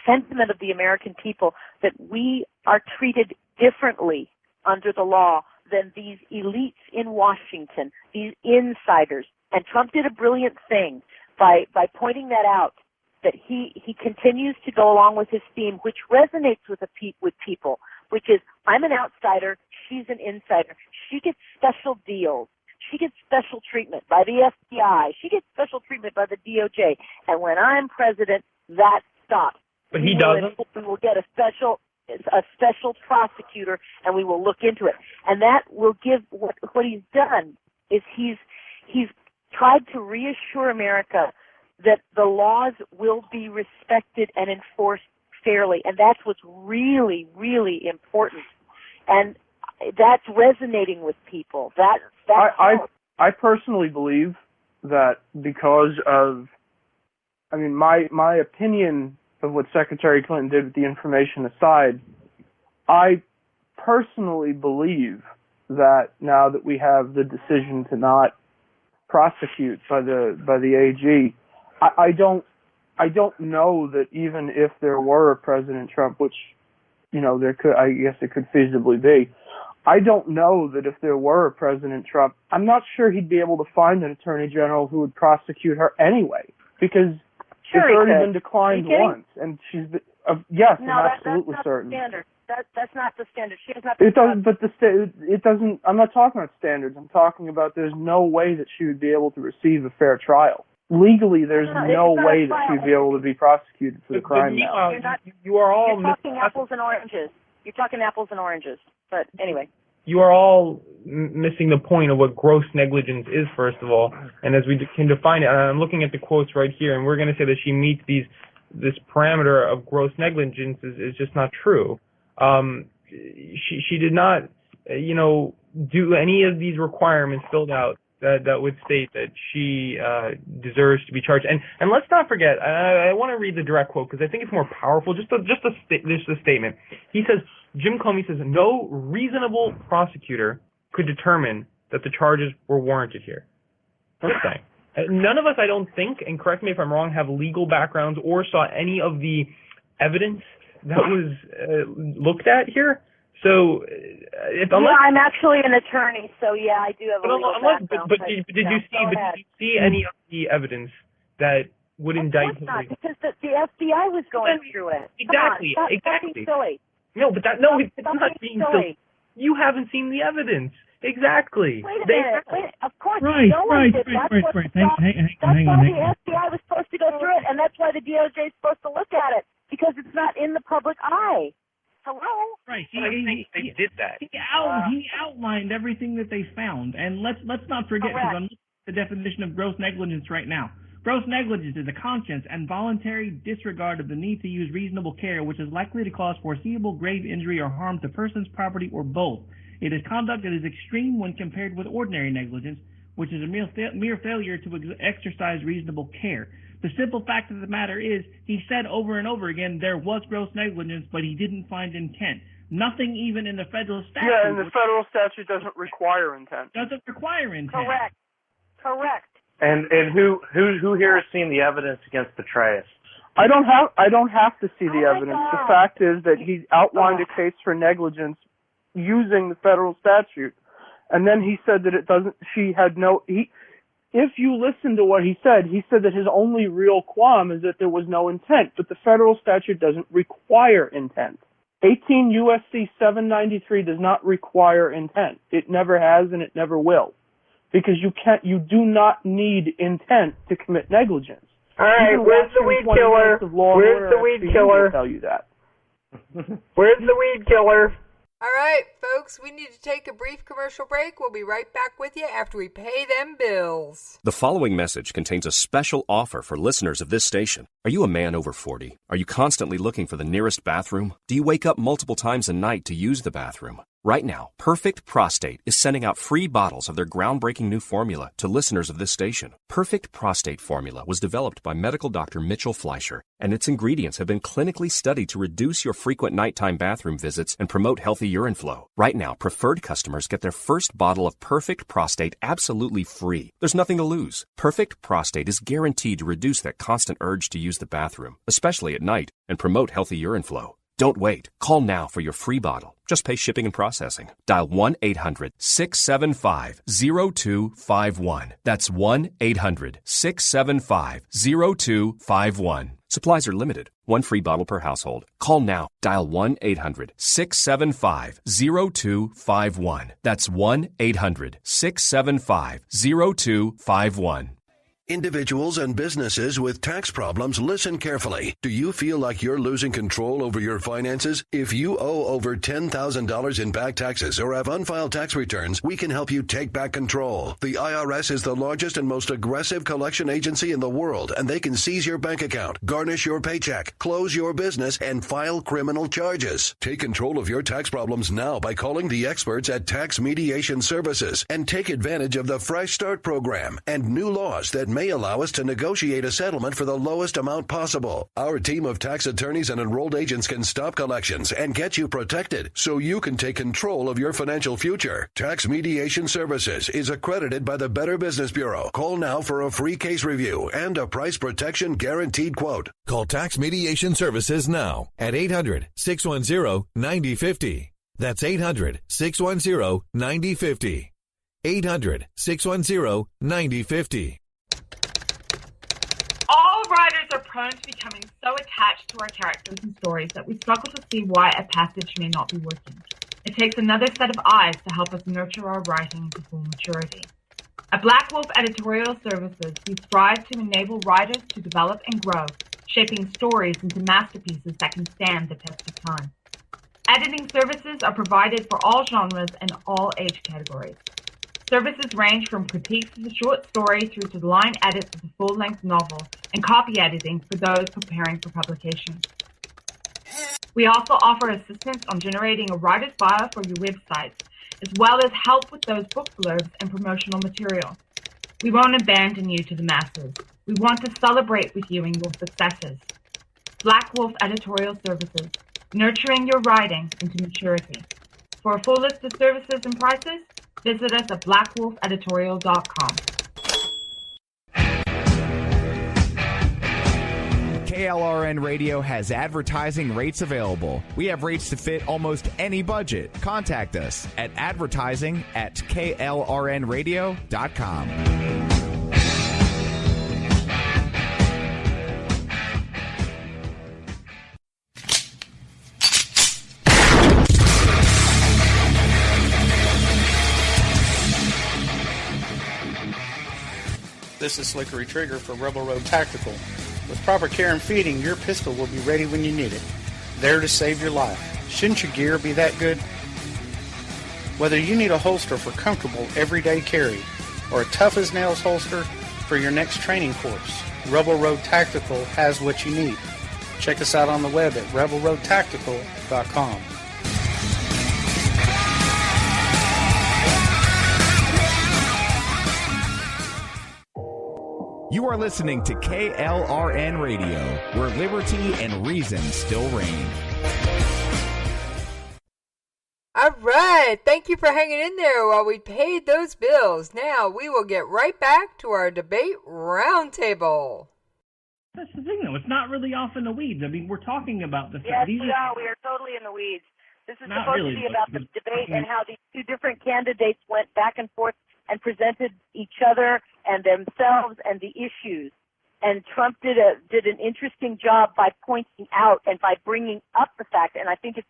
sentiment of the American people that we are treated differently under the law than these elites in Washington, these insiders. And Trump did a brilliant thing by pointing that out, that he continues to go along with his theme, which resonates with people, which is, I'm an outsider, she's an insider. She gets special deals. She gets special treatment by the FBI. She gets special treatment by the DOJ. And when I'm president, that stops. But he doesn't. We will get a special prosecutor, and we will look into it. And that will give what he's done is he's tried to reassure America that the laws will be respected and enforced fairly, and that's what's really, really important. And that's resonating with people. I personally believe that because of, my opinion of what Secretary Clinton did with the information aside, I personally believe that now that we have the decision to not prosecute by the AG, I don't know that even if there were a President Trump, which, I guess it could feasibly be, I don't know that if there were a President Trump, I'm not sure he'd be able to find an Attorney General who would prosecute her anyway, because it's already been declined once, and she's been, yes, I'm absolutely certain. That's not the standard. She has not. It doesn't. But it doesn't. I'm not talking about standards. I'm talking about there's no way that she would be able to receive a fair trial. Legally, there's no way that she would be able to be prosecuted for the crime now. You're talking apples and oranges. You're talking apples and oranges. But anyway. You are all missing the point of what gross negligence is, first of all. And as we can define it, I'm looking at the quotes right here, and we're going to say that she meets this parameter of gross negligence is just not true. She did not, do any of these requirements filled out that would state that she deserves to be charged. And let's not forget, I want to read the direct quote because I think it's more powerful. Just a statement. He says, Jim Comey says, no reasonable prosecutor could determine that the charges were warranted here. First thing. None of us, I don't think, and correct me if I'm wrong, have legal backgrounds or saw any of the evidence that was looked at here. So, I'm actually an attorney, so yeah, I do have a legal background. But did you see any of the evidence that would indict Hillary. Not, because the FBI was going through it. Exactly. Come on, stop being silly. No, but it's not being silly. You haven't seen the evidence. Exactly. Wait a minute. Of course, right, no one did. Right. That's why the FBI was supposed to go through it, and that's why the DOJ is supposed to look at it, because it's not in the public eye. Hello? Right. They did that. He outlined everything that they found, and let's not forget, because I'm looking at the definition of gross negligence right now. Gross negligence is a conscious and voluntary disregard of the need to use reasonable care, which is likely to cause foreseeable grave injury or harm to persons, property, or both. It is conduct that is extreme when compared with ordinary negligence, which is a mere failure to exercise reasonable care. The simple fact of the matter is, he said over and over again there was gross negligence, but he didn't find intent. Nothing even in the federal statute. Yeah, and the federal statute doesn't require intent. Doesn't require intent. Correct. And who here has seen the evidence against Petraeus? I don't have to see the evidence. The fact is that he outlined a case for negligence using the federal statute, and then he said that it doesn't. If you listen to what he said that his only real qualm is that there was no intent, but the federal statute doesn't require intent. 18 U.S.C. 793 does not require intent. It never has, and it never will, because you do not need intent to commit negligence. All right, where's the weed killer? Where's the weed killer? Tell you that. Where's the weed killer? All right, folks, we need to take a brief commercial break. We'll be right back with you after we pay them bills. The following message contains a special offer for listeners of this station. Are you a man over 40? Are you constantly looking for the nearest bathroom? Do you wake up multiple times a night to use the bathroom? Right now, Perfect Prostate is sending out free bottles of their groundbreaking new formula to listeners of this station. Perfect Prostate Formula was developed by medical doctor Mitchell Fleischer, and its ingredients have been clinically studied to reduce your frequent nighttime bathroom visits and promote healthy urine flow. Right now, preferred customers get their first bottle of Perfect Prostate absolutely free. There's nothing to lose. Perfect Prostate is guaranteed to reduce that constant urge to use the bathroom, especially at night, and promote healthy urine flow. Don't wait. Call now for your free bottle. Just pay shipping and processing. Dial 1-800-675-0251. That's 1-800-675-0251. Supplies are limited. One free bottle per household. Call now. Dial 1-800-675-0251. That's 1-800-675-0251. Individuals and businesses with tax problems, listen carefully. Do you feel like you're losing control over your finances? If you owe over $10,000 in back taxes or have unfiled tax returns, we can help you take back control. The IRS is the largest and most aggressive collection agency in the world, and they can seize your bank account, garnish your paycheck, close your business, and file criminal charges. Take control of your tax problems now by calling the experts at Tax Mediation Services and take advantage of the Fresh Start program and new laws that may allow us to negotiate a settlement for the lowest amount possible. Our team of tax attorneys and enrolled agents can stop collections and get you protected so you can take control of your financial future. Tax Mediation Services is accredited by the Better Business Bureau. Call now for a free case review and a price protection guaranteed quote. Call Tax Mediation Services now at 800-610-9050. That's 800-610-9050. 800-610-9050. All writers are prone to becoming so attached to our characters and stories that we struggle to see why a passage may not be working. It takes another set of eyes to help us nurture our writing to full maturity. At Black Wolf Editorial Services, we strive to enable writers to develop and grow, shaping stories into masterpieces that can stand the test of time. Editing services are provided for all genres and all age categories. Services range from critiques of the short story through to line edits of the full-length novel and copy editing for those preparing for publication. We also offer assistance on generating a writer's bio for your websites, as well as help with those book blurbs and promotional material. We won't abandon you to the masses. We want to celebrate with you in your successes. Black Wolf Editorial Services, nurturing your writing into maturity. For a full list of services and prices, visit us at blackwolfeditorial.com. KLRN Radio has advertising rates available. We have rates to fit almost any budget. Contact us at advertising@KLRNradio.com. This is Slickery Trigger for Rebel Road Tactical. With proper care and feeding, your pistol will be ready when you need it. There to save your life. Shouldn't your gear be that good? Whether you need a holster for comfortable everyday carry or a tough-as-nails holster for your next training course, Rebel Road Tactical has what you need. Check us out on the web at rebelroadtactical.com. You are listening to KLRN Radio, where liberty and reason still reign. All right. Thank you for hanging in there while we paid those bills. Now we will get right back to our debate roundtable. That's the thing, though. It's not really off in the weeds. I mean, we're talking about the Yes, we are totally in the weeds. This is supposed to be about the debate and how these two different candidates went back and forth and presented each other and themselves and the issues. And Trump did an interesting job by pointing out and by bringing up the fact. And I think it's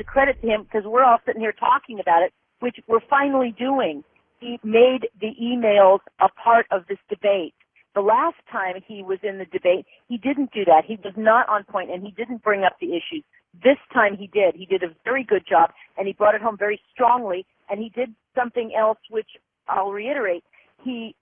a credit to him because we're all sitting here talking about it, which we're finally doing. He made the emails a part of this debate. The last time he was in the debate, he didn't do that. He was not on point, and he didn't bring up the issues. This time he did. He did a very good job, and he brought it home very strongly, and he did something else, which I'll reiterate. He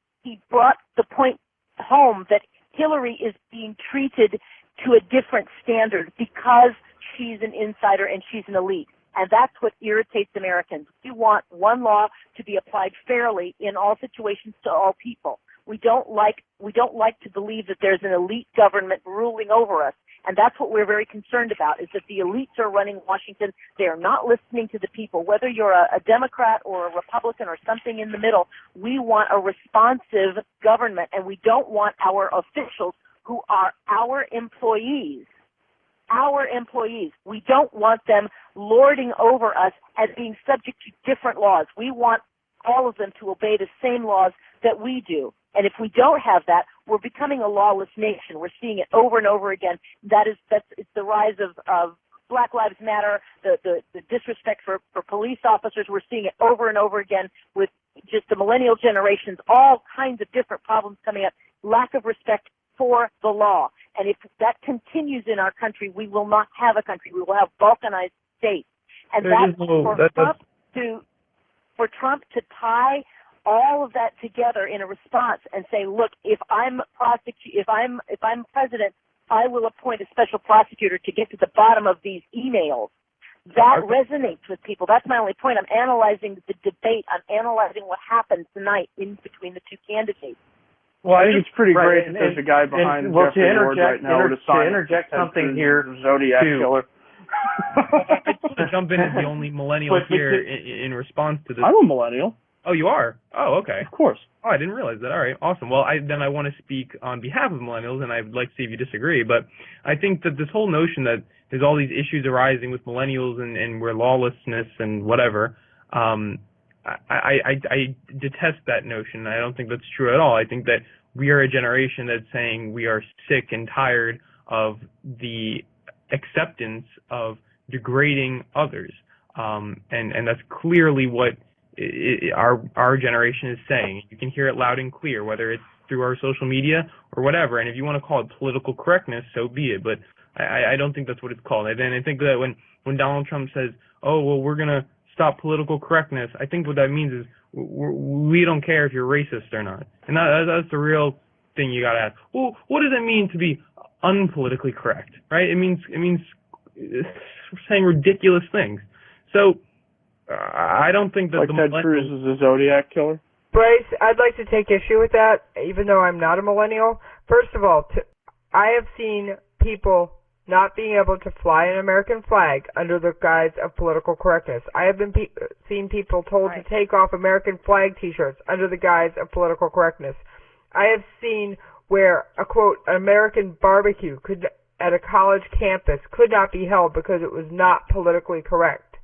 brought the point home that Hillary is being treated to a different standard because she's an insider and she's an elite. And that's what irritates Americans. We want one law to be applied fairly in all situations to all people. We don't like to believe that there's an elite government ruling over us. And that's what we're very concerned about, is that the elites are running Washington. They are not listening to the people. Whether you're a Democrat or a Republican or something in the middle, we want a responsive government, and we don't want our officials who are our employees. We don't want them lording over us as being subject to different laws. We want all of them to obey the same laws that we do. And if we don't have that, we're becoming a lawless nation. We're seeing it over and over again. It's the rise of Black Lives Matter, the disrespect for police officers. We're seeing it over and over again with just the millennial generations, all kinds of different problems coming up, lack of respect for the law. And if that continues in our country, we will not have a country. We will have balkanized states. And for Trump to tie all of that together in a response and say, look, if I'm president, I will appoint a special prosecutor to get to the bottom of these emails. That resonates with people. That's my only point. I'm analyzing the debate. I'm analyzing what happened tonight in between the two candidates. Well, I think it's pretty great that there's a guy behind Jeffrey Ward right now to interject something here, Zodiac Killer. I just want to jump in as the only millennial here in response to this. I'm a millennial. Oh, you are? Oh, okay. Of course. Oh, I didn't realize that. All right, awesome. Well, I want to speak on behalf of millennials, and I'd like to see if you disagree. But I think that this whole notion that there's all these issues arising with millennials and we're lawlessness and whatever, I detest that notion. I don't think that's true at all. I think that we are a generation that's saying we are sick and tired of the acceptance of degrading others, and that's clearly what our generation is saying. You can hear it loud and clear, whether it's through our social media or whatever. And if you want to call it political correctness, so be it. But I don't think that's what it's called. And I think that when Donald Trump says, "Oh, well, we're gonna stop political correctness," I think what that means is we don't care if you're racist or not. And that's the real thing you gotta ask. Well, what does it mean to be unpolitically correct? Right? It means saying ridiculous things. So. I don't think that Ted Cruz is a Zodiac Killer. Bryce, I'd like to take issue with that, even though I'm not a millennial. First of all, I have seen people not being able to fly an American flag under the guise of political correctness. I have been seen people told to take off American flag T-shirts under the guise of political correctness. I have seen where a quote American barbecue at a college campus could not be held because it was not politically correct.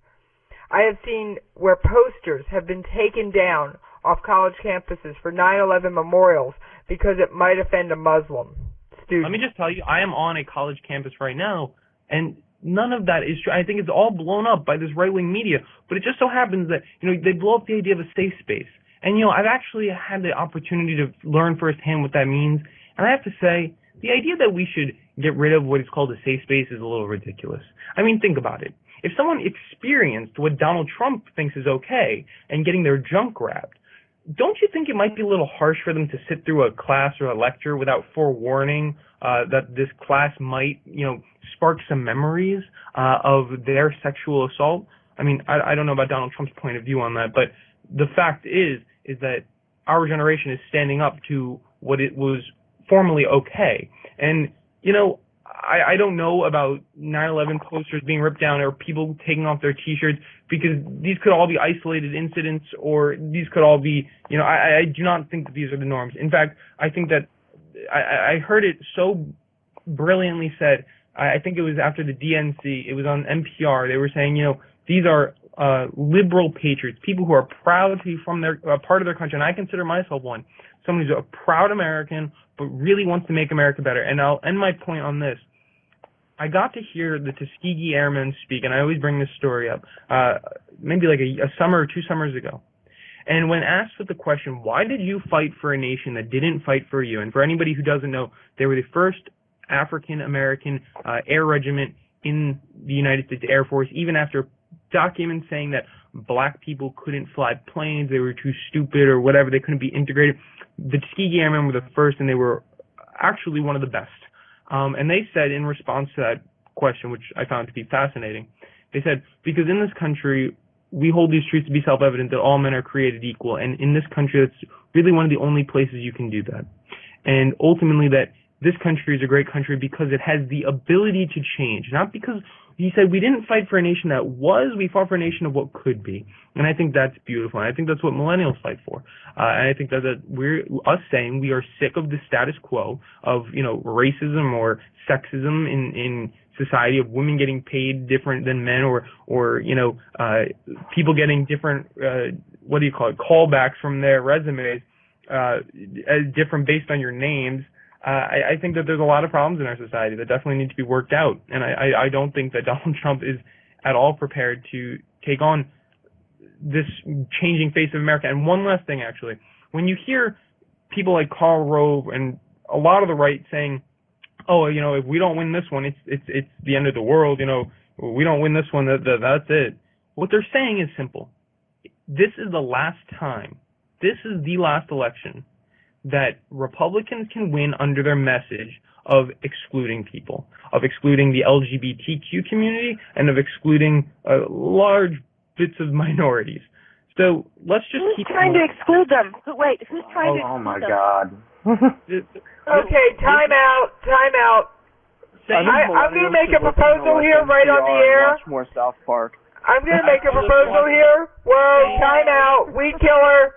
I have seen where posters have been taken down off college campuses for 9/11 memorials because it might offend a Muslim student. Let me just tell you, I am on a college campus right now, and none of that is true. I think it's all blown up by this right-wing media, but it just so happens that, they blow up the idea of a safe space. And, I've actually had the opportunity to learn firsthand what that means. And I have to say, the idea that we should get rid of what is called a safe space is a little ridiculous. I mean, think about it. If someone experienced what Donald Trump thinks is okay and getting their junk grabbed, don't you think it might be a little harsh for them to sit through a class or a lecture without forewarning that this class might, spark some memories of their sexual assault? I mean, I don't know about Donald Trump's point of view on that, but the fact is that our generation is standing up to what it was formerly okay. And, I don't know about 9/11 posters being ripped down or people taking off their T-shirts, because these could all be isolated incidents, or these could all be, I do not think that these are the norms. In fact, I think that I heard it so brilliantly said. I think it was after the DNC. It was on NPR. They were saying, these are liberal patriots, people who are proud to be from their part of their country, and I consider myself one. Someone who's a proud American, but really wants to make America better. And I'll end my point on this. I got to hear the Tuskegee Airmen speak, and I always bring this story up, maybe like a summer or 2 summers ago. And when asked with the question, why did you fight for a nation that didn't fight for you? And for anybody who doesn't know, they were the first African-American air regiment in the United States Air Force, even after documents saying that black people couldn't fly planes, they were too stupid or whatever, they couldn't be integrated. The Tuskegee Airmen were the first, and they were actually one of the best. And they said, in response to that question, which I found to be fascinating, they said, because in this country, we hold these truths to be self-evident that all men are created equal. And in this country, that's really one of the only places you can do that. And ultimately that this country is a great country because it has the ability to change, not because he said we didn't fight for a nation that was, we fought for a nation of what could be. And I think that's beautiful. And I think that's what millennials fight for. And I think that we're us saying we are sick of the status quo of, racism or sexism in society, of women getting paid different than men, or people getting different, callbacks from their resumes, as different based on your names. I think that there's a lot of problems in our society that definitely need to be worked out. And I don't think that Donald Trump is at all prepared to take on this changing face of America. And one last thing, actually. When you hear people like Karl Rove and a lot of the right saying, if we don't win this one, it's the end of the world, we don't win this one, that's it. What they're saying is simple. This is the last time, this is the last election that Republicans can win under their message of excluding people, of excluding the LGBTQ community, and of excluding large bits of minorities. So let's just keep trying to exclude them? Wait, who's trying to exclude them? Oh my God. Okay, time out. I'm going to make a proposal here right on the air. Watch more South Park. I'm going to make a proposal here. Whoa, time out. Weed killer.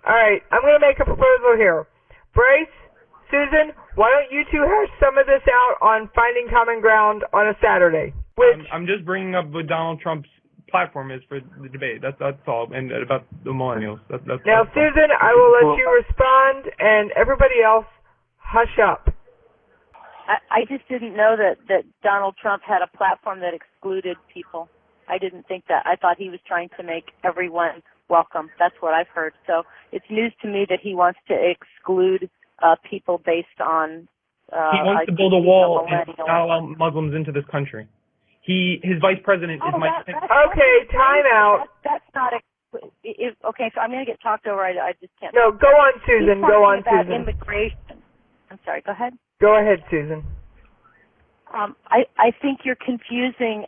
All right, I'm going to make a proposal here. Bryce, Susan, why don't you two hash some of this out on Finding Common Ground on a Saturday? I'm just bringing up what Donald Trump's platform is for the debate. That's all, and about the millennials. Now, Susan, I will let you respond, and everybody else, hush up. I just didn't know that Donald Trump had a platform that excluded people. I didn't think that. I thought he was trying to make everyone welcome. That's what I've heard. So it's news to me that he wants to exclude people based on. He wants to build a wall and not allow Muslims into this country. His vice president is Mike Pence. Okay, time out. That's not okay, so I'm going to get talked over. I just can't. No, go on, Susan. Go on, Susan. Immigration. I'm sorry. Go ahead. Go ahead, Susan. I think you're confusing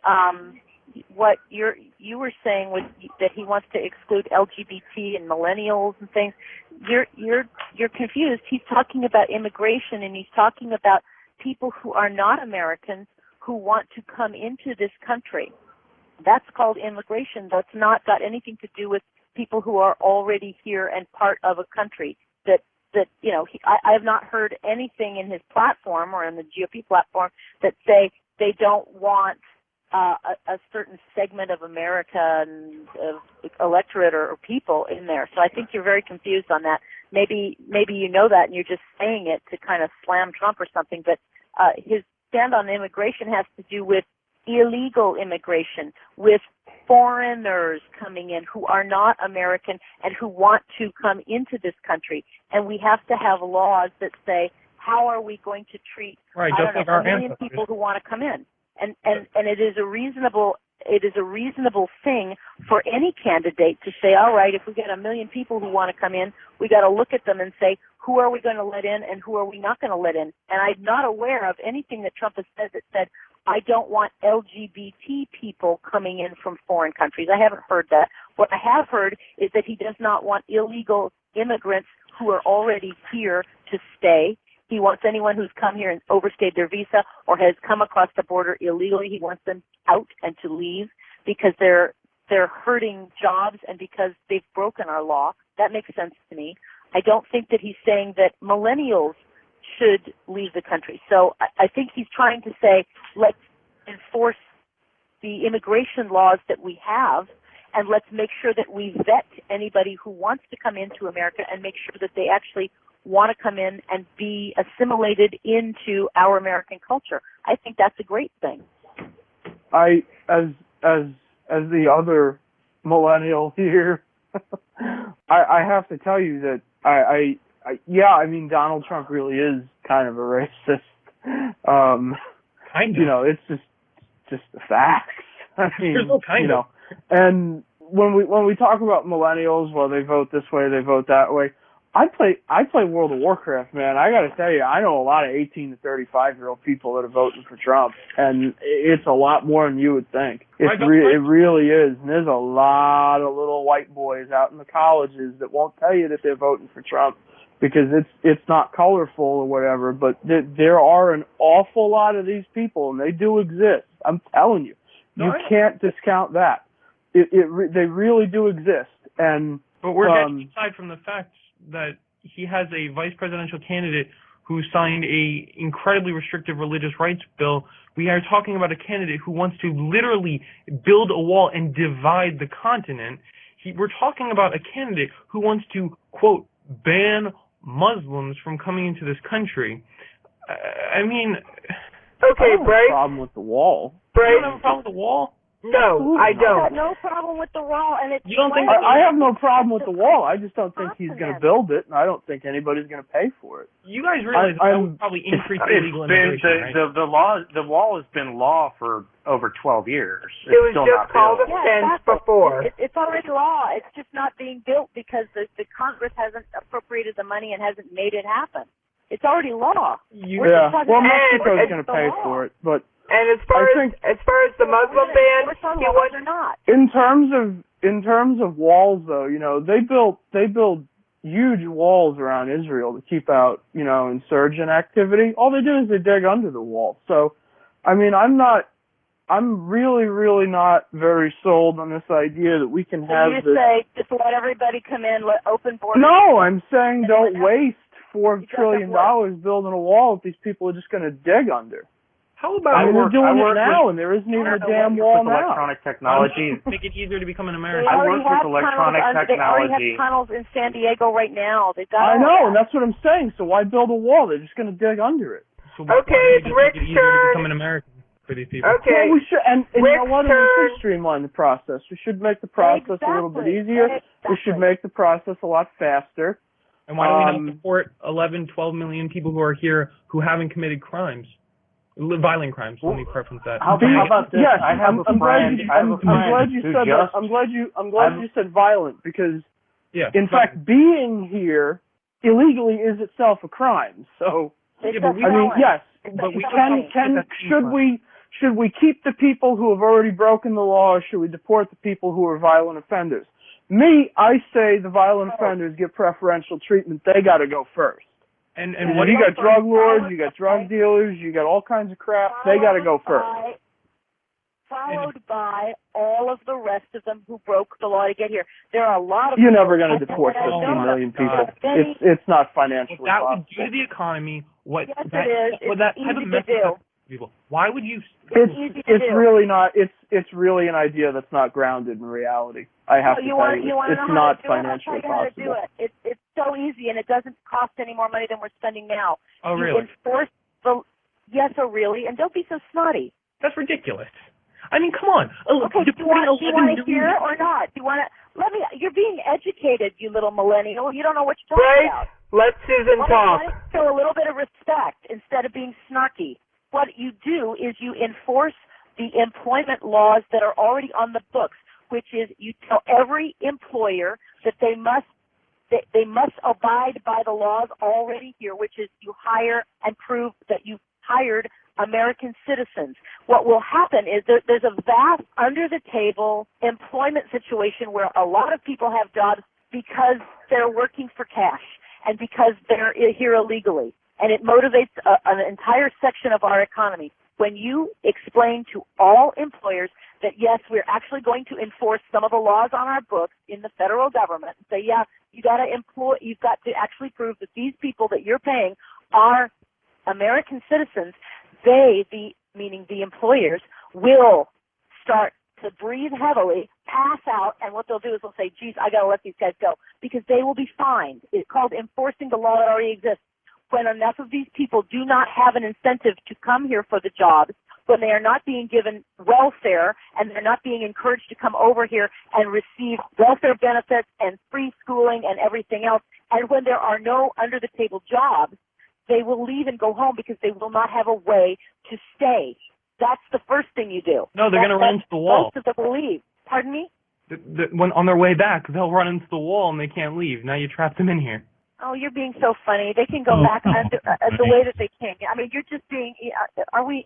what you were saying with that he wants to exclude LGBT and millennials and things. You're confused. He's talking about immigration, and he's talking about people who are not Americans who want to come into this country. That's called immigration. That's not got anything to do with people who are already here and part of a country. I have not heard anything in his platform or in the GOP platform that say they don't want a certain segment of America and electorate or people in there. So I think you're very confused on that. Maybe you know that and you're just saying it to kind of slam Trump or something. But his stand on immigration has to do with illegal immigration, with foreigners coming in who are not American and who want to come into this country. And we have to have laws that say, how are we going to treat a million people who want to come in? And it is a reasonable thing for any candidate to say, all right, if we get 1 million people who want to come in, we got to look at them and say, who are we going to let in and who are we not going to let in? And I'm not aware of anything that Trump has said that said, I don't want LGBT people coming in from foreign countries. I haven't heard that. What I have heard is that he does not want illegal immigrants who are already here to stay. He wants anyone who's come here and overstayed their visa or has come across the border illegally. He wants them out and to leave because they're hurting jobs and because they've broken our law. That makes sense to me. I don't think that he's saying that millennials should leave the country. So I think he's trying to say, let's enforce the immigration laws that we have, and let's make sure that we vet anybody who wants to come into America and make sure that they actually want to come in and be assimilated into our American culture. I think that's a great thing. As the other millennial here, I have to tell you that I Donald Trump really is kind of a racist. It's just the facts. And when we talk about millennials, well, they vote this way, they vote that way. I play World of Warcraft, man. I got to tell you, I know a lot of 18 to 35-year-old people that are voting for Trump, and it's a lot more than you would think. It really is. And there's a lot of little white boys out in the colleges that won't tell you that they're voting for Trump because it's not colorful or whatever, but there are an awful lot of these people, and they do exist. I'm telling you. You can't discount that. They really do exist. But we're getting aside from the fact that he has a vice presidential candidate who signed a incredibly restrictive religious rights bill. We are talking about a candidate who wants to literally build a wall and divide the continent. We're talking about a candidate who wants to, quote, ban Muslims from coming into this country. I mean... Okay, Bryce. I don't have a problem with the wall. Bryce. You don't have a problem with the wall? No, I don't. I've got no problem with the wall, and it's. You don't think? I have no problem with the wall. I just don't think he's going to build it, and I don't think anybody's going to pay for it. You guys realize that would probably increase illegal immigration, right? The wall has been law for over 12 years. It was just called a fence before. It's already law. It's just not being built because the Congress hasn't appropriated the money and hasn't made it happen. It's already law. Well, Mexico's going to pay for it, but. And as far as the Muslim ban, he was not. In terms of walls, though, they build huge walls around Israel to keep out, insurgent activity. All they do is they dig under the wall. So, I mean, I'm really, really not very sold on this idea that we can have this. You say just let everybody come in, let open borders. No, I'm saying don't waste $4 trillion building a wall that these people are just going to dig under. How about we're doing it now, and there isn't even a damn wall now. Electronic technology. Make it easier to become an American. I work with electronic technology. They already have tunnels in San Diego right now. I know, and that's what I'm saying. So why build a wall? They're just going to dig under it. So okay, it's Rick's turn. To become an American for these people. Okay, well, we should, and you know what? We should streamline the process. We should make the process a little bit easier. We should make the process a lot faster. And why do we not support 11, 12 million people who are here who haven't committed crimes? Violent crimes. Let me preference that. How about this? Yes, I'm glad you said that. I'm glad you said violent because, in fact, being here illegally is itself a crime. So, yes, but we should we keep the people who have already broken the law, or should we deport the people who are violent offenders? I say the violent offenders get preferential treatment. They got to go first. And what you got drug lords, you got drug dealers, you got all kinds of crap. They got to go first. Followed by all of the rest of them who broke the law to get here. There are a lot of. You're never going to deport 15 million people. It's not financially possible. That would do to the economy what yes, it is. What that type of message to people. Why would you? It's really not. It's really an idea that's not grounded in reality. I have to tell you, it's not financially possible. It's so easy, and it doesn't cost any more money than we're spending now. Oh, really? You enforce the yes, oh, really? And don't be so snotty. That's ridiculous. I mean, come on. Okay, do you want to hear it or not? Do you want to? You're being educated, you little millennial. You don't know what you're talking about. Let Susan talk. Why don't you show a little bit of respect instead of being snarky? What you do is you enforce the employment laws that are already on the books, which is you tell every employer that they must abide by the laws already here, which is you hire and prove that you hired American citizens. What will happen is there's a vast under-the-table employment situation where a lot of people have jobs because they're working for cash and because they're here illegally. And it motivates an entire section of our economy. When you explain to all employers that, yes, we're actually going to enforce some of the laws on our books in the federal government, and say, yeah, you've got to actually prove that these people that you're paying are American citizens, meaning the employers, will start to breathe heavily, pass out, and what they'll do is they'll say, geez, I got to let these guys go, because they will be fined. It's called enforcing the law that already exists. When enough of these people do not have an incentive to come here for the jobs, when they are not being given welfare and they're not being encouraged to come over here and receive welfare benefits and free schooling and everything else, and when there are no under-the-table jobs, they will leave and go home because they will not have a way to stay. That's the first thing you do. No, they're going to run into the wall. Most of them will leave. Pardon me? When on their way back, they'll run into the wall and they can't leave. Now you trapped them in here. Oh, you're being so funny. They can go back under, the way that they came. I mean, you're just being. Aren't we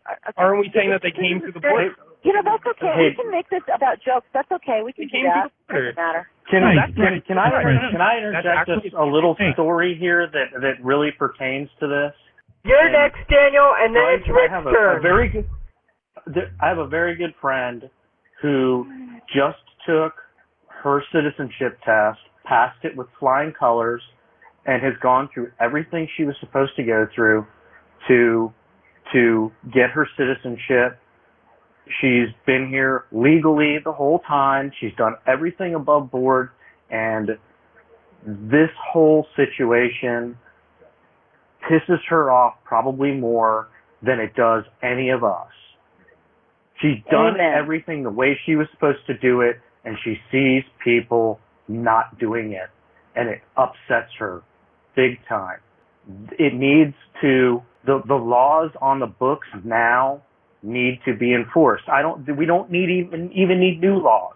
saying that they came through the border? You know, that's okay. Hey. We can make this about jokes. That's okay. We can do that. Doesn't matter. Can I interject just a little story here that really pertains to this? You're next, Daniel, and then it's Rick's turn. I have a very good friend who just took her citizenship test, passed it with flying colors, and has gone through everything she was supposed to go through to get her citizenship. She's been here legally the whole time. She's done everything above board, and this whole situation pisses her off probably more than it does any of us. She's done everything the way she was supposed to do it, and she sees people not doing it, and it upsets her big time. It needs to, the laws on the books now need to be enforced. We don't even need new laws.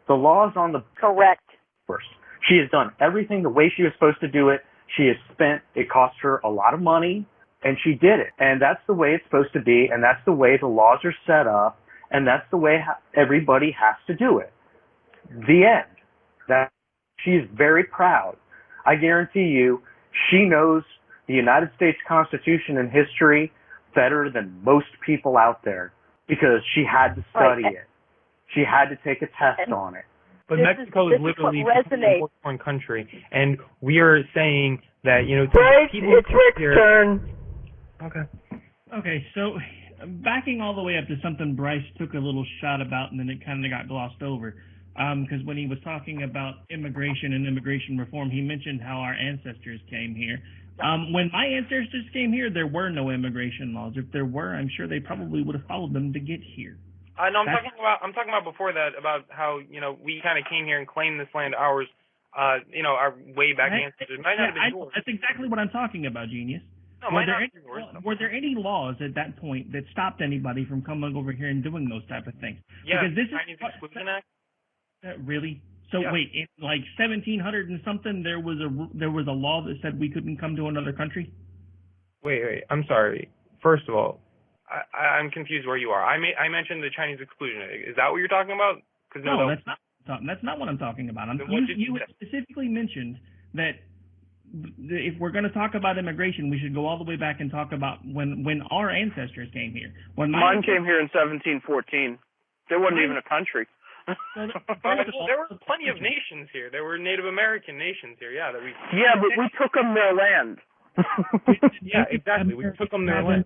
The laws on the correct first. She has done everything the way she was supposed to do it. She has spent, it cost her a lot of money, and she did it. And that's the way it's supposed to be, and that's the way the laws are set up, and that's the way everybody has to do it. The end. That she's very proud. I guarantee you, she knows the United States Constitution and history better than most people out there because she had to study it. She had to take a test on it. But Mexico is literally a foreign country, and we are saying that, it's Rick's turn. Okay, so backing all the way up to something Bryce took a little shot about, and then it kind of got glossed over. Because when he was talking about immigration and immigration reform, he mentioned how our ancestors came here. When my ancestors came here, there were no immigration laws. If there were, I'm sure they probably would have followed them to get here. No, I'm talking about before that, about how, we kind of came here and claimed this land ours, our way back ancestors. Might not have been yours. That's exactly what I'm talking about, genius. No, were there any laws at that point that stopped anybody from coming over here and doing those type of things? Yeah, because this Chinese Exclusion Act. Really? So yeah. Wait, in like 1700 and something, there was a law that said we couldn't come to another country? Wait. I'm sorry. First of all, I'm confused where you are. I mentioned the Chinese Exclusion Act. Is that what you're talking about? No, that's not what I'm talking about. You specifically mentioned that if we're going to talk about immigration, we should go all the way back and talk about when our ancestors came here. Mine came here in 1714. There wasn't even a country. So there were plenty of nations here. There were Native American nations here, but we took them their land. Yeah, exactly. We took them their land.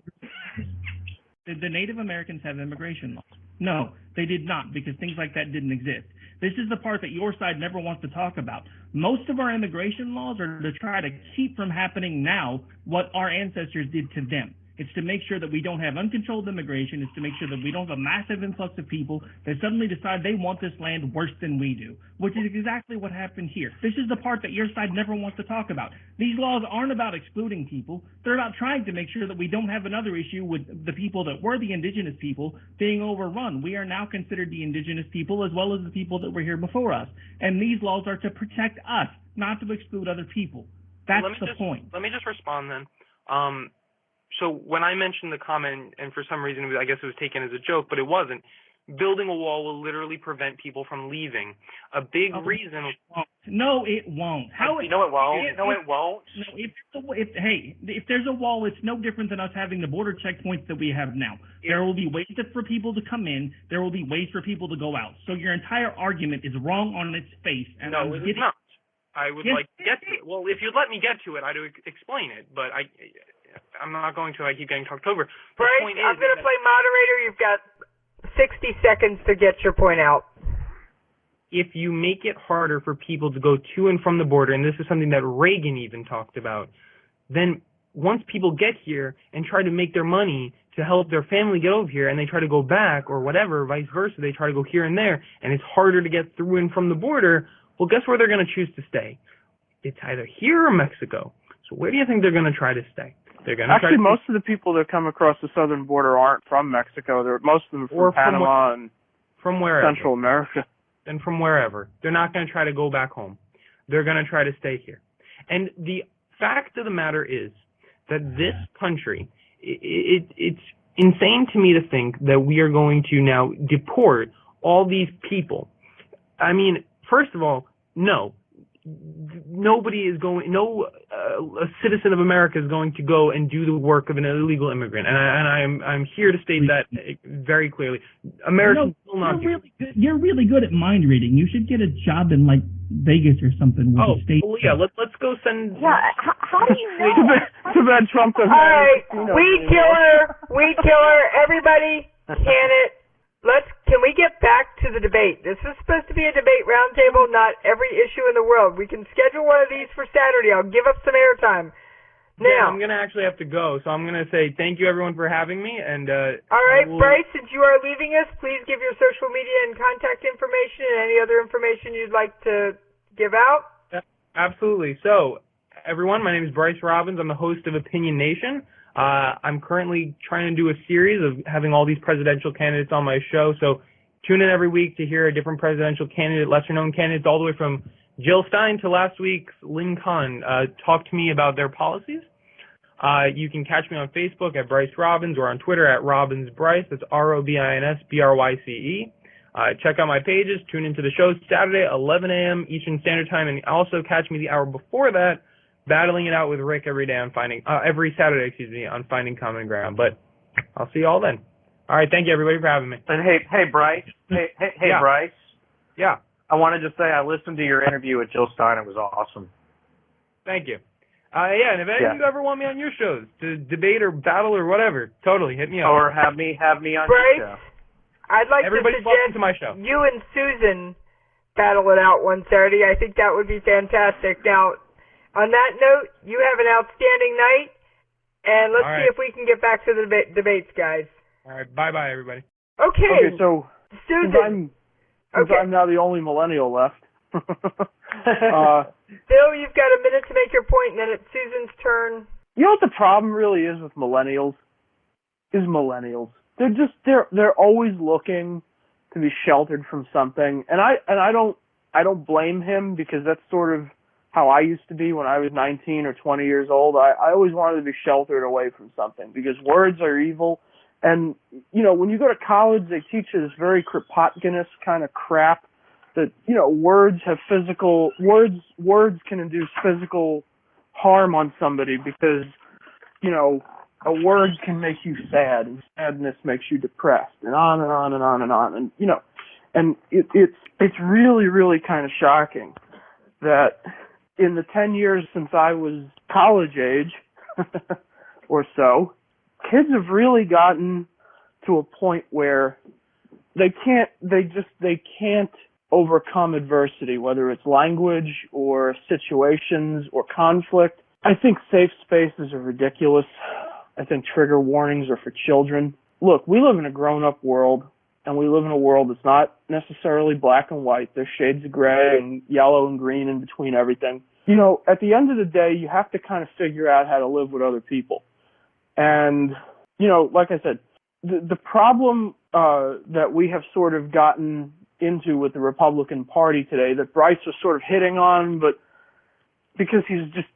Did the Native Americans have immigration laws? No, they did not, because things like that didn't exist. This is the part that your side never wants to talk about. Most of our immigration laws are to try to keep from happening now what our ancestors did to them. It's to make sure that we don't have uncontrolled immigration. It's to make sure that we don't have a massive influx of people that suddenly decide they want this land worse than we do, which is exactly what happened here. This is the part that your side never wants to talk about. These laws aren't about excluding people. They're about trying to make sure that we don't have another issue with the people that were the indigenous people being overrun. We are now considered the indigenous people as well as the people that were here before us. And these laws are to protect us, not to exclude other people. That's the point. Let me just respond then. So when I mentioned the comment, and for some reason I guess it was taken as a joke, but it wasn't, building a wall will literally prevent people from leaving. A big reason... No, it won't. No, it won't. If there's a wall, it's no different than us having the border checkpoints that we have now. There will be ways for people to come in. There will be ways for people to go out. So your entire argument is wrong on its face. And no, it's not. I would like to get to it. Well, if you'd let me get to it, I'd explain it, but I'm not going to. I keep getting talked over. Bryce, I'm going to play moderator. You've got 60 seconds to get your point out. If you make it harder for people to go to and from the border, and this is something that Reagan even talked about, then once people get here and try to make their money to help their family get over here, and they try to go back or whatever, vice versa, they try to go here and there, and it's harder to get through and from the border, well, guess where they're going to choose to stay? It's either here or Mexico. So where do you think they're going to try to stay? They're going to Actually, most of the people that come across the southern border aren't from Mexico. Most of them are from Panama and from wherever. Central America. And from wherever. They're not going to try to go back home. They're going to try to stay here. And the fact of the matter is that this country, it's insane to me to think that we are going to now deport all these people. I mean, first of all, no. Nobody is going, a citizen of America is going to go and do the work of an illegal immigrant, and I'm here to state that very clearly. Americans will not. You're really good at mind reading. You should get a job in like Vegas or something. Well, yeah. Let's go send. Yeah. How do you know? Too bad Trump doesn't. All right, weed killer. Everybody, can we get back to the debate? This is supposed to be a debate roundtable, not every issue in the world. We can schedule one of these for Saturday. I'll give up some airtime. Now, yeah, I'm going to actually have to go, so I'm going to say thank you, everyone, for having me. And all right, Bryce, since you are leaving us, please give your social media and contact information and any other information you'd like to give out. Yeah, absolutely. So, everyone, my name is Bryce Robbins. I'm the host of Opinion Nation. I'm currently trying to do a series of having all these presidential candidates on my show, so tune in every week to hear a different presidential candidate, lesser-known candidates, all the way from Jill Stein to last week's Lynn Kahn, talk to me about their policies. You can catch me on Facebook at Bryce Robbins or on Twitter at RobbinsBryce. That's ROBINSBRYCE. Check out my pages. Tune into the show Saturday, 11 a.m. Eastern Standard Time, and also catch me the hour before that, battling it out with Rick every Saturday, on Finding Common Ground. But I'll see you all then. All right, thank you everybody for having me. And hey, Bryce. Hey, yeah. Bryce. Yeah. I wanted to say I listened to your interview with Jill Stein. It was awesome. Thank you. And if any of you ever want me on your shows to debate or battle or whatever, totally hit me up. Or have me on Bryce, your show. I'd like Everybody's to suggest welcome to my show. You and Susan battle it out one Saturday. I think that would be fantastic. Now, on that note, you have an outstanding night, and let's see if we can get back to the debates, guys. All right, bye-bye, everybody. Okay, so Susan. Since I'm now the only millennial left. Bill, you've got a minute to make your point, and then it's Susan's turn. You know what the problem really is with millennials? They're always looking to be sheltered from something, and I don't blame him, because that's sort of how I used to be when I was 19 or 20 years old. I always wanted to be sheltered away from something, because words are evil. And, when you go to college, they teach you this very Kropotkinist kind of crap that, words can induce physical harm on somebody, because, a word can make you sad, and sadness makes you depressed, and on and on and on and on. And, and it's really, really kind of shocking that in the 10 years since I was college age or so, kids have really gotten to a point where they can't overcome adversity, whether it's language or situations or conflict. I think safe spaces are ridiculous, I think trigger warnings are for children. Look, we live in a grown-up world, and we live in a world that's not necessarily black and white. There's shades of gray and yellow and green in between everything. You know, at the end of the day, you have to kind of figure out how to live with other people. And, you know, like I said, the problem that we have sort of gotten into with the Republican Party today, that Bryce was sort of hitting on, but because he's just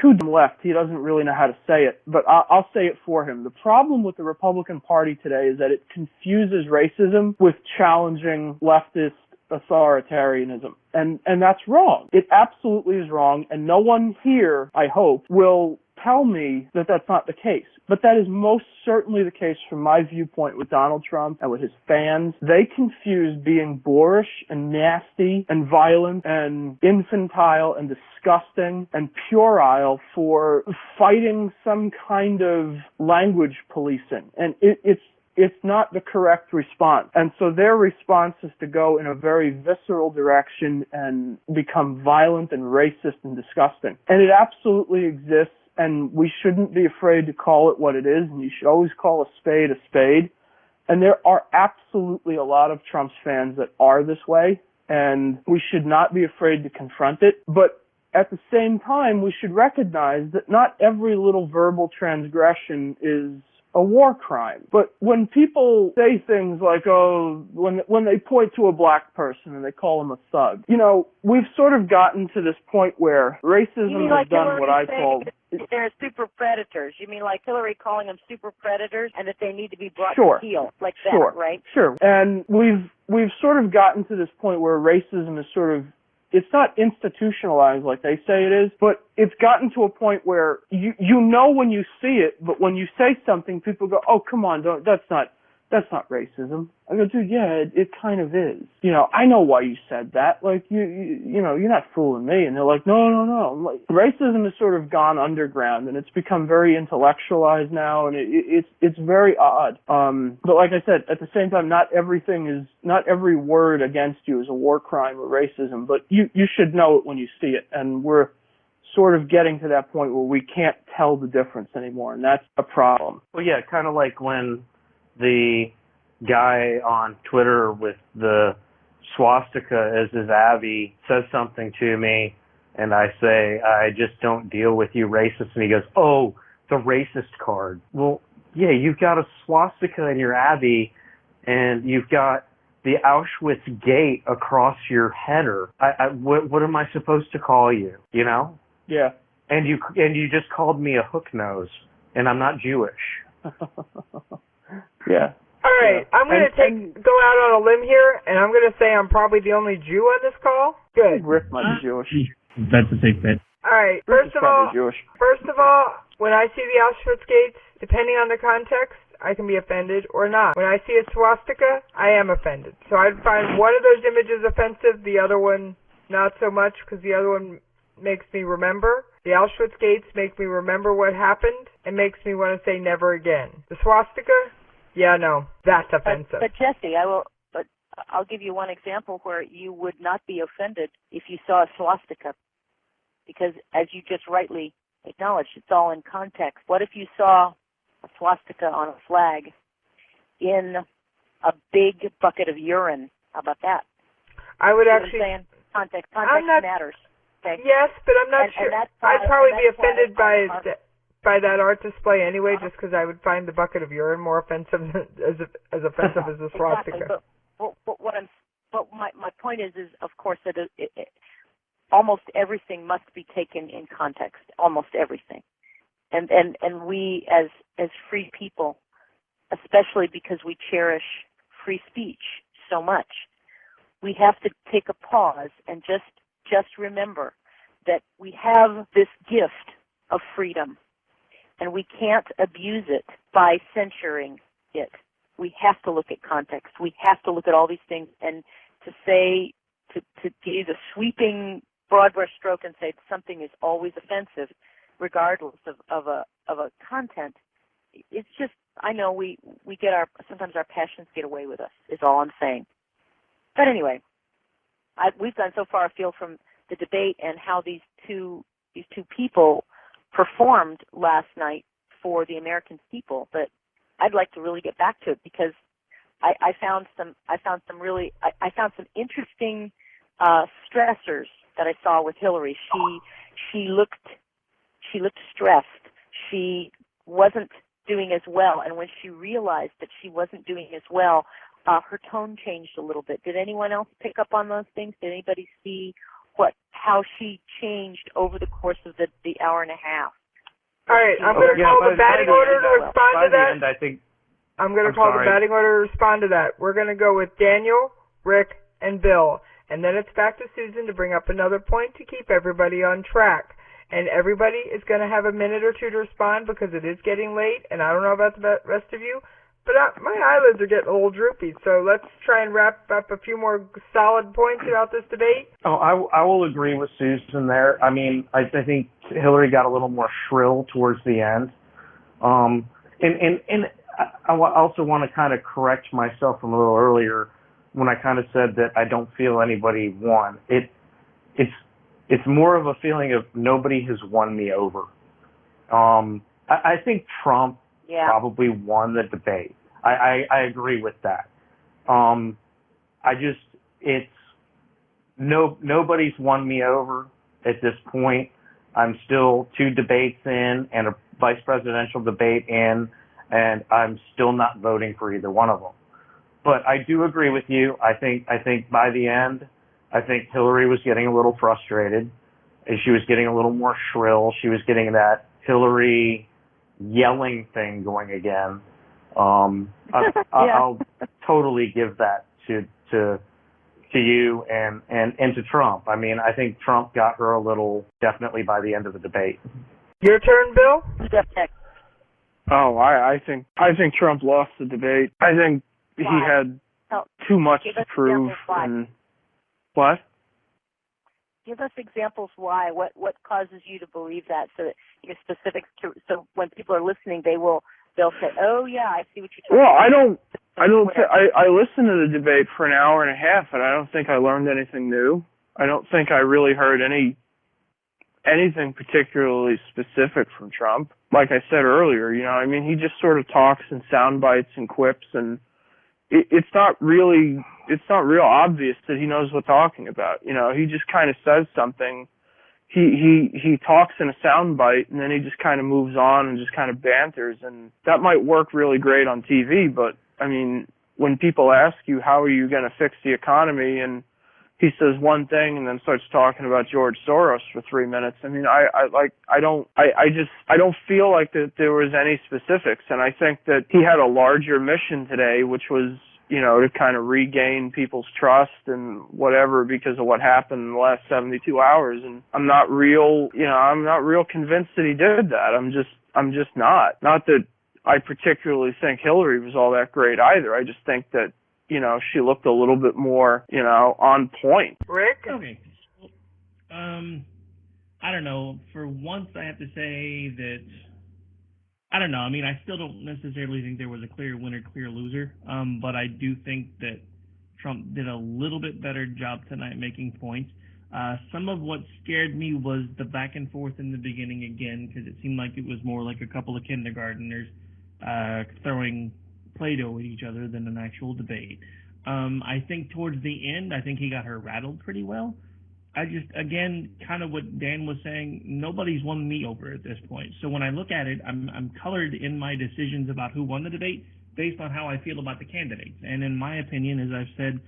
too left, he doesn't really know how to say it, but I'll say it for him. The problem with the Republican Party today is that it confuses racism with challenging leftist authoritarianism. And that's wrong. It absolutely is wrong, and no one here, I hope, will tell me that that's not the case. But that is most certainly the case from my viewpoint with Donald Trump and with his fans. They confuse being boorish and nasty and violent and infantile and disgusting and puerile for fighting some kind of language policing. And it's not the correct response. And so their response is to go in a very visceral direction and become violent and racist and disgusting. And it absolutely exists, and we shouldn't be afraid to call it what it is, and you should always call a spade a spade. And there are absolutely a lot of Trump's fans that are this way, and we should not be afraid to confront it. But at the same time, we should recognize that not every little verbal transgression is a war crime. But when people say things like, oh, when they point to a black person and they call him a thug, you know, we've sort of gotten to this point where racism has done what I call... They're super predators. You mean like Hillary calling them super predators and that they need to be brought to heel, like that, right? Sure. And we've sort of gotten to this point where racism is sort of, it's not institutionalized like they say it is, but it's gotten to a point where you know when you see it, but when you say something, people go, oh, come on, that's not racism. I go, dude, yeah, it kind of is. You know, I know why you said that. Like, you know, you're not fooling me. And they're like, no. I'm like, racism has sort of gone underground, and it's become very intellectualized now, and it's very odd. But like I said, at the same time, not every word against you is a war crime or racism, but you should know it when you see it. And we're sort of getting to that point where we can't tell the difference anymore, and that's a problem. Well, yeah, kind of like when the guy on Twitter with the swastika as his Abby says something to me, and I say, I just don't deal with you racists, and he goes, oh, the racist card. Well, yeah, you've got a swastika in your Abby, and you've got the Auschwitz gate across your header. What am I supposed to call you, you know? Yeah. And you just called me a hook nose, and I'm not Jewish. Yeah. All right, I'm going to go out on a limb here, and I'm going to say I'm probably the only Jew on this call. Good. Rick might be Jewish. That's a safe bet. All right, first of all, when I see the Auschwitz gates, depending on the context, I can be offended or not. When I see a swastika, I am offended. So I'd find one of those images offensive, the other one not so much, because the other one makes me remember. The Auschwitz gates make me remember what happened and makes me want to say never again. The swastika, yeah, no, that's offensive. But Jessie, I'll give you one example where you would not be offended if you saw a swastika, because as you just rightly acknowledged, it's all in context. What if you saw a swastika on a flag in a big bucket of urine? How about that? I would actually... Context matters. Okay. Yes, but I'm not sure. I'd probably be offended by that art display anyway, just because I would find the bucket of urine more offensive as offensive as the swastika. Exactly, but my point is of course that almost everything must be taken in context. Almost everything, and we as free people, especially because we cherish free speech so much, we have to take a pause and just remember that we have this gift of freedom, and we can't abuse it by censoring it. We have to look at context. We have to look at all these things, and to use a sweeping broad brush stroke and say something is always offensive, regardless of a content. It's just, I know we get sometimes our passions get away with us, is all I'm saying. But anyway, we've gone so far afield from the debate and how these two people performed last night for the American people. But I'd like to really get back to it because I found some interesting stressors that I saw with Hillary. She looked stressed. She wasn't doing as well, and when she realized that she wasn't doing as well, her tone changed a little bit. Did anyone else pick up on those things? Did anybody see how she changed over the course of the hour and a half? All right, I'm going to call the batting order to respond to that. End, I think I'm going to call the batting order to respond to that. We're going to go with Daniel, Rick, and Bill. And then it's back to Susan to bring up another point to keep everybody on track. And everybody is going to have a minute or two to respond because it is getting late. And I don't know about the rest of you, but my eyelids are getting a little droopy. So let's try and wrap up a few more solid points about this debate. Oh, I will agree with Susan there. I mean, I think Hillary got a little more shrill towards the end. And I also want to kind of correct myself from a little earlier when I kind of said that I don't feel anybody won. It's more of a feeling of nobody has won me over. I think Trump probably won the debate. I agree with that. Nobody's won me over at this point. I'm still 2 debates in and a vice presidential debate in, and I'm still not voting for either one of them. But I do agree with you. I think by the end, I think Hillary was getting a little frustrated. She was getting a little more shrill. She was getting that Hillary yelling thing going again. I'll totally give that to you and to Trump. I mean, I think Trump got her a little, definitely by the end of the debate. Your turn, Bill? Oh, I think Trump lost the debate. I think he had too much to prove. And what? Give us examples why. What causes you to believe that? So that you're specific to. So when people are listening, they'll say, "Oh yeah, I see what you're talking about." I listened to the debate for an hour and a half, and I don't think I learned anything new. I don't think I really heard anything particularly specific from Trump. Like I said earlier, I mean, he just sort of talks in sound bites and quips, and it's not real obvious that he knows what talking about. He just kind of says something. He talks in a sound bite, and then he just kind of moves on and just kind of banters, and that might work really great on TV, but I mean, when people ask you how are you going to fix the economy, and he says one thing and then starts talking about George Soros for 3 minutes. I mean, I don't feel like that there was any specifics, and I think that he had a larger mission today, which was, to kind of regain people's trust and whatever because of what happened in the last 72 hours. And I'm not real convinced that he did that. I'm just not. Not that I particularly think Hillary was all that great either. I just think that, she looked a little bit more, on point. Rick? Okay. I don't know. For once, I have to say that, I don't know. I mean, I still don't necessarily think there was a clear winner, clear loser. But I do think that Trump did a little bit better job tonight making points. Some of what scared me was the back and forth in the beginning again, because it seemed like it was more like a couple of kindergartners throwing Play-Doh at each other than an actual debate. I think towards the end, I think he got her rattled pretty well. Again, kind of what Dan was saying, nobody's won me over at this point. So when I look at it, I'm colored in my decisions about who won the debate based on how I feel about the candidates. And in my opinion, as I've said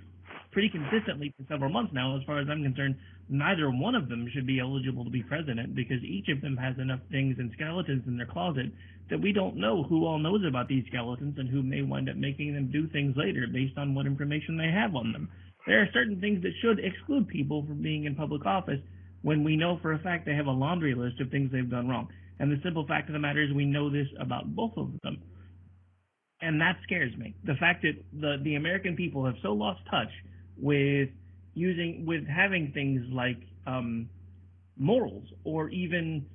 pretty consistently for several months now, as far as I'm concerned, neither one of them should be eligible to be president because each of them has enough things and skeletons in their closet that we don't know who all knows about these skeletons and who may wind up making them do things later based on what information they have on them. There are certain things that should exclude people from being in public office when we know for a fact they have a laundry list of things they've done wrong. And the simple fact of the matter is we know this about both of them. And that scares me. The fact that the American people have so lost touch with having things like morals or even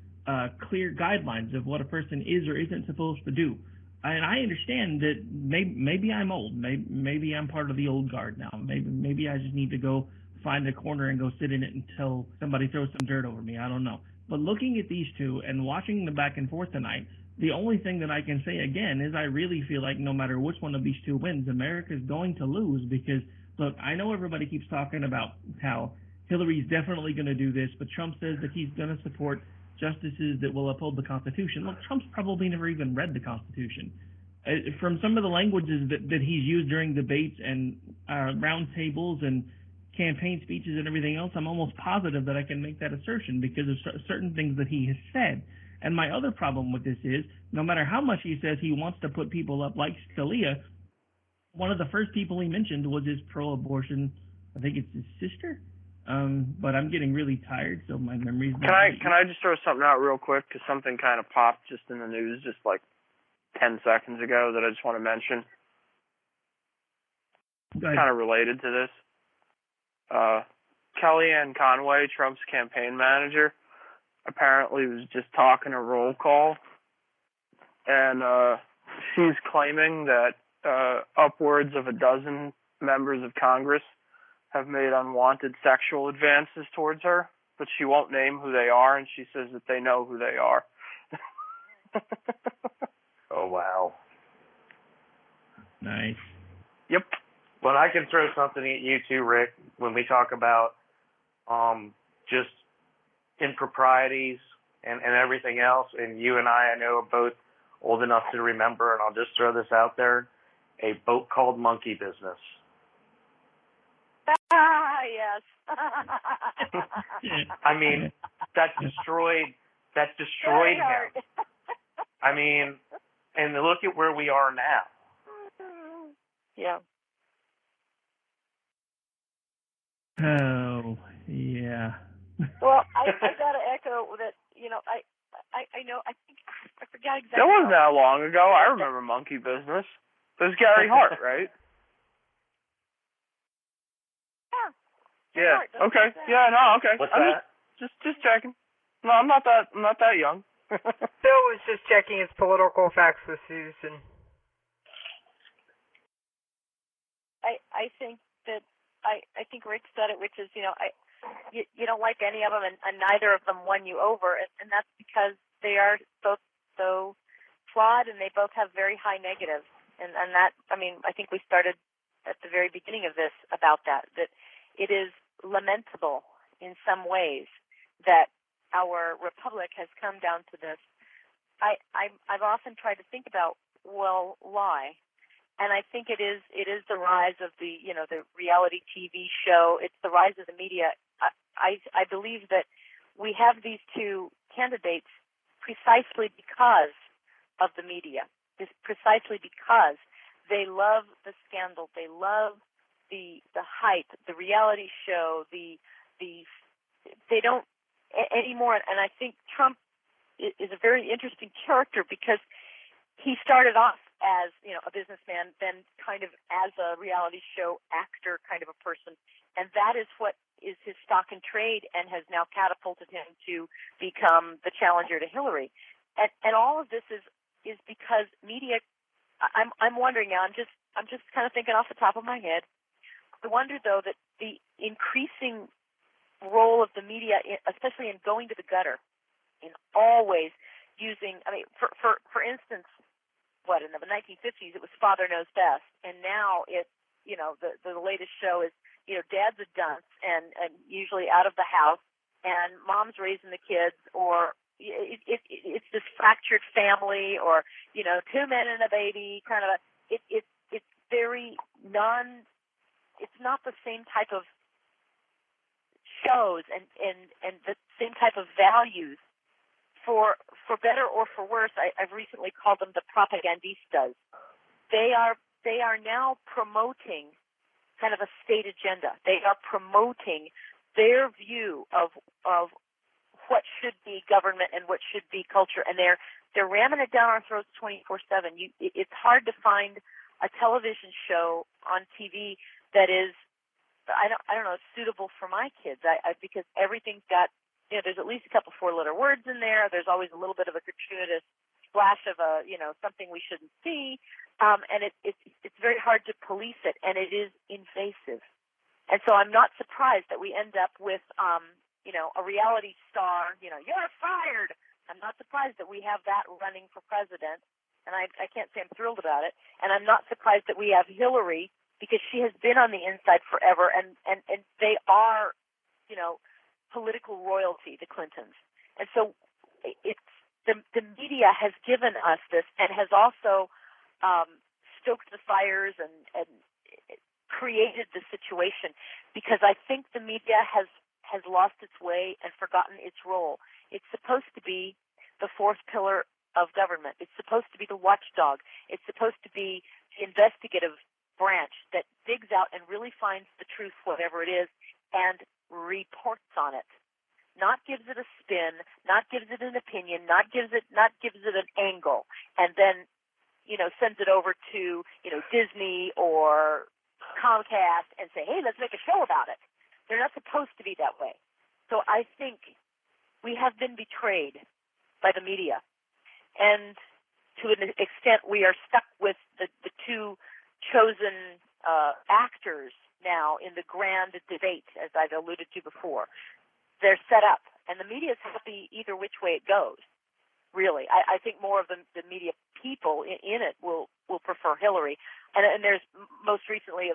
clear guidelines of what a person is or isn't supposed to do. And I understand that maybe I'm old. Maybe I'm part of the old guard now. Maybe I just need to go find a corner and go sit in it until somebody throws some dirt over me. I don't know. But looking at these two and watching the back and forth tonight, The only thing that I can say again is I really feel like no matter which one of these two wins, America's going to lose because, look, I know everybody keeps talking about how Hillary's definitely going to do this, but Trump says that he's going to support justices that will uphold the Constitution. Look, Trump's probably never even read the Constitution. From some of the languages that he's used during debates and round tables and campaign speeches and everything else, I'm almost positive that I can make that assertion because of certain things that he has said. And my other problem with this is, no matter how much he says he wants to put people up like Scalia, one of the first people he mentioned was his pro-abortion, I think it's his sister. But I'm getting really tired, so my memory's not. Can I just throw something out real quick? Because something kind of popped just in the news just like 10 seconds ago that I just want to mention. Kind of related to this. Kellyanne Conway, Trump's campaign manager, apparently was just talking a roll call, and she's claiming that upwards of a dozen members of Congress have made unwanted sexual advances towards her, but she won't name who they are, and she says that they know who they are. Oh, wow. Nice. Yep. Well, I can throw something at you too, Rick, when we talk about just improprieties and everything else, and you and I know, are both old enough to remember, and I'll just throw this out there, a boat called Monkey Business. Yes. I mean, that destroyed him. I mean, and look at where we are now. Yeah. Oh, yeah. Well, I got to echo that, I know, I think, I forgot exactly. That wasn't that long ago. I remember Monkey Business. It was Gary Hart, right? Yeah. Okay. Yeah. No. Okay. What's that? Just checking. No, I'm not that young. Bill was just checking his political facts with Susan. I think that I think Rick said it, which is you don't like any of them, and neither of them won you over, and that's because they are both so flawed, and they both have very high negatives, and that I think we started at the very beginning of this about that it is lamentable in some ways that our republic has come down to this. I've often tried to think about, well, why? And I think it is the rise of the reality TV show. It's the rise of the media. I believe that we have these two candidates precisely because of the media. Precisely because they love the scandal. They love the hype, the reality show, they don't anymore. And I think Trump is a very interesting character because he started off as a businessman, then kind of as a reality show actor kind of a person, and that is what is his stock in trade and has now catapulted him to become the challenger to Hillary. And all of this is because media. I'm wondering now. I'm just kind of thinking off the top of my head. I wonder, though, that the increasing role of the media, especially in going to the gutter, in always using, for instance, in the 1950s, it was Father Knows Best, and now the latest show is, Dad's a dunce and usually out of the house, and Mom's raising the kids, or it's this fractured family, or, two men and a baby, kind of it's very it's not the same type of shows and the same type of values. For better or for worse, I've recently called them the propagandistas. They are now promoting kind of a state agenda. They are promoting their view of what should be government and what should be culture, and they're ramming it down our throats 24/7. It's hard to find a television show on TV that is, I don't know, suitable for my kids. Because everything's got, there's at least a couple 4-letter words in there. There's always a little bit of a gratuitous splash of something we shouldn't see, and it's very hard to police it, and it is invasive. And so I'm not surprised that we end up with a reality star, you're fired I'm not surprised that we have that running for president, and I can't say I'm thrilled about it. And I'm not surprised that we have Hillary, because she has been on the inside forever, and they are, political royalty, the Clintons. And so it's the media has given us this and has also stoked the fires and created the situation, because I think the media has lost its way and forgotten its role. It's supposed to be the fourth pillar of government. It's supposed to be the watchdog. It's supposed to be the investigative branch that digs out and really finds the truth, whatever it is, and reports on it. Not gives it a spin, not gives it an opinion, not gives it an angle, and then, sends it over to, Disney or Comcast and say, hey, let's make a show about it. They're not supposed to be that way. So I think we have been betrayed by the media. And to an extent, we are stuck with the two chosen actors now in the grand debate, as I've alluded to before. They're set up, and the media is happy either which way it goes, really. I think more of the media people in it will prefer Hillary. And there's most recently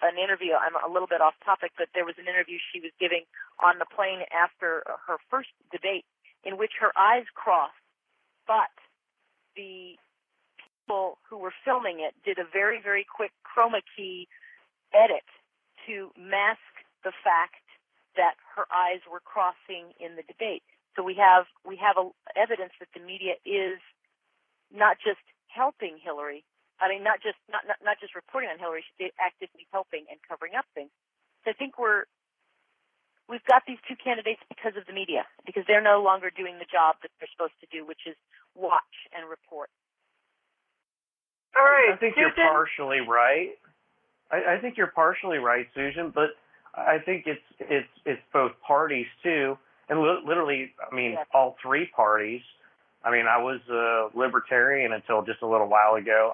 an interview, I'm a little bit off topic, but there was an interview she was giving on the plane after her first debate in which her eyes crossed, but the people who were filming it did a very, very quick chroma key edit to mask the fact that her eyes were crossing in the debate. So we have evidence that the media is not just helping Hillary. I mean, not just reporting on Hillary. She's actively helping and covering up things. So I think we've got these two candidates because of the media, because they're no longer doing the job that they're supposed to do, which is watch and report. All right, I think Susan? you're partially right. I think you're partially right, Susan, but I think it's both parties too, and literally, I mean, all three parties. I mean, I was a libertarian until just a little while ago.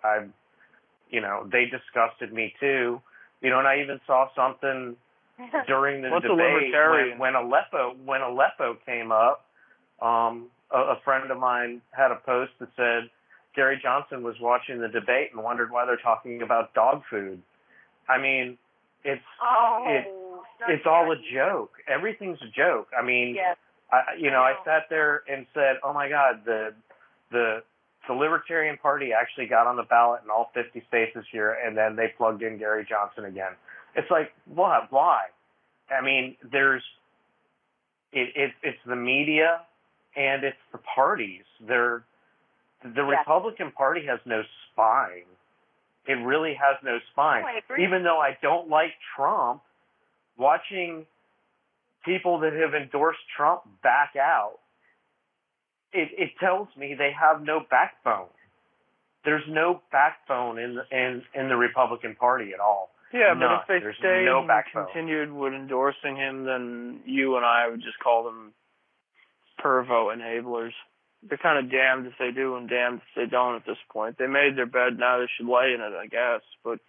They disgusted me too, and I even saw something during the debate when Aleppo came up. A friend of mine had a post that said Gary Johnson was watching the debate and wondered why they're talking about dog food. I mean, it's all a joke. Everything's a joke. I mean, I sat there and said, "Oh my God, the Libertarian Party actually got on the ballot in all 50 states this year, and then they plugged in Gary Johnson again." It's like, what? Why? I mean, it's the media and it's the parties. The Republican Party has no spine. It really has no spine. Oh, I agree. Even though I don't like Trump, watching people that have endorsed Trump back out, it tells me they have no backbone. There's no backbone in the Republican Party at all. Yeah, but if they There's stayed no and backbone. continued with endorsing him, then you and I would just call them pervo enablers. They're kind of damned if they do and damned if they don't at this point. They made their bed, now they should lay in it, I guess. But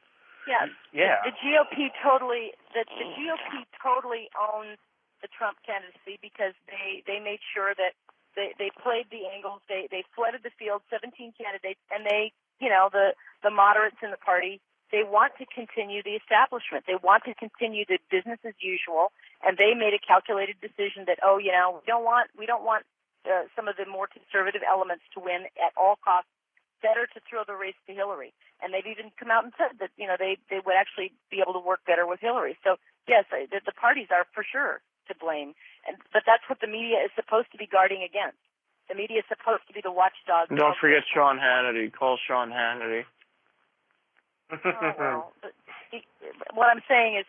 yeah. The GOP totally owns the Trump candidacy because they made sure that they played the angles. They flooded the field, 17 candidates, and the moderates in the party, they want to continue the establishment. They want to continue the business as usual, and they made a calculated decision that we don't want some of the more conservative elements to win at all costs. Better to throw the race to Hillary. And they've even come out and said that they would actually be able to work better with Hillary. So yes, the parties are for sure to blame, but that's what the media is supposed to be guarding against. The media is supposed to be the watchdog. don't forget Sean Hannity. Call Sean Hannity. What I'm saying is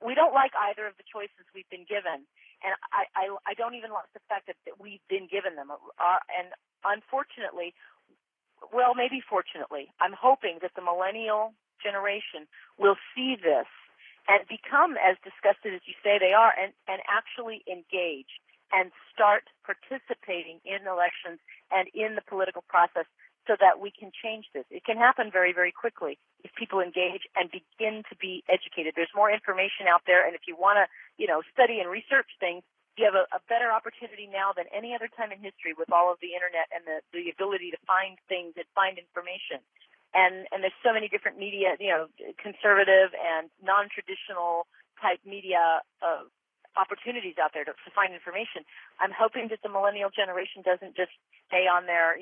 we don't like either of the choices we've been given, and I don't even like the fact that we've been given them. And unfortunately, well, maybe fortunately, I'm hoping that the millennial generation will see this and become as disgusted as you say they are, and actually engage and start participating in elections and in the political process, so that we can change this. It can happen very, very quickly if people engage and begin to be educated. There's more information out there, and if you want to, study and research things, you have a better opportunity now than any other time in history with all of the internet and the ability to find things and find information. And there's so many different media, conservative and non-traditional type media opportunities out there to find information. I'm hoping that the millennial generation doesn't just stay on their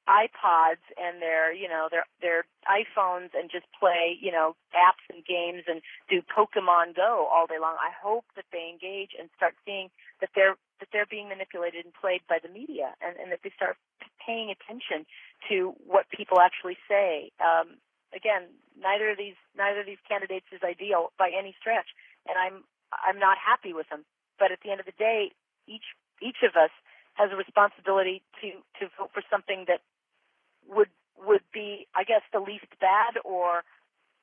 iPods and their iPhones and just play, apps and games and do Pokemon Go all day long. I hope that they engage and start seeing that they're being manipulated and played by the media, and that they start paying attention to what people actually say. Again, neither of these candidates is ideal by any stretch, and I'm not happy with them. But at the end of the day, each of us has a responsibility to vote for something that would be, I guess, the least bad or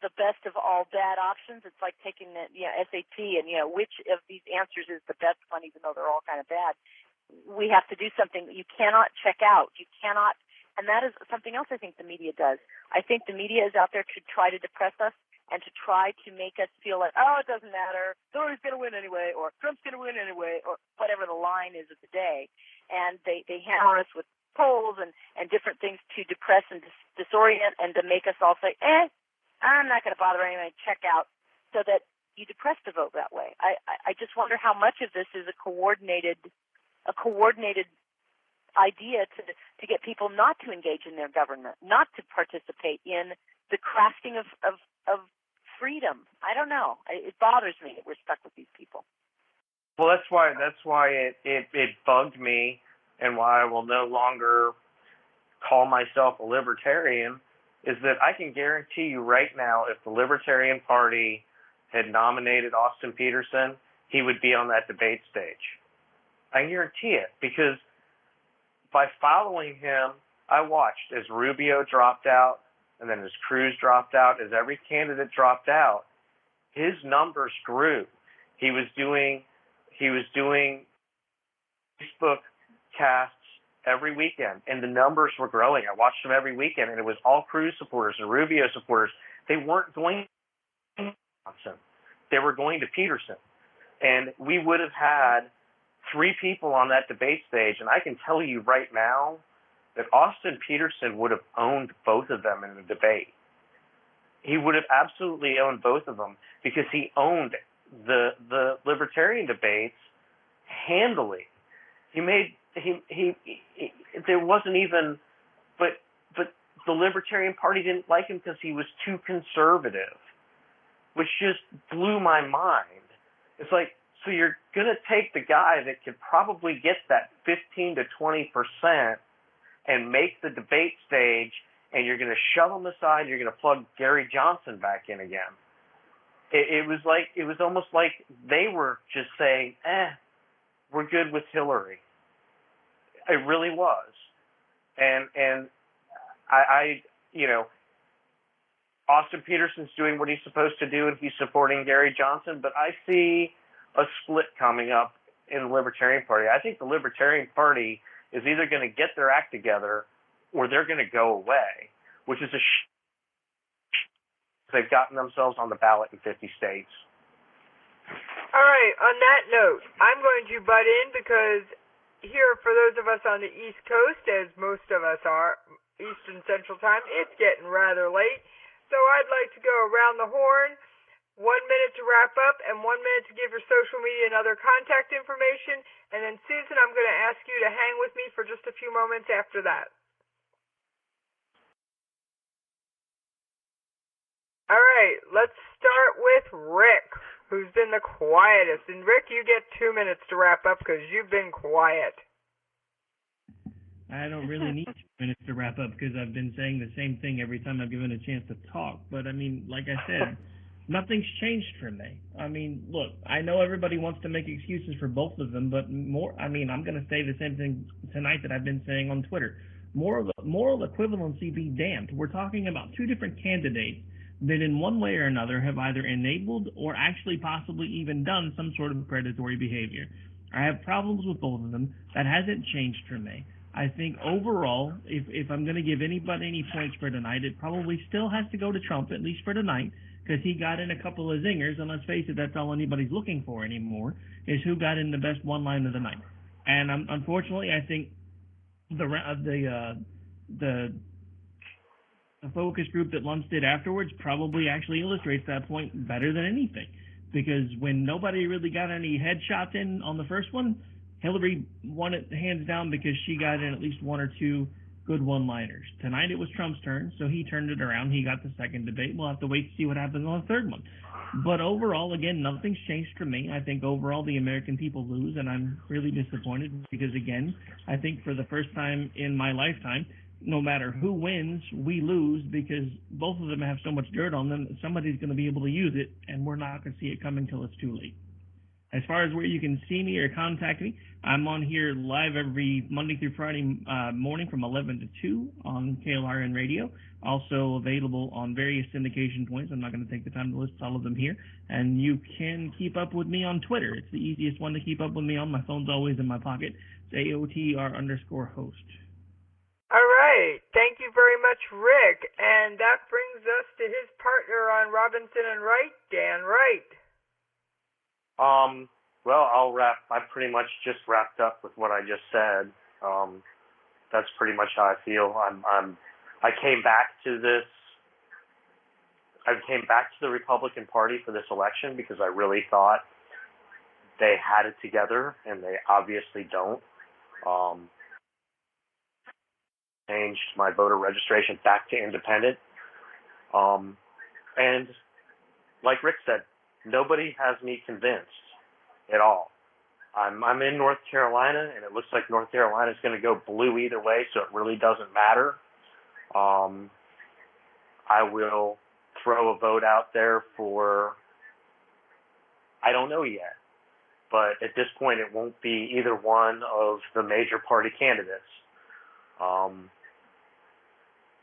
the best of all bad options. It's like taking the SAT and which of these answers is the best one, even though they're all kind of bad. We have to do something. You cannot check out. You cannot, and that is something else I think the media does. I think the media is out there to try to depress us and to try to make us feel like, oh, it doesn't matter, Hillary's going to win anyway, or Trump's going to win anyway, or whatever the line is of the day. And they hammer us with polls and different things to depress and disorient and to make us all say, I'm not going to bother anyway, check out, so that you depress the vote that way. I just wonder how much of this is a coordinated idea to get people not to engage in their government, not to participate in the crafting of freedom. I don't know. It bothers me that we're stuck with these people. Well, that's why it bugged me, and why I will no longer call myself a libertarian, is that I can guarantee you right now, if the Libertarian Party had nominated Austin Peterson, he would be on that debate stage. I guarantee it, because by following him, I watched as Rubio dropped out, and then as Cruz dropped out, as every candidate dropped out, his numbers grew. He was doing Facebook casts every weekend, and the numbers were growing. I watched them every weekend, and it was all Cruz supporters and Rubio supporters. They weren't going to Johnson. They were going to Peterson. And we would have had 3 people on that debate stage, and I can tell you right now that Austin Peterson would have owned both of them in the debate. He would have absolutely owned both of them, because he owned the libertarian debates handily. There wasn't even, but the Libertarian Party didn't like him because he was too conservative, which just blew my mind. It's like, so you're going to take the guy that could probably get that 15 to 20% and make the debate stage, and you're going to shove him aside, you're going to plug Gary Johnson back in again. It was almost like they were just saying, we're good with Hillary. It really was. And I Austin Peterson's doing what he's supposed to do, and he's supporting Gary Johnson, but I see a split coming up in the Libertarian Party. I think the Libertarian Party is either going to get their act together or they're going to go away, which is they've gotten themselves on the ballot in 50 states. All right, on that note, I'm going to butt in because here, for those of us on the East Coast, as most of us are, Eastern Central Time, it's getting rather late. So I'd like to go around the horn, 1 minute to wrap up, and 1 minute to give your social media and other contact information. And then, Susan, I'm going to ask you to hang with me for just a few moments after that. All right, let's start with Rick, who's been the quietest. And Rick, you get 2 minutes to wrap up because you've been quiet. I don't really need 2 minutes to wrap up because I've been saying the same thing every time I've given a chance to talk. But, I mean, like I said, nothing's changed for me. I mean, look, I know everybody wants to make excuses for both of them, but I'm going to say the same thing tonight that I've been saying on Twitter. Moral equivalency be damned. We're talking about 2 different candidates that in one way or another have either enabled or actually possibly even done some sort of predatory behavior. I have problems with both of them. That hasn't changed for me. I think overall, if I'm going to give anybody any points for tonight, it probably still has to go to Trump, at least for tonight, because he got in a couple of zingers, and let's face it, that's all anybody's looking for anymore, is who got in the best one line of the night. And unfortunately, I think the focus group that Luntz did afterwards probably actually illustrates that point better than anything, because when nobody really got any headshots in on the first one, Hillary won it hands down because she got in at least one or two good one-liners. Tonight it was Trump's turn, so he turned it around. He got the second debate. We'll have to wait to see what happens on the third one. But overall, again, nothing's changed for me. I think overall the American people lose, and I'm really disappointed because, again, I think for the first time in my lifetime, no matter who wins, we lose because both of them have so much dirt on them that somebody's going to be able to use it, and we're not going to see it coming till it's too late. As far as where you can see me or contact me, I'm on here live every Monday through Friday morning from 11 to 2 on KLRNRadio. Also available on various syndication points. I'm not going to take the time to list all of them here. And you can keep up with me on Twitter. It's the easiest one to keep up with me on. My phone's always in my pocket. It's AOTR_host. All right. Thank you very much, Rick. And that brings us to his partner on Robinson and Wright, Dan Wright. Well, I'll wrap. I pretty much just wrapped up with what I just said. That's pretty much how I feel. I came back to this. I came back to the Republican Party for this election because I really thought they had it together, and they obviously don't. Changed my voter registration back to independent. And like Rick said, nobody has me convinced at all. I'm in North Carolina, and it looks like North Carolina is going to go blue either way, so it really doesn't matter. I will throw a vote out there for, I don't know yet, but at this point it won't be either one of the major party candidates.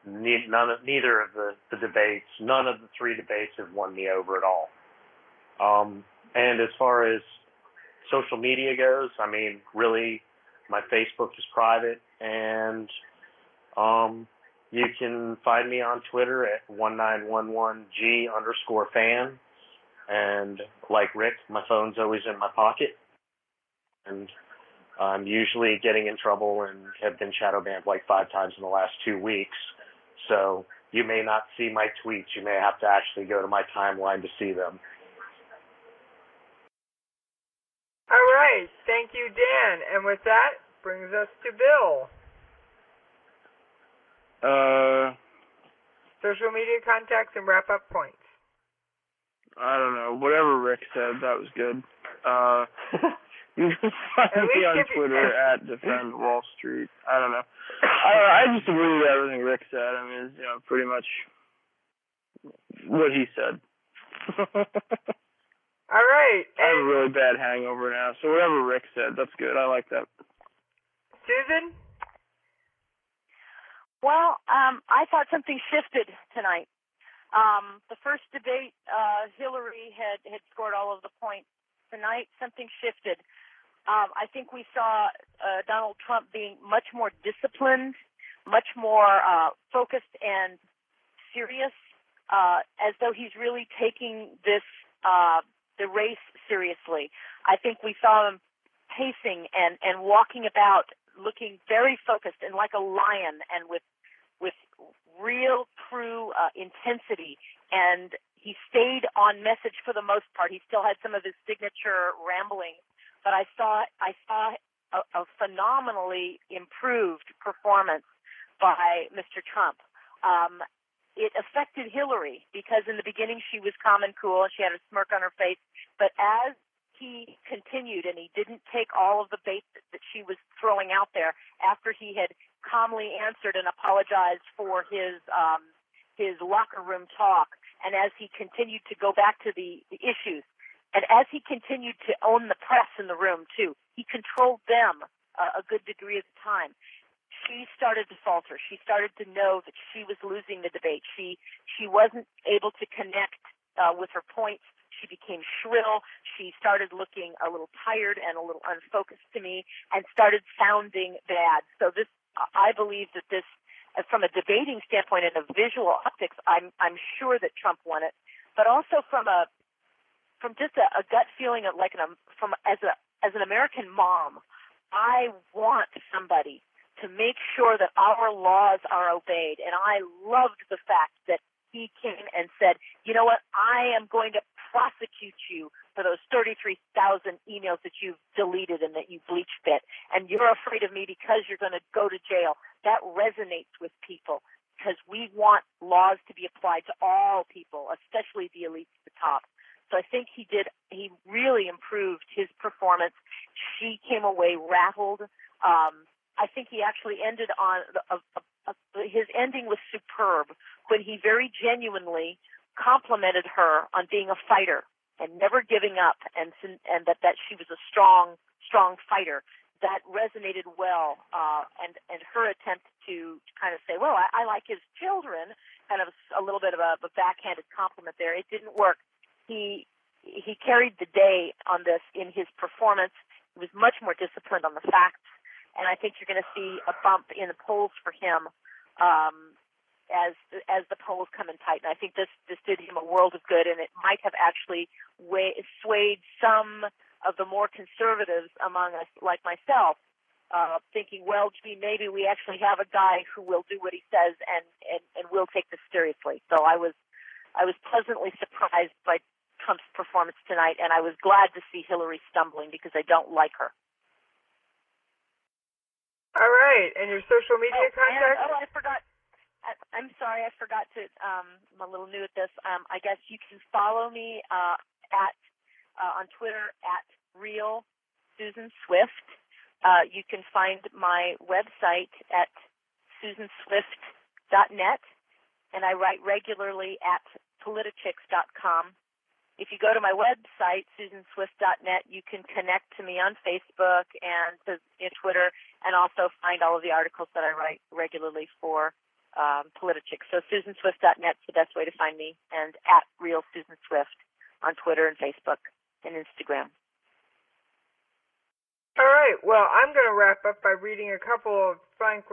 Neither of the debates, none of the three debates have won me over at all. And as far as social media goes, I mean, really, my Facebook is private, and you can find me on Twitter at 1911G_fan. And like Rick, my phone's always in my pocket, and I'm usually getting in trouble and have been shadow banned like 5 times in the last 2 weeks. So you may not see my tweets. You may have to actually go to my timeline to see them. All right. Thank you, Dan. And with that, brings us to Bill. Social media contacts and wrap-up points. I don't know. Whatever Rick said, that was good. You can find me on Twitter at Defend Wall Street. I don't know. I just agree with everything Rick said. I mean, it's, pretty much what he said. All right. I have a really bad hangover now, so whatever Rick said, that's good. I like that. Susan? Well, I thought something shifted tonight. The first debate, Hillary had scored all of the points. Tonight, something shifted. I think we saw Donald Trump being much more disciplined, much more focused and serious, as though he's really taking the race seriously. I think we saw him pacing and walking about, looking very focused and like a lion, and with real, true intensity. And he stayed on message for the most part. He still had some of his signature rambling, but I saw a phenomenally improved performance by Mr. Trump. It affected Hillary because in the beginning she was calm and cool and she had a smirk on her face, but as he continued and he didn't take all of the bait that she was throwing out there after he had calmly answered and apologized for his locker room talk, and as he continued to go back to the issues, and as he continued to own the press in the room too, he controlled them a good degree of the time. She started to falter. She started to know that she was losing the debate. She wasn't able to connect with her points. She became shrill. She started looking a little tired and a little unfocused to me, and started sounding bad. So this, I believe that this, from a debating standpoint and a visual optics, I'm sure that Trump won it. but also from just a gut feeling of as an American mom, I want somebody to make sure that our laws are obeyed. And I loved the fact that he came and said, you know what, I am going to prosecute you for those 33,000 emails that you've deleted and that you bleach bit. And you're afraid of me because you're going to go to jail. That resonates with people because we want laws to be applied to all people, especially the elite at the top. So I think he really improved his performance. She came away rattled. I think he actually ended on his ending was superb when he very genuinely complimented her on being a fighter and never giving up, and that she was a strong fighter. That resonated well, and her attempt to kind of say, well, I like his children, kind of a little bit of a backhanded compliment there. It didn't work. He carried the day on this in his performance. He was much more disciplined on the facts. And I think you're going to see a bump in the polls for him as the polls come in tight. And I think this did him a world of good, and it might have actually swayed some of the more conservatives among us, like myself, thinking, well, gee, maybe we actually have a guy who will do what he says and will take this seriously. So I was pleasantly surprised by Trump's performance tonight, and I was glad to see Hillary stumbling because I don't like her. All right, and your social media contacts? I forgot. I'm sorry, I forgot to. I'm a little new at this. I guess you can follow me on Twitter at Real Susan Swift. You can find my website at susanswift.net, and I write regularly at politichicks.com. If you go to my website, susanswift.net, you can connect to me on Facebook and Twitter, and also find all of the articles that I write regularly for Politichicks. So susanswift.net is the best way to find me, and at Real Susan Swift on Twitter and Facebook and Instagram. All right. Well, I'm going to wrap up by reading another couple of Frank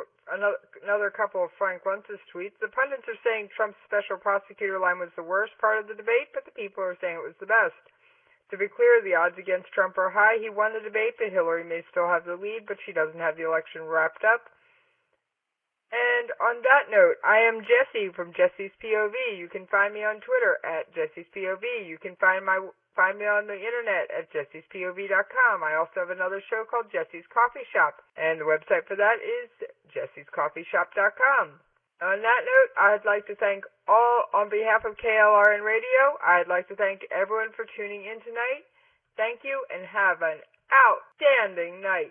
Luntz's tweets. The pundits are saying Trump's special prosecutor line was the worst part of the debate, but the people are saying it was the best. To be clear, the odds against Trump are high. He won the debate, but Hillary may still have the lead, but she doesn't have the election wrapped up. And on that note, I am Jessie from Jessie's POV. You can find me on Twitter at Jessie's POV. You can find me on the internet at jessiespov.com. I also have another show called Jessie's Coffee Shop, and the website for that is jessiescoffeeshop.com. On that note, I'd like to thank on behalf of KLRNRadio, I'd like to thank everyone for tuning in tonight. Thank you, and have an outstanding night.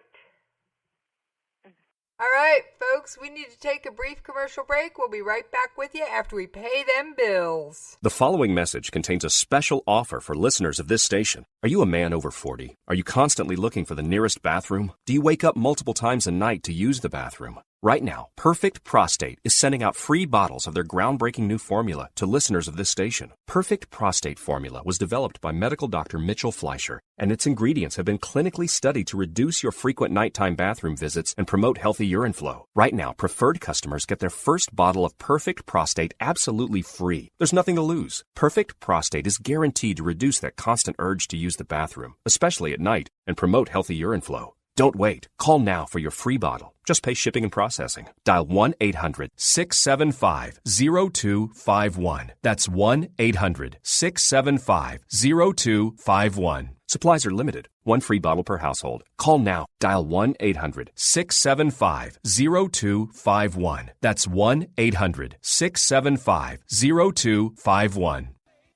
All right, folks, we need to take a brief commercial break. We'll be right back with you after we pay them bills. The following message contains a special offer for listeners of this station. Are you a man over 40? Are you constantly looking for the nearest bathroom? Do you wake up multiple times a night to use the bathroom? Right now, Perfect Prostate is sending out free bottles of their groundbreaking new formula to listeners of this station. Perfect Prostate formula was developed by medical doctor Mitchell Fleischer, and its ingredients have been clinically studied to reduce your frequent nighttime bathroom visits and promote healthy urine flow. Right now, preferred customers get their first bottle of Perfect Prostate absolutely free. There's nothing to lose. Perfect Prostate is guaranteed to reduce that constant urge to use the bathroom, especially at night, and promote healthy urine flow. Don't wait. Call now for your free bottle. Just pay shipping and processing. Dial 1-800-675-0251. That's 1-800-675-0251. Supplies are limited. One free bottle per household. Call now. Dial 1-800-675-0251. That's 1-800-675-0251.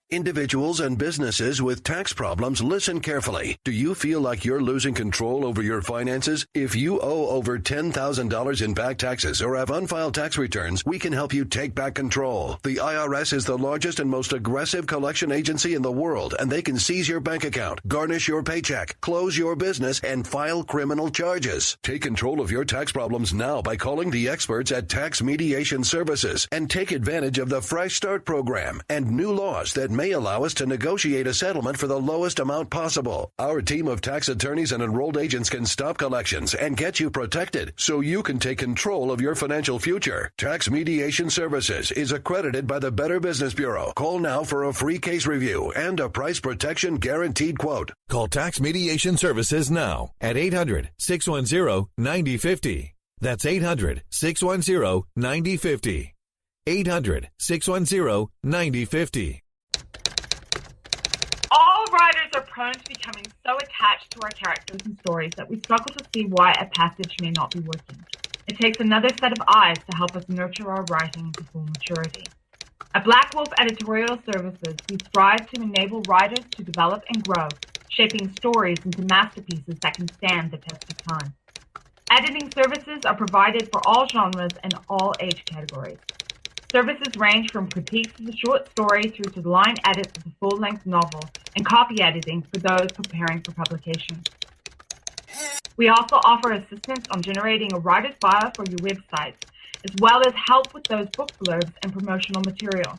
Individuals and businesses with tax problems, listen carefully. Do you feel like you're losing control over your finances? If you owe over $10,000 in back taxes or have unfiled tax returns, we can help you take back control. The IRS is the largest and most aggressive collection agency in the world, and they can seize your bank account, garnish your paycheck, close your business, and file criminal charges. Take control of your tax problems now by calling the experts at Tax Mediation Services and take advantage of the Fresh Start program and new laws that may allow us to negotiate a settlement for the lowest amount possible. Our team of tax attorneys and enrolled agents can stop collections and get you protected so you can take control of your financial future. Tax Mediation Services is accredited by the Better Business Bureau. Call now for a free case review and a price protection guaranteed quote. Call Tax Mediation Services now at 800-610-9050. That's 800-610-9050. 800-610-9050. All writers are prone to becoming so attached to our characters and stories that we struggle to see why a passage may not be working. It takes another set of eyes to help us nurture our writing into full maturity. At Black Wolf Editorial Services, we strive to enable writers to develop and grow, shaping stories into masterpieces that can stand the test of time. Editing services are provided for all genres and all age categories. Services range from critiques of the short story through to the line edits of the full-length novel and copy editing for those preparing for publication. We also offer assistance on generating a writer's bio for your websites, as well as help with those book blurbs and promotional material.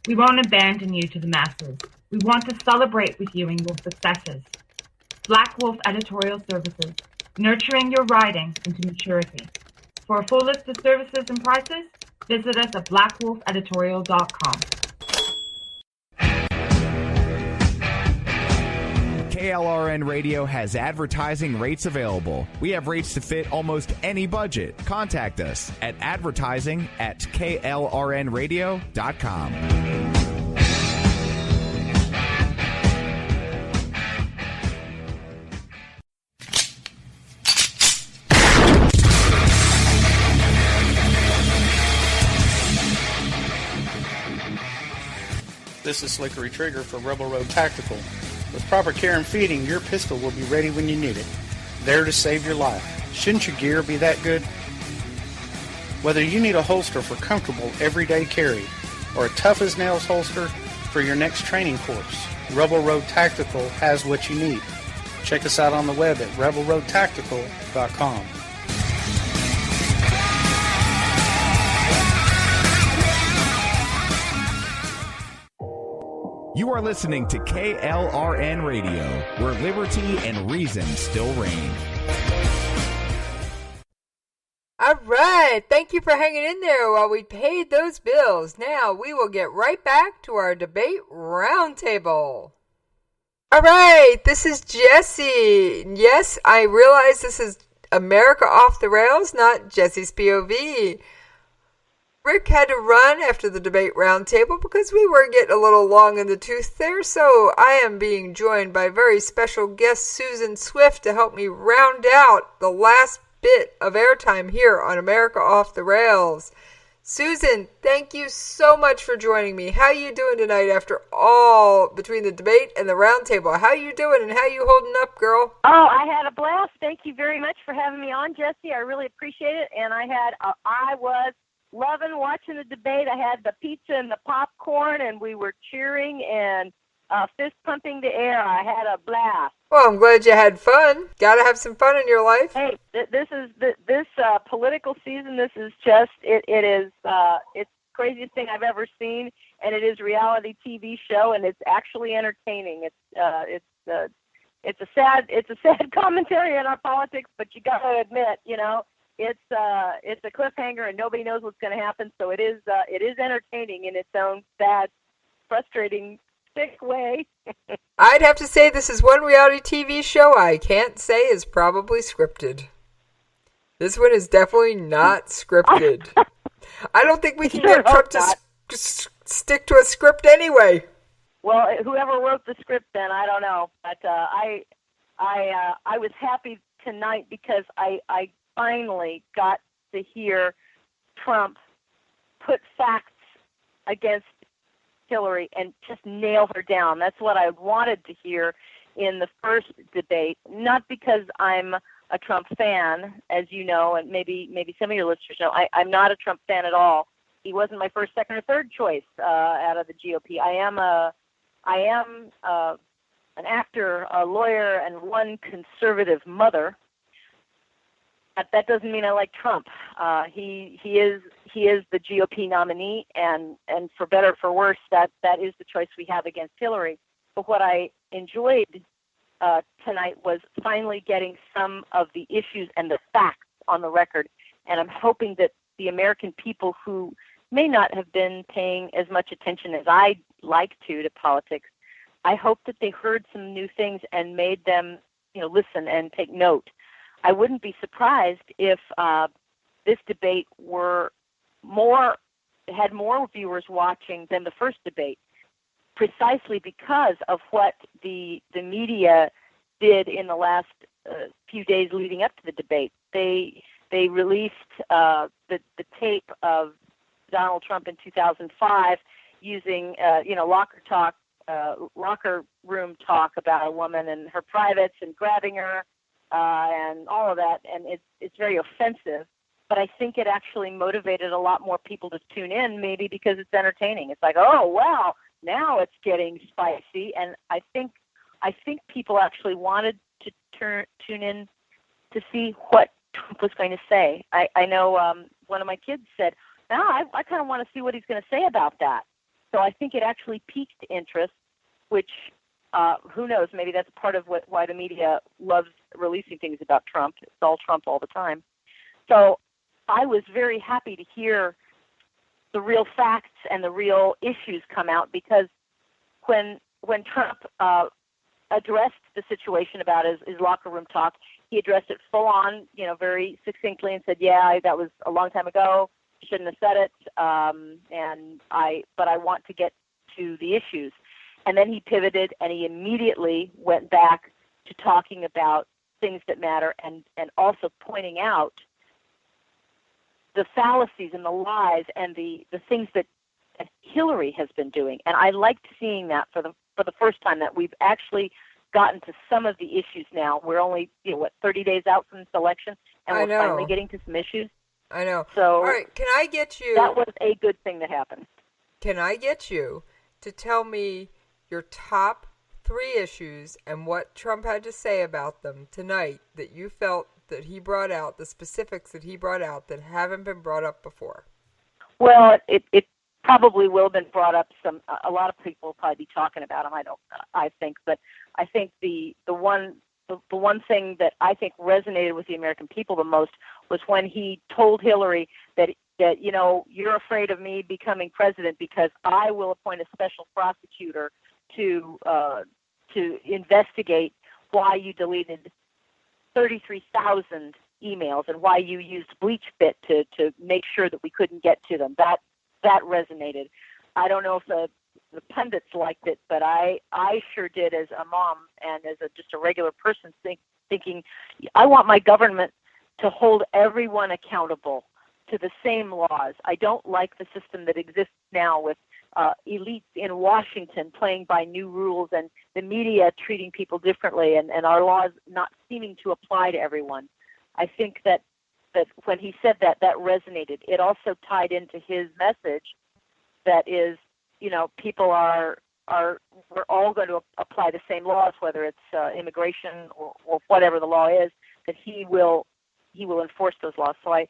We won't abandon you to the masses. We want to celebrate with you in your successes. Black Wolf Editorial Services, nurturing your writing into maturity. For a full list of services and prices, visit us at blackwolfeditorial.com. KLRN Radio has advertising rates available. We have rates to fit almost any budget. Contact us at advertising@klrnradio.com. This is Slickery Trigger for Rebel Road Tactical. With proper care and feeding, your pistol will be ready when you need it, there to save your life. Shouldn't your gear be that good? Whether you need a holster for comfortable everyday carry or a tough-as-nails holster for your next training course, Rebel Road Tactical has what you need. Check us out on the web at rebelroadtactical.com. You are listening to KLRN Radio, where liberty and reason still reign. All right. Thank you for hanging in there while we paid those bills. Now we will get right back to our debate roundtable. All right. This is Jessie. Yes, I realize this is America Off the Rails, not Jessie's POV. Rick had to run after the debate roundtable because we were getting a little long in the tooth there, so I am being joined by very special guest Susan Swift to help me round out the last bit of airtime here on America Off the Rails. Susan, thank you so much for joining me. How you doing tonight after all between the debate and the roundtable? How you doing and how you holding up, girl? Oh, I had a blast. Thank you very much for having me on, Jessie. I really appreciate it. And I was loving watching the debate. I had the pizza and the popcorn, and we were cheering and fist pumping the air. I had a blast. Well, I'm glad you had fun. Got to have some fun in your life. Hey, this political season. This is just it's the craziest thing I've ever seen, and it is a reality TV show, and it's actually entertaining. It's a sad commentary on our politics, but you got to admit, it's a cliffhanger and nobody knows what's going to happen. So it is entertaining in its own sad, frustrating, sick way. I'd have to say this is one reality TV show I can't say is probably scripted. This one is definitely not scripted. I don't think we can get Trump to stick to a script anyway. Well, whoever wrote the script then, I don't know. But I was happy tonight because I finally got to hear Trump put facts against Hillary and just nail her down. That's what I wanted to hear in the first debate, not because I'm a Trump fan, as you know, and maybe some of your listeners know. I'm not a Trump fan at all. He wasn't my first, second, or third choice out of the GOP. I am an actor, a lawyer, and one conservative mother. That doesn't mean I like Trump. He is he is the GOP nominee, and for better or for worse, that is the choice we have against Hillary. But what I enjoyed tonight was finally getting some of the issues and the facts on the record, and I'm hoping that the American people who may not have been paying as much attention as I'd like to politics, I hope that they heard some new things and made them, listen and take note. I wouldn't be surprised if this debate had more viewers watching than the first debate, precisely because of what the media did in the last few days leading up to the debate. They released the tape of Donald Trump in 2005 using locker room talk about a woman and her privates and grabbing her and all of that, and it's very offensive. But I think it actually motivated a lot more people to tune in, maybe because it's entertaining. It's like, oh wow, now it's getting spicy, and I think people actually wanted to tune in to see what Trump was going to say. I know one of my kids said, "Now I kind of want to see what he's going to say about that." So I think it actually piqued interest, which who knows? Maybe that's part of why the media loves releasing things about Trump. It's all Trump all the time. So I was very happy to hear the real facts and the real issues come out, because when Trump addressed the situation about his locker room talk, he addressed it full on, very succinctly, and said, "Yeah, that was a long time ago. Shouldn't have said it. But I want to get to the issues." And then he pivoted, and he immediately went back to talking about things that matter, and also pointing out the fallacies and the lies and the things that Hillary has been doing. And I liked seeing that for the first time, that we've actually gotten to some of the issues now. We're only 30 days out from this election, and we're finally getting to some issues. I know. So all right, can I get you? That was a good thing that happened. Can I get you to tell me your top 3 issues and what Trump had to say about them tonight that you felt that he brought out, the specifics that he brought out that haven't been brought up before? Well, it probably will have been brought up. A lot of people will probably be talking about them. I think, but I think the one thing that I think resonated with the American people the most was when he told Hillary that you're afraid of me becoming president because I will appoint a special prosecutor to investigate why you deleted 33,000 emails and why you used BleachBit to make sure that we couldn't get to them. That resonated. I don't know if the pundits liked it, but I sure did as a mom and as just a regular person thinking, I want my government to hold everyone accountable to the same laws. I don't like the system that exists now with elites in Washington playing by new rules and the media treating people differently and our laws not seeming to apply to everyone. I think that when he said that resonated. It also tied into his message that is, people we're all going to apply the same laws, whether it's immigration or whatever the law is, that he will enforce those laws. So I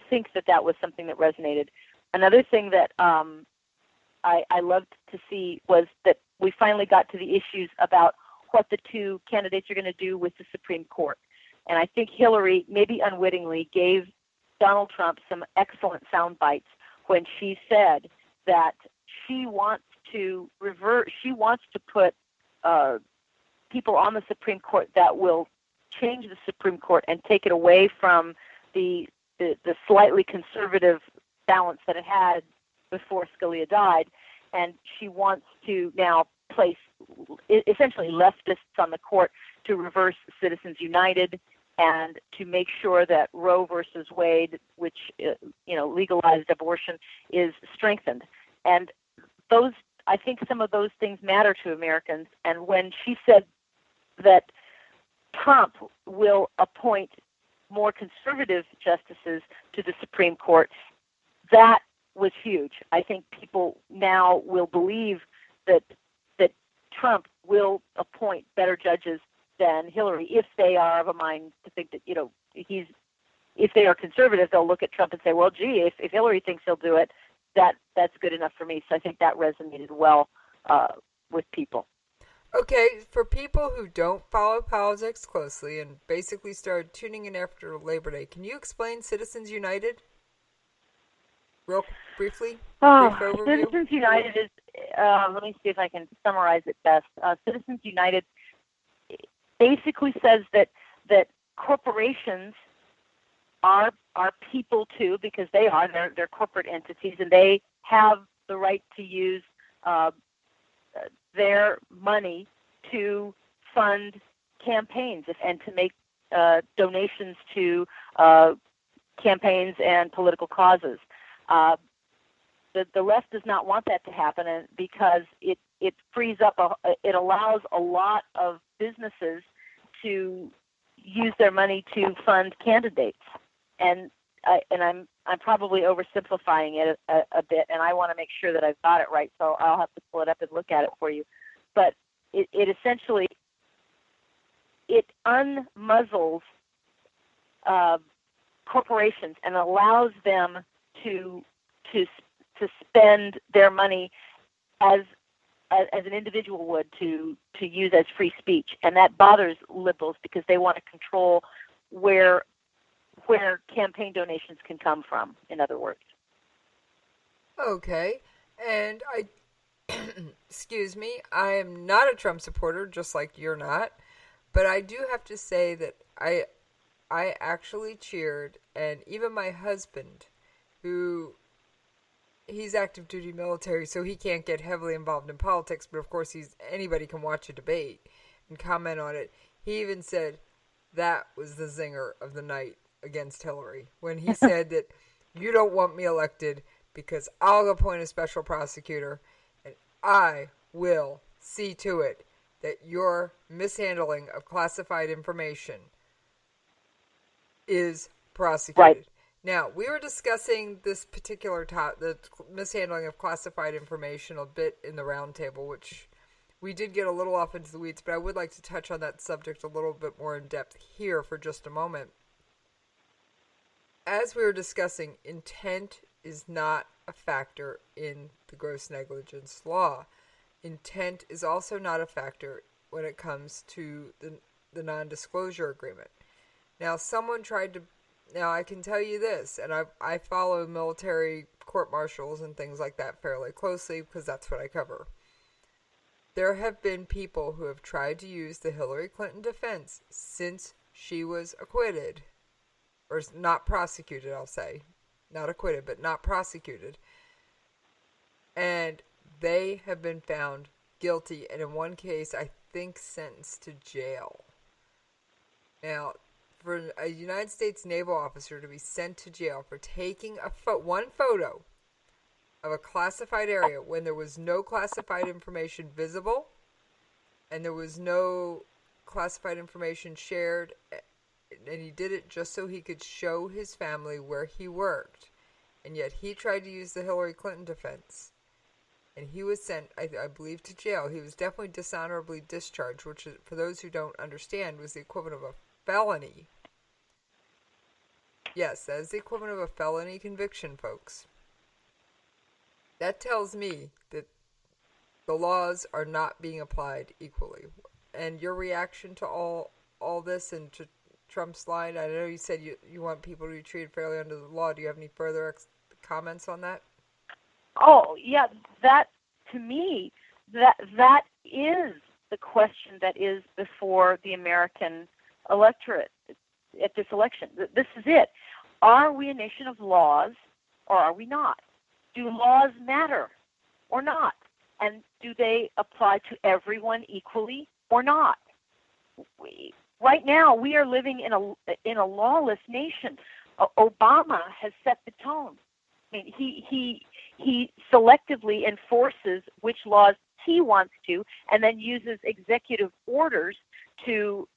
think that was something that resonated. Another thing that I loved to see was that we finally got to the issues about what the 2 candidates are going to do with the Supreme Court. And I think Hillary, maybe unwittingly, gave Donald Trump some excellent sound bites when she said that she wants to put people on the Supreme Court that will change the Supreme Court and take it away from the slightly conservative balance that it had before Scalia died, and she wants to now place essentially leftists on the court to reverse Citizens United and to make sure that Roe versus Wade, which legalized abortion, is strengthened. And I think some of those things matter to Americans. And when she said that Trump will appoint more conservative justices to the Supreme Court, that was huge. I think people now will believe that Trump will appoint better judges than Hillary if they are of a mind to think that he's if they are conservative, they'll look at Trump and say, well, gee, if Hillary thinks he'll do it, that's good enough for me. So I think that resonated well with people. Okay, for people who don't follow politics closely and basically started tuning in after Labor Day, can you explain Citizens United? Real briefly? Brief overview? Citizens United is, let me see if I can summarize it best. Citizens United basically says that corporations are people too, because they're corporate entities, and they have the right to use their money to fund campaigns and to make donations to campaigns and political causes. The left does not want that to happen, and because it frees up, it allows a lot of businesses to use their money to fund candidates, and I'm probably oversimplifying it a bit, and I want to make sure that I've got it right, so I'll have to pull it up and look at it for you. But it essentially unmuzzles corporations and allows them to spend their money as an individual would to use as free speech, and that bothers liberals because they want to control where campaign donations can come from, in other words. Okay, and excuse me, I am not a Trump supporter, just like you're not, but I do have to say that I actually cheered, and even my husband, he's active duty military, so he can't get heavily involved in politics, but of course anybody can watch a debate and comment on it. He even said that was the zinger of the night against Hillary, when he said that you don't want me elected because I'll appoint a special prosecutor and I will see to it that your mishandling of classified information is prosecuted. Right. Now, we were discussing this particular topic, the mishandling of classified information, a bit in the roundtable, which we did get a little off into the weeds, but I would like to touch on that subject a little bit more in depth here for just a moment. As we were discussing, intent is not a factor in the gross negligence law. Intent is also not a factor when it comes to the non-disclosure agreement. Now, Now, I can tell you this, and I follow military court-martials and things like that fairly closely because that's what I cover. There have been people who have tried to use the Hillary Clinton defense since she was acquitted, or not prosecuted, I'll say. Not acquitted, but not prosecuted. And they have been found guilty, and in one case, I think sentenced to jail. Now, for a United States naval officer to be sent to jail for taking one photo of a classified area when there was no classified information visible and there was no classified information shared, and he did it just so he could show his family where he worked, and yet he tried to use the Hillary Clinton defense, and he was sent, I believe, to jail. He was definitely dishonorably discharged, which, for those who don't understand, was the equivalent of a felony. Yes, that is the equivalent of a felony conviction, folks. That tells me that the laws are not being applied equally. And your reaction to all this and to Trump's line, I know you said you want people to be treated fairly under the law. Do you have any further comments on that? Oh, yeah, that, to me, that is the question that is before the American electorate at this election. This is it. Are we a nation of laws or are we not? Do laws matter or not? And do they apply to everyone equally or not? Right now, we are living in a lawless nation. Obama has set the tone. I mean, he selectively enforces which laws he wants to, and then uses executive orders to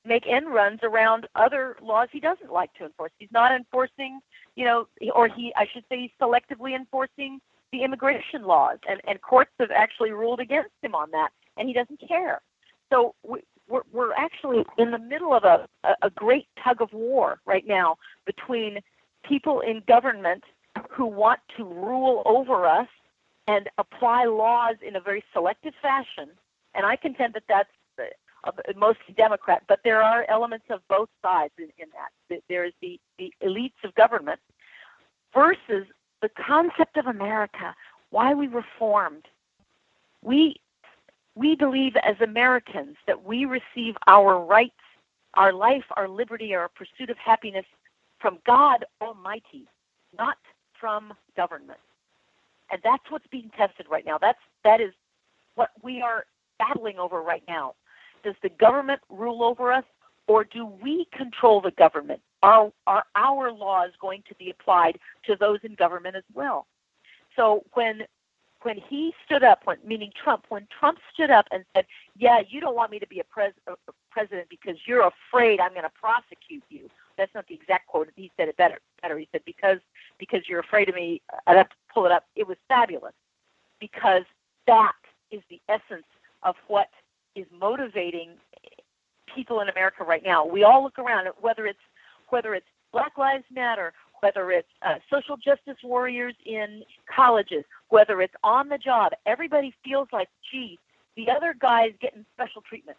make end runs around other laws he doesn't like to enforce. He's not enforcing, I should say he's selectively enforcing the immigration laws, and courts have actually ruled against him on that, and he doesn't care. So we're actually in the middle of a great tug of war right now between people in government who want to rule over us and apply laws in a very selective fashion. And I contend that that's mostly Democrat, but there are elements of both sides in that. There is the elites of government versus the concept of America, why we were formed. We believe as Americans that we receive our rights, our life, our liberty, our pursuit of happiness from God Almighty, not from government. And that's what's being tested right now. That is what we are battling over right now. Does the government rule over us, or do we control the government? Are our laws going to be applied to those in government as well? So when he stood up, meaning Trump, when Trump stood up and said, yeah, you don't want me to be a president because you're afraid I'm going to prosecute you. That's not the exact quote. He said it better. He said, because you're afraid of me, I'd have to pull it up. It was fabulous, because that is the essence of what is motivating people in America right now. We all look around, whether it's Black Lives Matter, whether it's social justice warriors in colleges, whether it's on the job, everybody feels like, gee, the other guy's getting special treatment.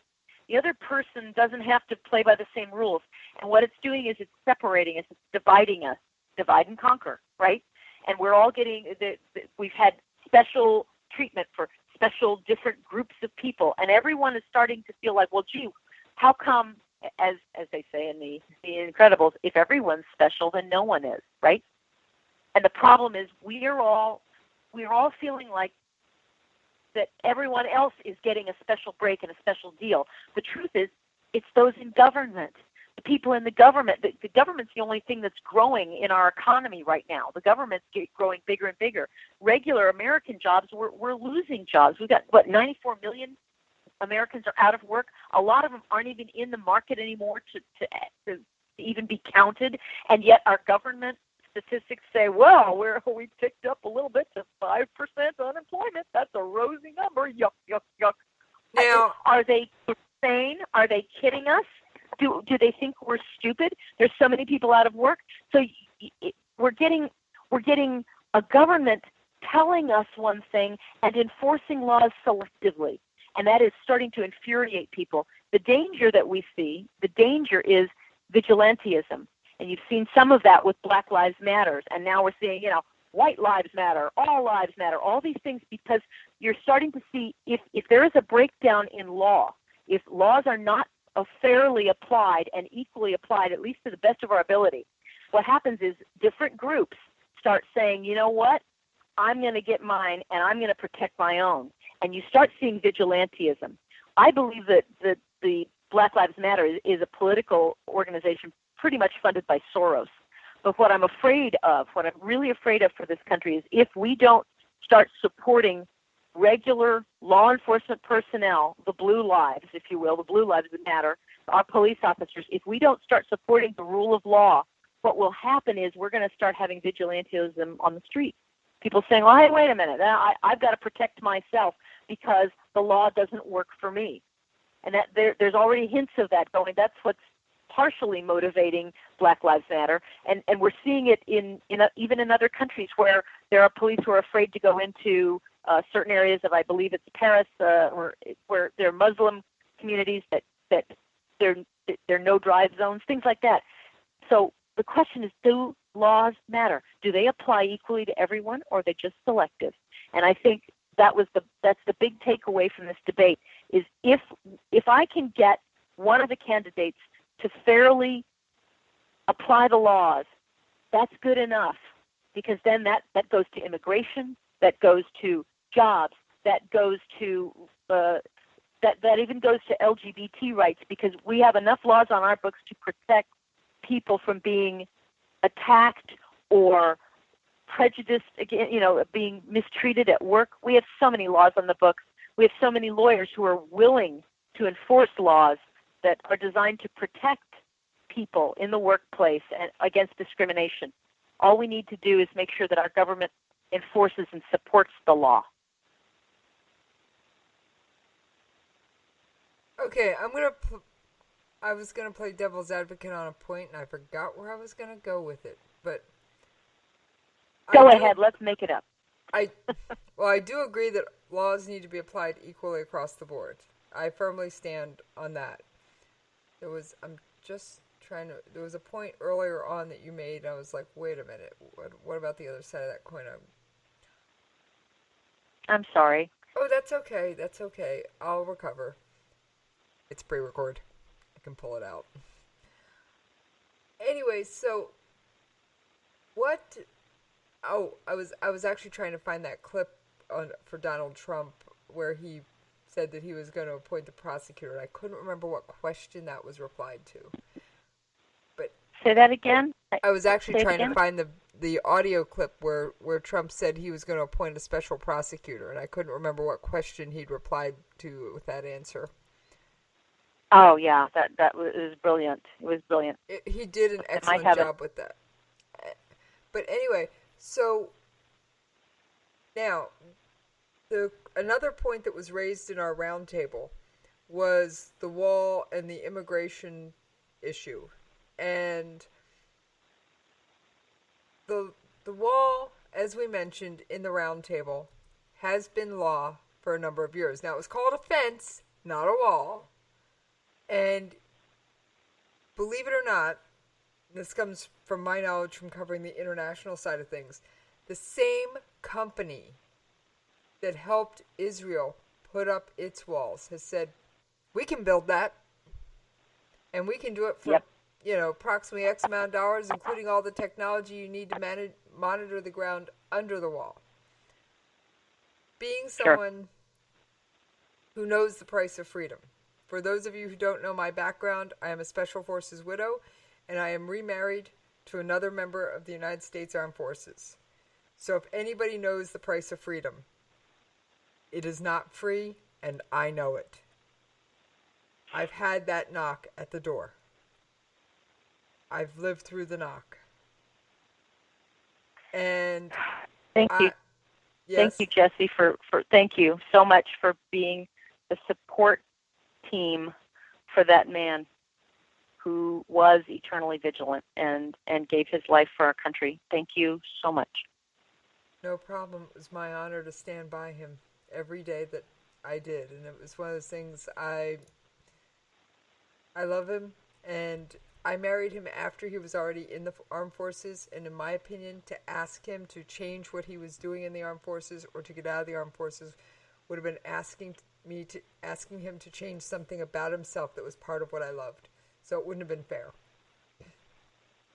The other person doesn't have to play by the same rules. And what it's doing is it's separating us, it's dividing us, divide and conquer, right? And we're all getting, we've had special treatment for special different groups of people, and everyone is starting to feel like, well, gee, how come, as they say in the Incredibles, if everyone's special, then no one is, right? And the problem is we're all feeling like that everyone else is getting a special break and a special deal. The truth is, it's those in government, the people in the government. The government's the only thing that's growing in our economy right now. The government's growing bigger and bigger. Regular American jobs, we're losing jobs. We've got, 94 million Americans are out of work. A lot of them aren't even in the market anymore to even be counted. And yet our government statistics say, well, we picked up a little bit to 5% unemployment. That's a rosy number. Yuck, yuck, yuck. Now, are they insane? Are they kidding us? Do they think we're stupid? There's so many people out of work. So we're getting a government telling us one thing and enforcing laws selectively. And that is starting to infuriate people. The danger that we see, is vigilantism. And you've seen some of that with Black Lives Matter. And now we're seeing, white lives matter, all these things, because you're starting to see if there is a breakdown in law, if laws are not fairly applied and equally applied, at least to the best of our ability, what happens is different groups start saying, you know what, I'm going to get mine and I'm going to protect my own. And you start seeing vigilantism. I believe that the Black Lives Matter is a political organization pretty much funded by Soros. But what I'm really afraid of for this country is if we don't start supporting regular law enforcement personnel, the blue lives, if you will, the blue lives that matter, our police officers, if we don't start supporting the rule of law, what will happen is we're going to start having vigilantism on the street. People saying, well, hey, wait a minute, I've got to protect myself because the law doesn't work for me. And that there's already hints of that going. That's what's partially motivating Black Lives Matter. And we're seeing it even in other countries where there are police who are afraid to go into certain areas of, I believe it's Paris, where there are Muslim communities that there are no drive zones, things like that. So the question is, do laws matter? Do they apply equally to everyone, or are they just selective? And I think that's the big takeaway from this debate is if I can get one of the candidates to fairly apply the laws, that's good enough, because then that goes to immigration, that goes to jobs, that goes to that even goes to LGBT rights, because we have enough laws on our books to protect people from being attacked or prejudiced, again, being mistreated at work. We have so many laws on the books. We have so many lawyers who are willing to enforce laws that are designed to protect people in the workplace and against discrimination. All we need to do is make sure that our government enforces and supports the law. Okay, I was gonna play devil's advocate on a point, and I forgot where I was gonna go with it. But go ahead. Let's make it up. I do agree that laws need to be applied equally across the board. I firmly stand on that. There was a point earlier on that you made. I was like, wait a minute. What about the other side of that coin? I'm sorry. Oh, that's okay. That's okay. I'll recover. It's pre-record. I can pull it out. Anyway, so what? Oh, I was actually trying to find that clip for Donald Trump where he said that he was going to appoint the prosecutor. And I couldn't remember what question that was replied to. But say that again. I was actually trying to find the audio clip where Trump said he was going to appoint a special prosecutor, and I couldn't remember what question he'd replied to with that answer. Oh yeah, that was brilliant. It was brilliant. He did an excellent job with that. But anyway, so now another point that was raised in our roundtable was the wall and the immigration issue, and the wall, as we mentioned in the roundtable, has been law for a number of years. Now, it was called a fence, not a wall. And believe it or not, this comes from my knowledge from covering the international side of things, the same company that helped Israel put up its walls has said, we can build that, and we can do it for approximately X amount of dollars, including all the technology you need to monitor the ground under the wall. Being someone who knows the price of freedom. For those of you who don't know my background, I am a Special Forces widow, and I am remarried to another member of the United States Armed Forces. So if anybody knows the price of freedom, it is not free, and I know it. I've had that knock at the door. I've lived through the knock. And thank you. Yes. Thank you, Jessie, thank you so much for being the support team for that man who was eternally vigilant and gave his life for our country. Thank you so much. No problem. It was my honor to stand by him every day that I did. And it was one of those things I love him, and I married him after he was already in the armed forces, and in my opinion, to ask him to change what he was doing in the armed forces or to get out of the armed forces would have been asking him to change something about himself that was part of what I loved. So it wouldn't have been fair.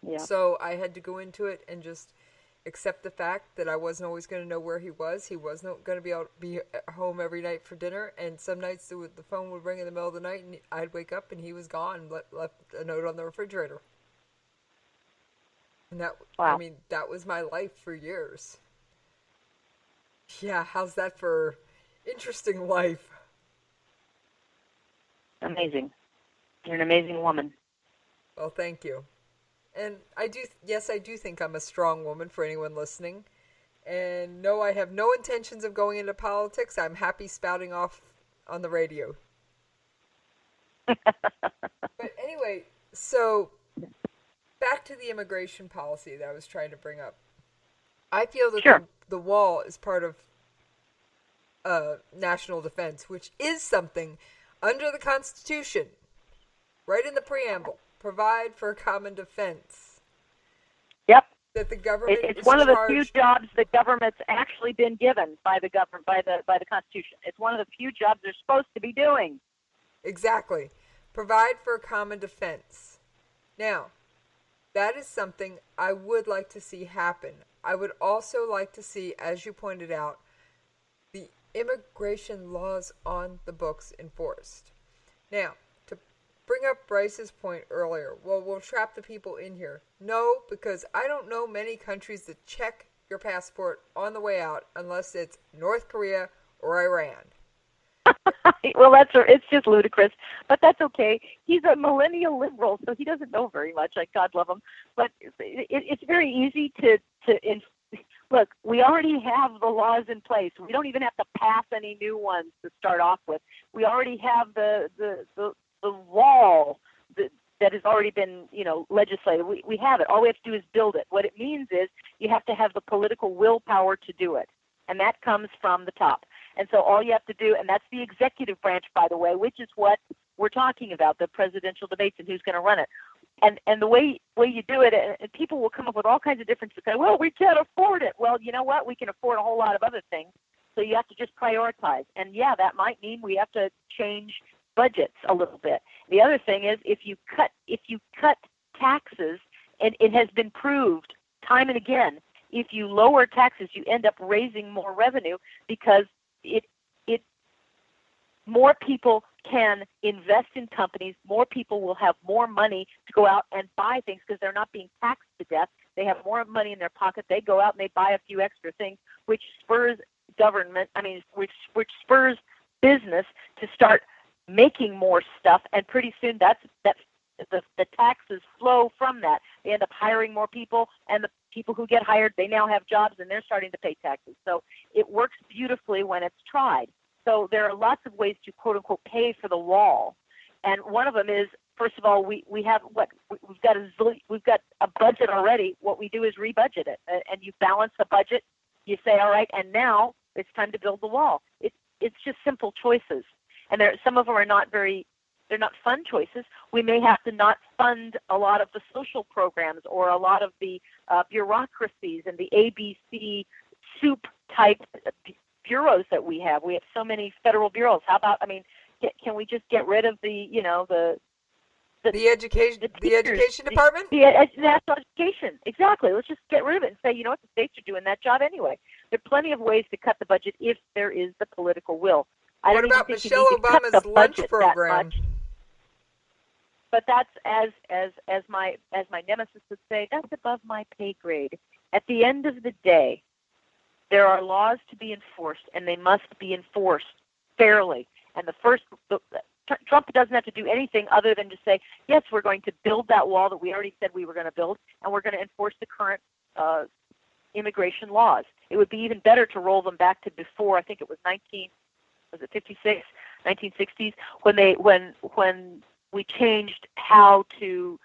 Yeah. So I had to go into it and just accept the fact that I wasn't always going to know where he was. He wasn't going to be able to be at home every night for dinner, and some nights the phone would ring in the middle of the night, and I'd wake up and he was gone, left a note on the refrigerator. And that, wow. I mean, that was my life for years. Yeah, how's that for interesting life? Amazing. You're an amazing woman. Well, thank you. And I do think I'm a strong woman for anyone listening. And no, I have no intentions of going into politics. I'm happy spouting off on the radio. But anyway, so back to the immigration policy that I was trying to bring up. I feel that the wall is part of national defense, which is something under the Constitution, right in the preamble. Provide for common defense. Yep. That the government it's one of the few jobs the government's actually been given by the government by the Constitution. It's one of the few jobs they're supposed to be doing. Exactly. Provide for common defense. Now, that is something I would like to see happen. I would also like to see, as you pointed out, the immigration laws on the books enforced. Now, bring up Bryce's point earlier. Well, we'll trap the people in here. No, because I don't know many countries that check your passport on the way out unless it's North Korea or Iran. Well, it's just ludicrous, but that's okay. He's a millennial liberal, so he doesn't know very much. Like, God love him. But it's very easy to Look, we already have the laws in place. We don't even have to pass any new ones to start off with. We already have the wall that has already been, legislated. We have it. All we have to do is build it. What it means is you have to have the political willpower to do it, and that comes from the top. And so all you have to do, and that's the executive branch, by the way, which is what we're talking about, the presidential debates and who's going to run it. And the way you do it, and people will come up with all kinds of different things. Well, we can't afford it. Well, you know what? We can afford a whole lot of other things. So you have to just prioritize. And yeah, that might mean we have to change budgets a little bit. The other thing is if you cut taxes, and it has been proved time and again, if you lower taxes, you end up raising more revenue because more people can invest in companies, more people will have more money to go out and buy things because they're not being taxed to death. They have more money in their pocket. They go out and they buy a few extra things, which spurs which spurs business to start making more stuff, and pretty soon the taxes flow from that. They end up hiring more people, and the people who get hired, they now have jobs and they're starting to pay taxes. So it works beautifully when it's tried. So there are lots of ways to quote unquote pay for the wall, and one of them is, first of all, we've got a budget already. What we do is rebudget it, and you balance the budget. You say, all right, and now it's time to build the wall. It's just simple choices, and some of them are they're not fun choices. We may have to not fund a lot of the social programs or a lot of the bureaucracies and the ABC soup type bureaus that we have. We have so many federal bureaus. How about, can we just get rid of the education department? The national education, exactly. Let's just get rid of it and say, the states are doing that job anyway. There are plenty of ways to cut the budget if there is the political will. What about Michelle Obama's lunch program? But that's as my nemesis would say, that's above my pay grade. At the end of the day, there are laws to be enforced, and they must be enforced fairly. And Trump doesn't have to do anything other than to say, yes, we're going to build that wall that we already said we were going to build, and we're going to enforce the current immigration laws. It would be even better to roll them back to before, I think it was 1960s, when we changed how to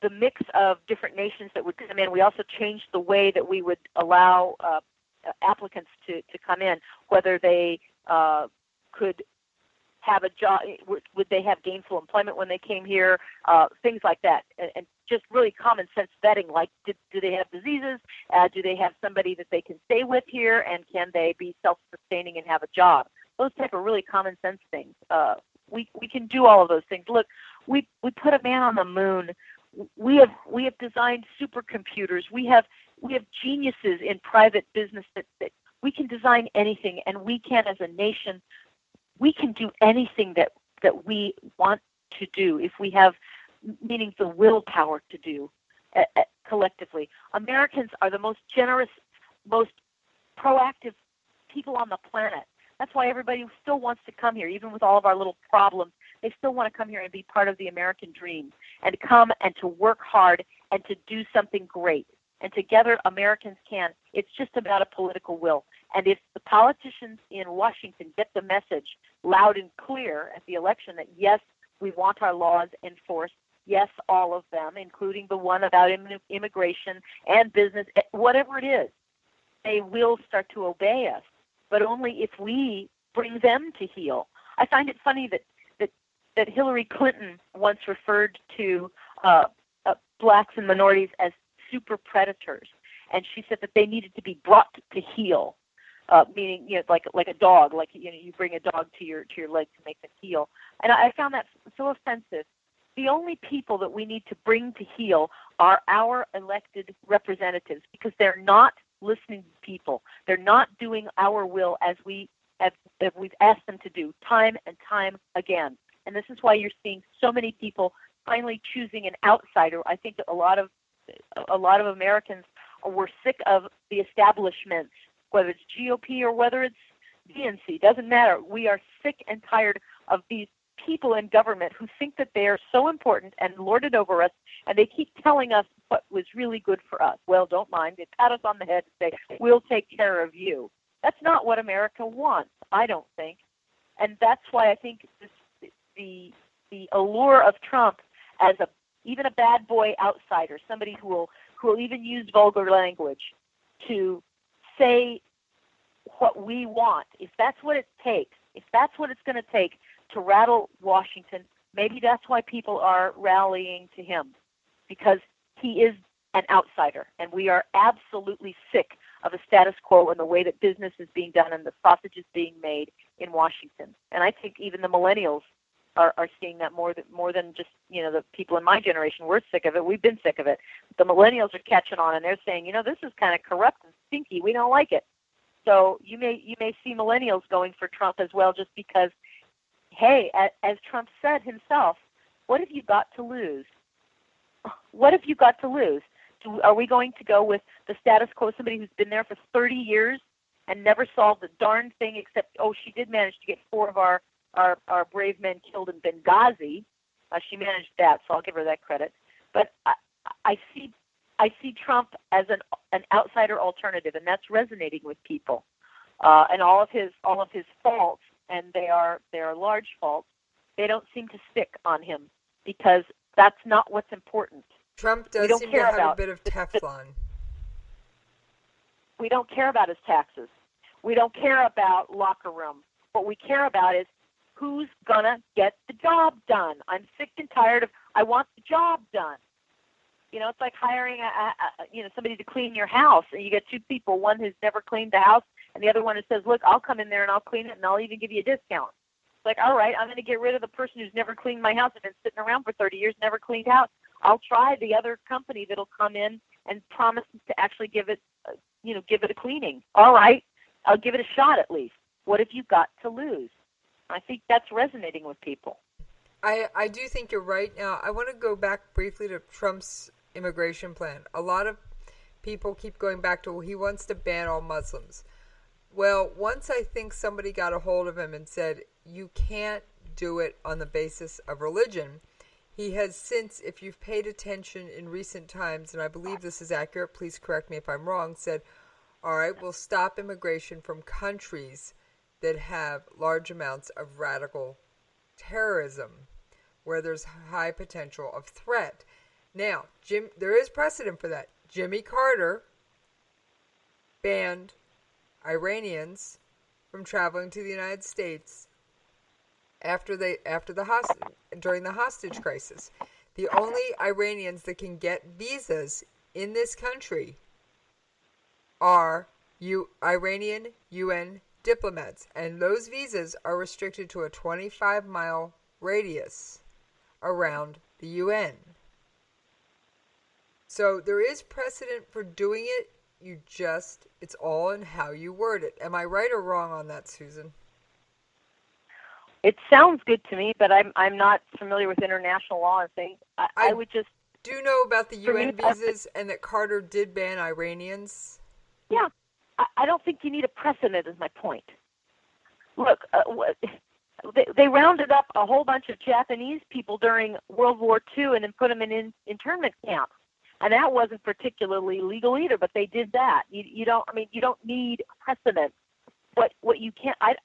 the mix of different nations that would come in. We also changed the way that we would allow applicants to come in, whether they could have a job, would they have gainful employment when they came here, things like that, and just really common sense vetting, like do they have diseases, do they have somebody that they can stay with here, and can they be self-sustaining and have a job? Those type of really common sense things. We can do all of those things. Look, we put a man on the moon. We have designed supercomputers. We have geniuses in private business that we can design anything, and we can, as a nation, we can do anything that we want to do if we have, meaning the willpower to do collectively. Americans are the most generous, most proactive people on the planet. That's why everybody still wants to come here, even with all of our little problems. They still want to come here and be part of the American dream, and to come and to work hard and to do something great. And together, Americans can. It's just about a political will. And if the politicians in Washington get the message loud and clear at the election that, yes, we want our laws enforced, yes, all of them, including the one about immigration and business, whatever it is, they will start to obey us, but only if we bring them to heel. I find it funny that Hillary Clinton once referred to blacks and minorities as super predators, and she said that they needed to be brought to heel, meaning like a dog, like you bring a dog to your leg to make them heel. And I found that so offensive. The only people that we need to bring to heel are our elected representatives, because they're not listening to people. They're not doing our will as we've asked them to do time and time again. And this is why you're seeing so many people finally choosing an outsider. I think that a lot of Americans were sick of the establishments, whether it's GOP or whether it's DNC. Doesn't matter. We are sick and tired of these people in government who think that they are so important and lord it over us, and they keep telling us what was really good for us. Well, don't mind. They pat us on the head and say, we'll take care of you. That's not what America wants, I don't think. And that's why I think the allure of Trump as even a bad boy outsider, somebody who will even use vulgar language to say what we want, if that's what it takes, if that's what it's going to take to rattle Washington, maybe that's why people are rallying to him, because he is an outsider, and we are absolutely sick of a status quo and the way that business is being done and the sausage is being made in Washington. And I think even the millennials are seeing that more than just, the people in my generation. We're sick of it. We've been sick of it. The millennials are catching on, and they're saying, this is kind of corrupt and stinky. We don't like it. So you may see millennials going for Trump as well, just because, hey, as Trump said himself, what have you got to lose? What have you got to lose? Are we going to go with the status quo, somebody who's been there for 30 years and never solved a darn thing except, she did manage to get 4 of our brave men killed in Benghazi. She managed that, so I'll give her that credit. But I see Trump as an outsider alternative, and that's resonating with people. And all of his faults, and they are large faults, they don't seem to stick on him because that's not what's important. Trump does seem to have a bit of Teflon. We don't care about his taxes. We don't care about locker room. What we care about is who's gonna get the job done. I'm sick and tired of, I want the job done. It's like hiring somebody to clean your house, and you get 2 people, one who's never cleaned the house, and the other one who says, look, I'll come in there and I'll clean it, and I'll even give you a discount. It's like, all right, I'm going to get rid of the person who's never cleaned my house. I've been sitting around for 30 years, never cleaned house. I'll try the other company that'll come in and promise to actually give it a cleaning. All right, I'll give it a shot at least. What have you got to lose? I think that's resonating with people. I do think you're right. Now, I want to go back briefly to Trump's immigration plan. A lot of people keep going back to, he wants to ban all Muslims. Well, once I think somebody got a hold of him and said, you can't do it on the basis of religion, he has since, if you've paid attention in recent times, and I believe this is accurate, please correct me if I'm wrong, said, all right, we'll stop immigration from countries that have large amounts of radical terrorism, where there's high potential of threat. Now, there is precedent for that. Jimmy Carter banned Iranians from traveling to the United States during the hostage crisis. The only Iranians that can get visas in this country are Iranian UN diplomats, and those visas are restricted to a 25-mile radius around the UN. So there is precedent for doing it. It's all in how you word it. Am I right or wrong on that, Susan? It sounds good to me, but I'm not familiar with international law and things. I would just do know about the UN visas and that Carter did ban Iranians. Yeah, I don't think you need a precedent is my point. Look, they rounded up a whole bunch of Japanese people during World War II and then put them in internment camps. And that wasn't particularly legal either, but they did that. You don't need precedent. What you can't, I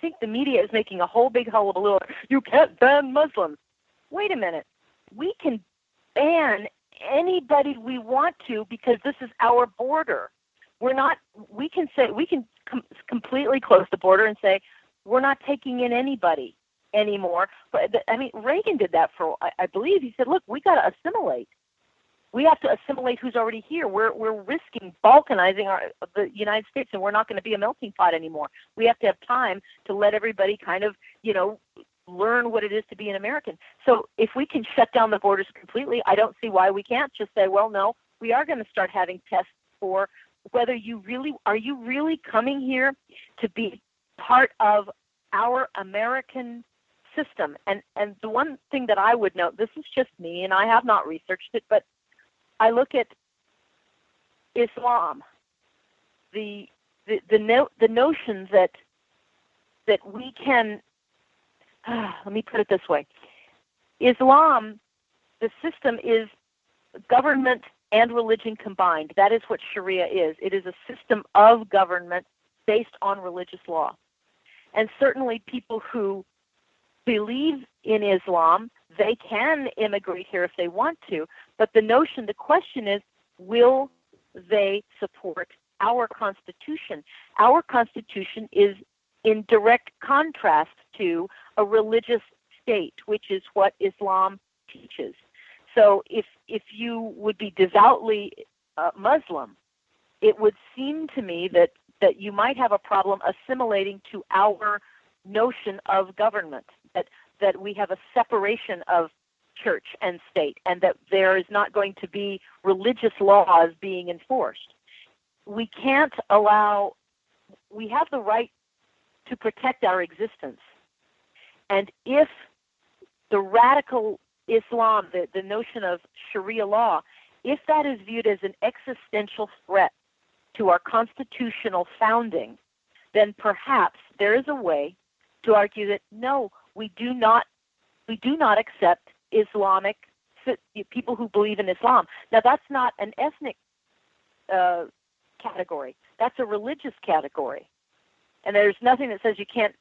think the media is making a whole big hullabaloo. You can't ban Muslims. Wait a minute. We can ban anybody we want to because this is our border. We can completely close the border and say, we're not taking in anybody anymore. But Reagan did that I believe. He said, look, we got to assimilate. We have to assimilate who's already here. We're risking balkanizing the United States, and we're not going to be a melting pot anymore. We have to have time to let everybody kind of, learn what it is to be an American. So if we can shut down the borders completely, I don't see why we can't just say, well, no, we are going to start having tests for whether you really coming here to be part of our American system. And the one thing that I would note, this is just me, and I have not researched it, but I look at Islam, the notion that we can let me put it this way. Islam, the system is government and religion combined. That is what Sharia is. It is a system of government based on religious law. And certainly people who believe in Islam, they can immigrate here if they want to. But the question is, will they support our Constitution? Our Constitution is in direct contrast to a religious state, which is what Islam teaches. So if you would be devoutly Muslim, it would seem to me that you might have a problem assimilating to our notion of government, that we have a separation of church and state, and that there is not going to be religious laws being enforced. We can't allow, we have the right to protect our existence. And if the radical Islam, the notion of Sharia law, if that is viewed as an existential threat to our constitutional founding, then perhaps there is a way to argue that no, we do not accept Islamic people who believe in Islam. Now that's not an ethnic category. That's a religious category, and there's nothing that says you can't.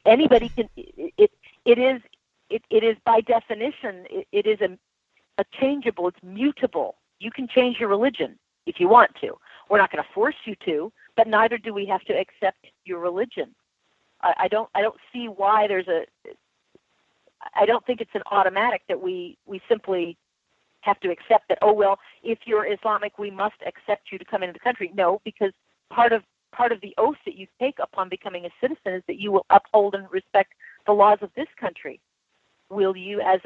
Anybody can. It is by definition. It is a changeable. It's mutable. You can change your religion if you want to. We're not going to force you to, but neither do we have to accept your religion. I don't see why there's a. I don't think it's an automatic that we simply have to accept that, oh, well, if you're Islamic, we must accept you to come into the country. No, because part of the oath that you take upon becoming a citizen is that you will uphold and respect the laws of this country. Will you, as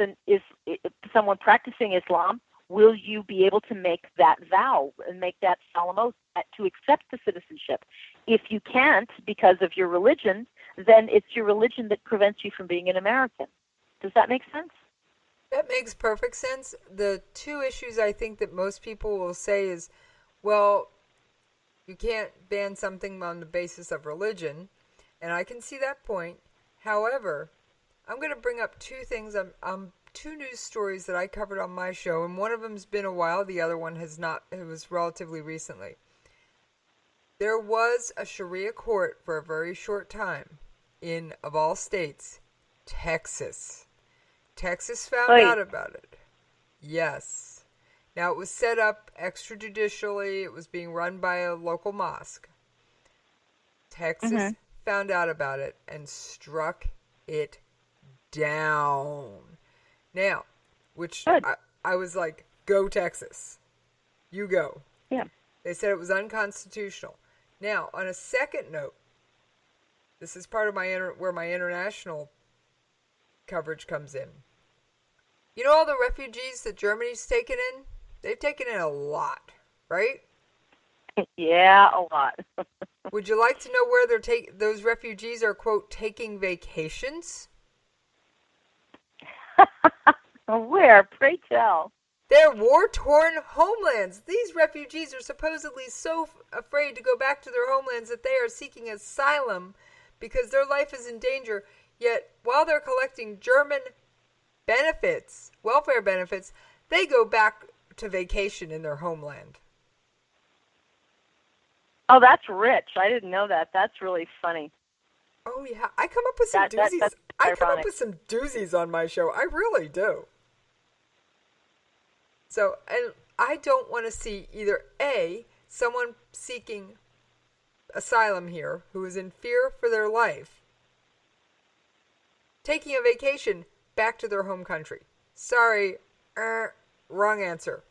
someone practicing Islam, will you be able to make that vow and make that solemn oath to accept the citizenship? If you can't because of your religion, then it's your religion that prevents you from being an American. Does that make sense? That makes perfect sense. The two issues I think that most people will say is, well, you can't ban something on the basis of religion, and I can see that point. However, I'm going to bring up two things. Two news stories that I covered on my show, and one of them's been a while, the other one has not. It was relatively recently. There was a Sharia court for a very short time in, of all states, Texas. Texas found out about it. Yes. Now, it was set up extrajudicially. It was being run by a local mosque. Texas found out about it and struck it down. Now, which I was like, go Texas. You go. Yeah. They said it was unconstitutional. Now, on a second note, this is part of where my international coverage comes in. You know all the refugees that Germany's taken in? They've taken in a lot, right? Yeah, a lot. Would you like to know where those refugees are, quote, taking vacations? Where? Pray tell. Their war-torn homelands. These refugees are supposedly so afraid to go back to their homelands that they are seeking asylum because their life is in danger. Yet, while they're collecting German benefits, welfare benefits, they go back to vacation in their homeland. Oh, that's rich. I didn't know that. That's really funny. Oh, yeah. I come up with some doozies. I come up with some doozies on my show. I really do. So, and I don't want to see either A, someone seeking asylum here who is in fear for their life, taking a vacation back to their home country. Sorry, wrong answer.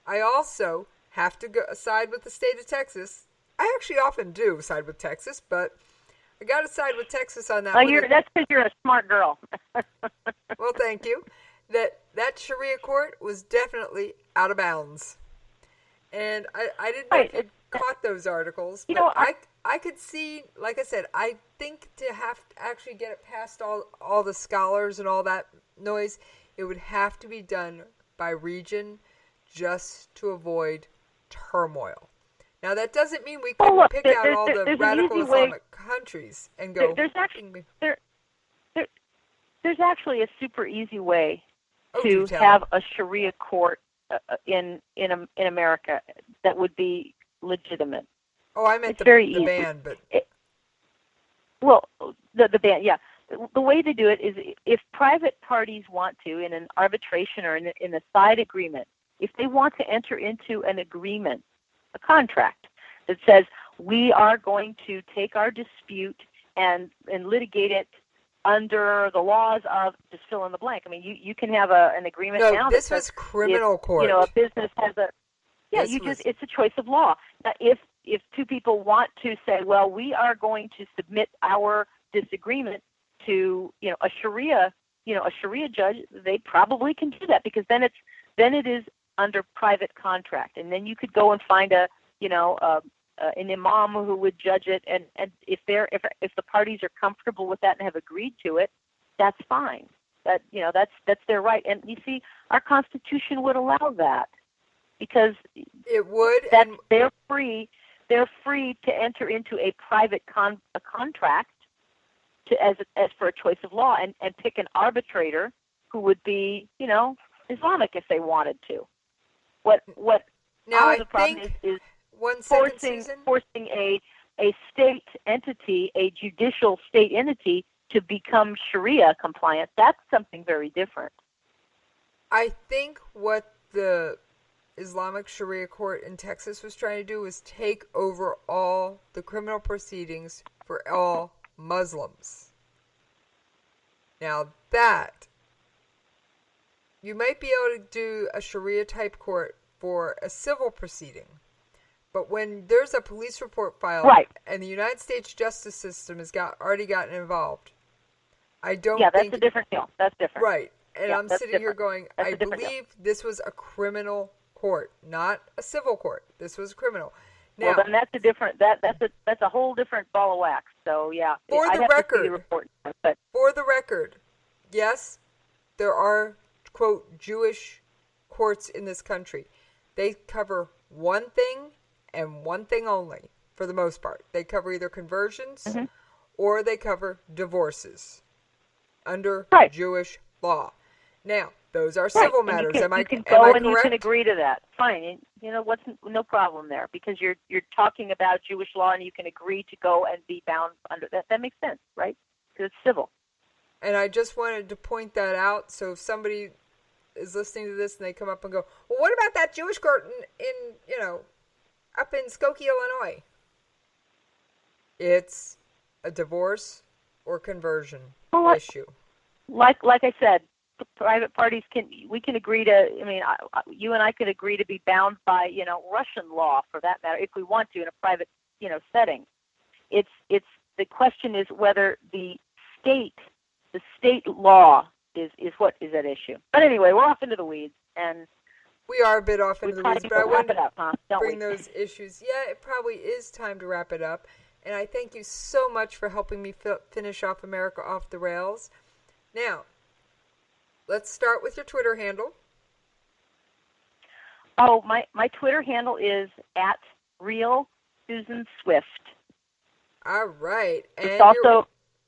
I also have to side with the state of Texas. I actually often do side with Texas, but I got to side with Texas on that. That's because you're a smart girl. Well, thank you. That Sharia court was definitely out of bounds. And I didn't know if you caught those articles, but I could see, like I said, I think to have to actually get it past all the scholars and all that noise, it would have to be done by region just to avoid turmoil. Now, that doesn't mean we couldn't pick out all the radical Islamic countries and go... There's actually a super easy way do to tell. have a Sharia court in America that would be legitimate. Oh, I meant It's very the easy. ban, but The ban, yeah. The way to do it is if private parties want to, in an arbitration or in a side agreement, if they want to enter into an agreement, a contract that says we are going to take our dispute and litigate it under the laws of, just fill in the blank. I mean, you can have an agreement no, now. this that was says criminal if, court. A business has a, it's a choice of law. Now, if two people want to say, well, we are going to submit our disagreement to, a Sharia judge, they probably can do that, because then it is under private contract, and then you could go and find an imam who would judge it, and if the parties are comfortable with that and have agreed to it, that's fine. That's their right. And you see, our Constitution would allow that, because it would. They're free to enter into a private contract as for a choice of law, and pick an arbitrator who would be Islamic if they wanted to. What now the problem is forcing a state entity, a judicial state entity, to become Sharia compliant. That's something very different. I think what the Islamic Sharia court in Texas was trying to do was take over all the criminal proceedings for all Muslims. Now that, you might be able to do a Sharia type court for a civil proceeding, but when there's a police report filed, right, and the United States justice system has already gotten involved, I don't think... Yeah, that's a different deal. That's different. Right. And I'm sitting here going, I believe this was a criminal court, not a civil court. This was criminal. Now, well, then that's a different. That's a whole different ball of wax. So yeah, for the record, yes, there are, quote, Jewish courts in this country. They cover one thing and one thing only, for the most part. They cover either conversions or they cover divorces under Jewish law. Now, those are civil matters. You am can I go correct? and you can agree to that. Fine. What's no problem there, because you're talking about Jewish law, and you can agree to go and be bound under that. That makes sense, right? Because it's civil. And I just wanted to point that out, so if somebody is listening to this and they come up and go, well, what about that Jewish court in up in Skokie, Illinois? It's a divorce or conversion issue. Like I said, the private parties can agree to. I mean, you and I could agree to be bound by Russian law, for that matter, if we want to, in a private setting. It's the question is whether the state law is what is at issue. But anyway, we're off into the weeds, and we are a bit off into the weeds. But I want to bring we? those issues. Yeah, it probably is time to wrap it up. And I thank you so much for helping me finish off America Off the Rails. Now, let's start with your Twitter handle. Oh, my Twitter handle is @RealSusanSwift. All right. And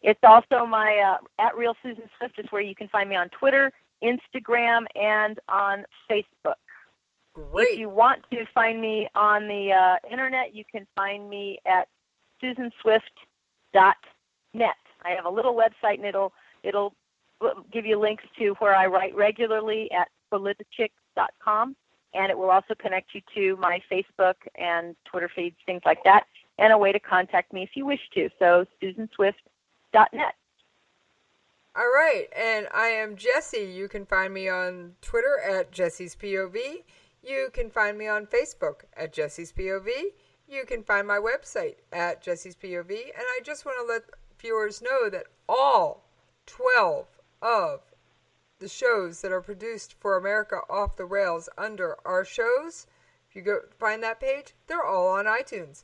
it's also my @RealSusanSwift is where you can find me on Twitter, Instagram, and on Facebook. Great. If you want to find me on the internet, you can find me at SusanSwift.net. I have a little website, and it'll give you links to where I write regularly at politichick.com, and it will also connect you to my Facebook and Twitter feeds, things like that, and a way to contact me if you wish to. So SusanSwift.net. All right, and I am Jessie. You can find me on Twitter at Jessie's POV. You can find me on Facebook at Jessie's POV. You can find my website at Jessie's POV. And I just want to let viewers know that all 12 of the shows that are produced for America Off the Rails under our shows, if you go find that page, they're all on iTunes.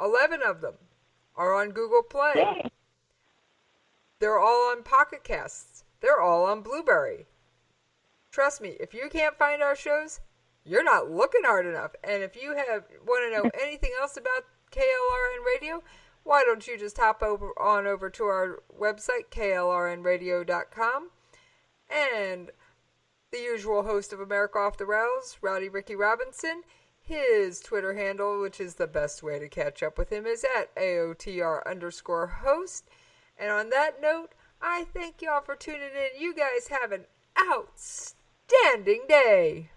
11 of them are on Google Play. Yay. They're all on Pocket Casts. They're all on Blueberry. Trust me, if you can't find our shows, you're not looking hard enough. And if you want to know anything else about KLRN Radio, why don't you just hop on over to our website, KLRNRadio.com, and the usual host of America Off the Rails, Rowdy Ricky Robinson. His Twitter handle, which is the best way to catch up with him, is at AOTR_host. And on that note, I thank y'all for tuning in. You guys have an outstanding day.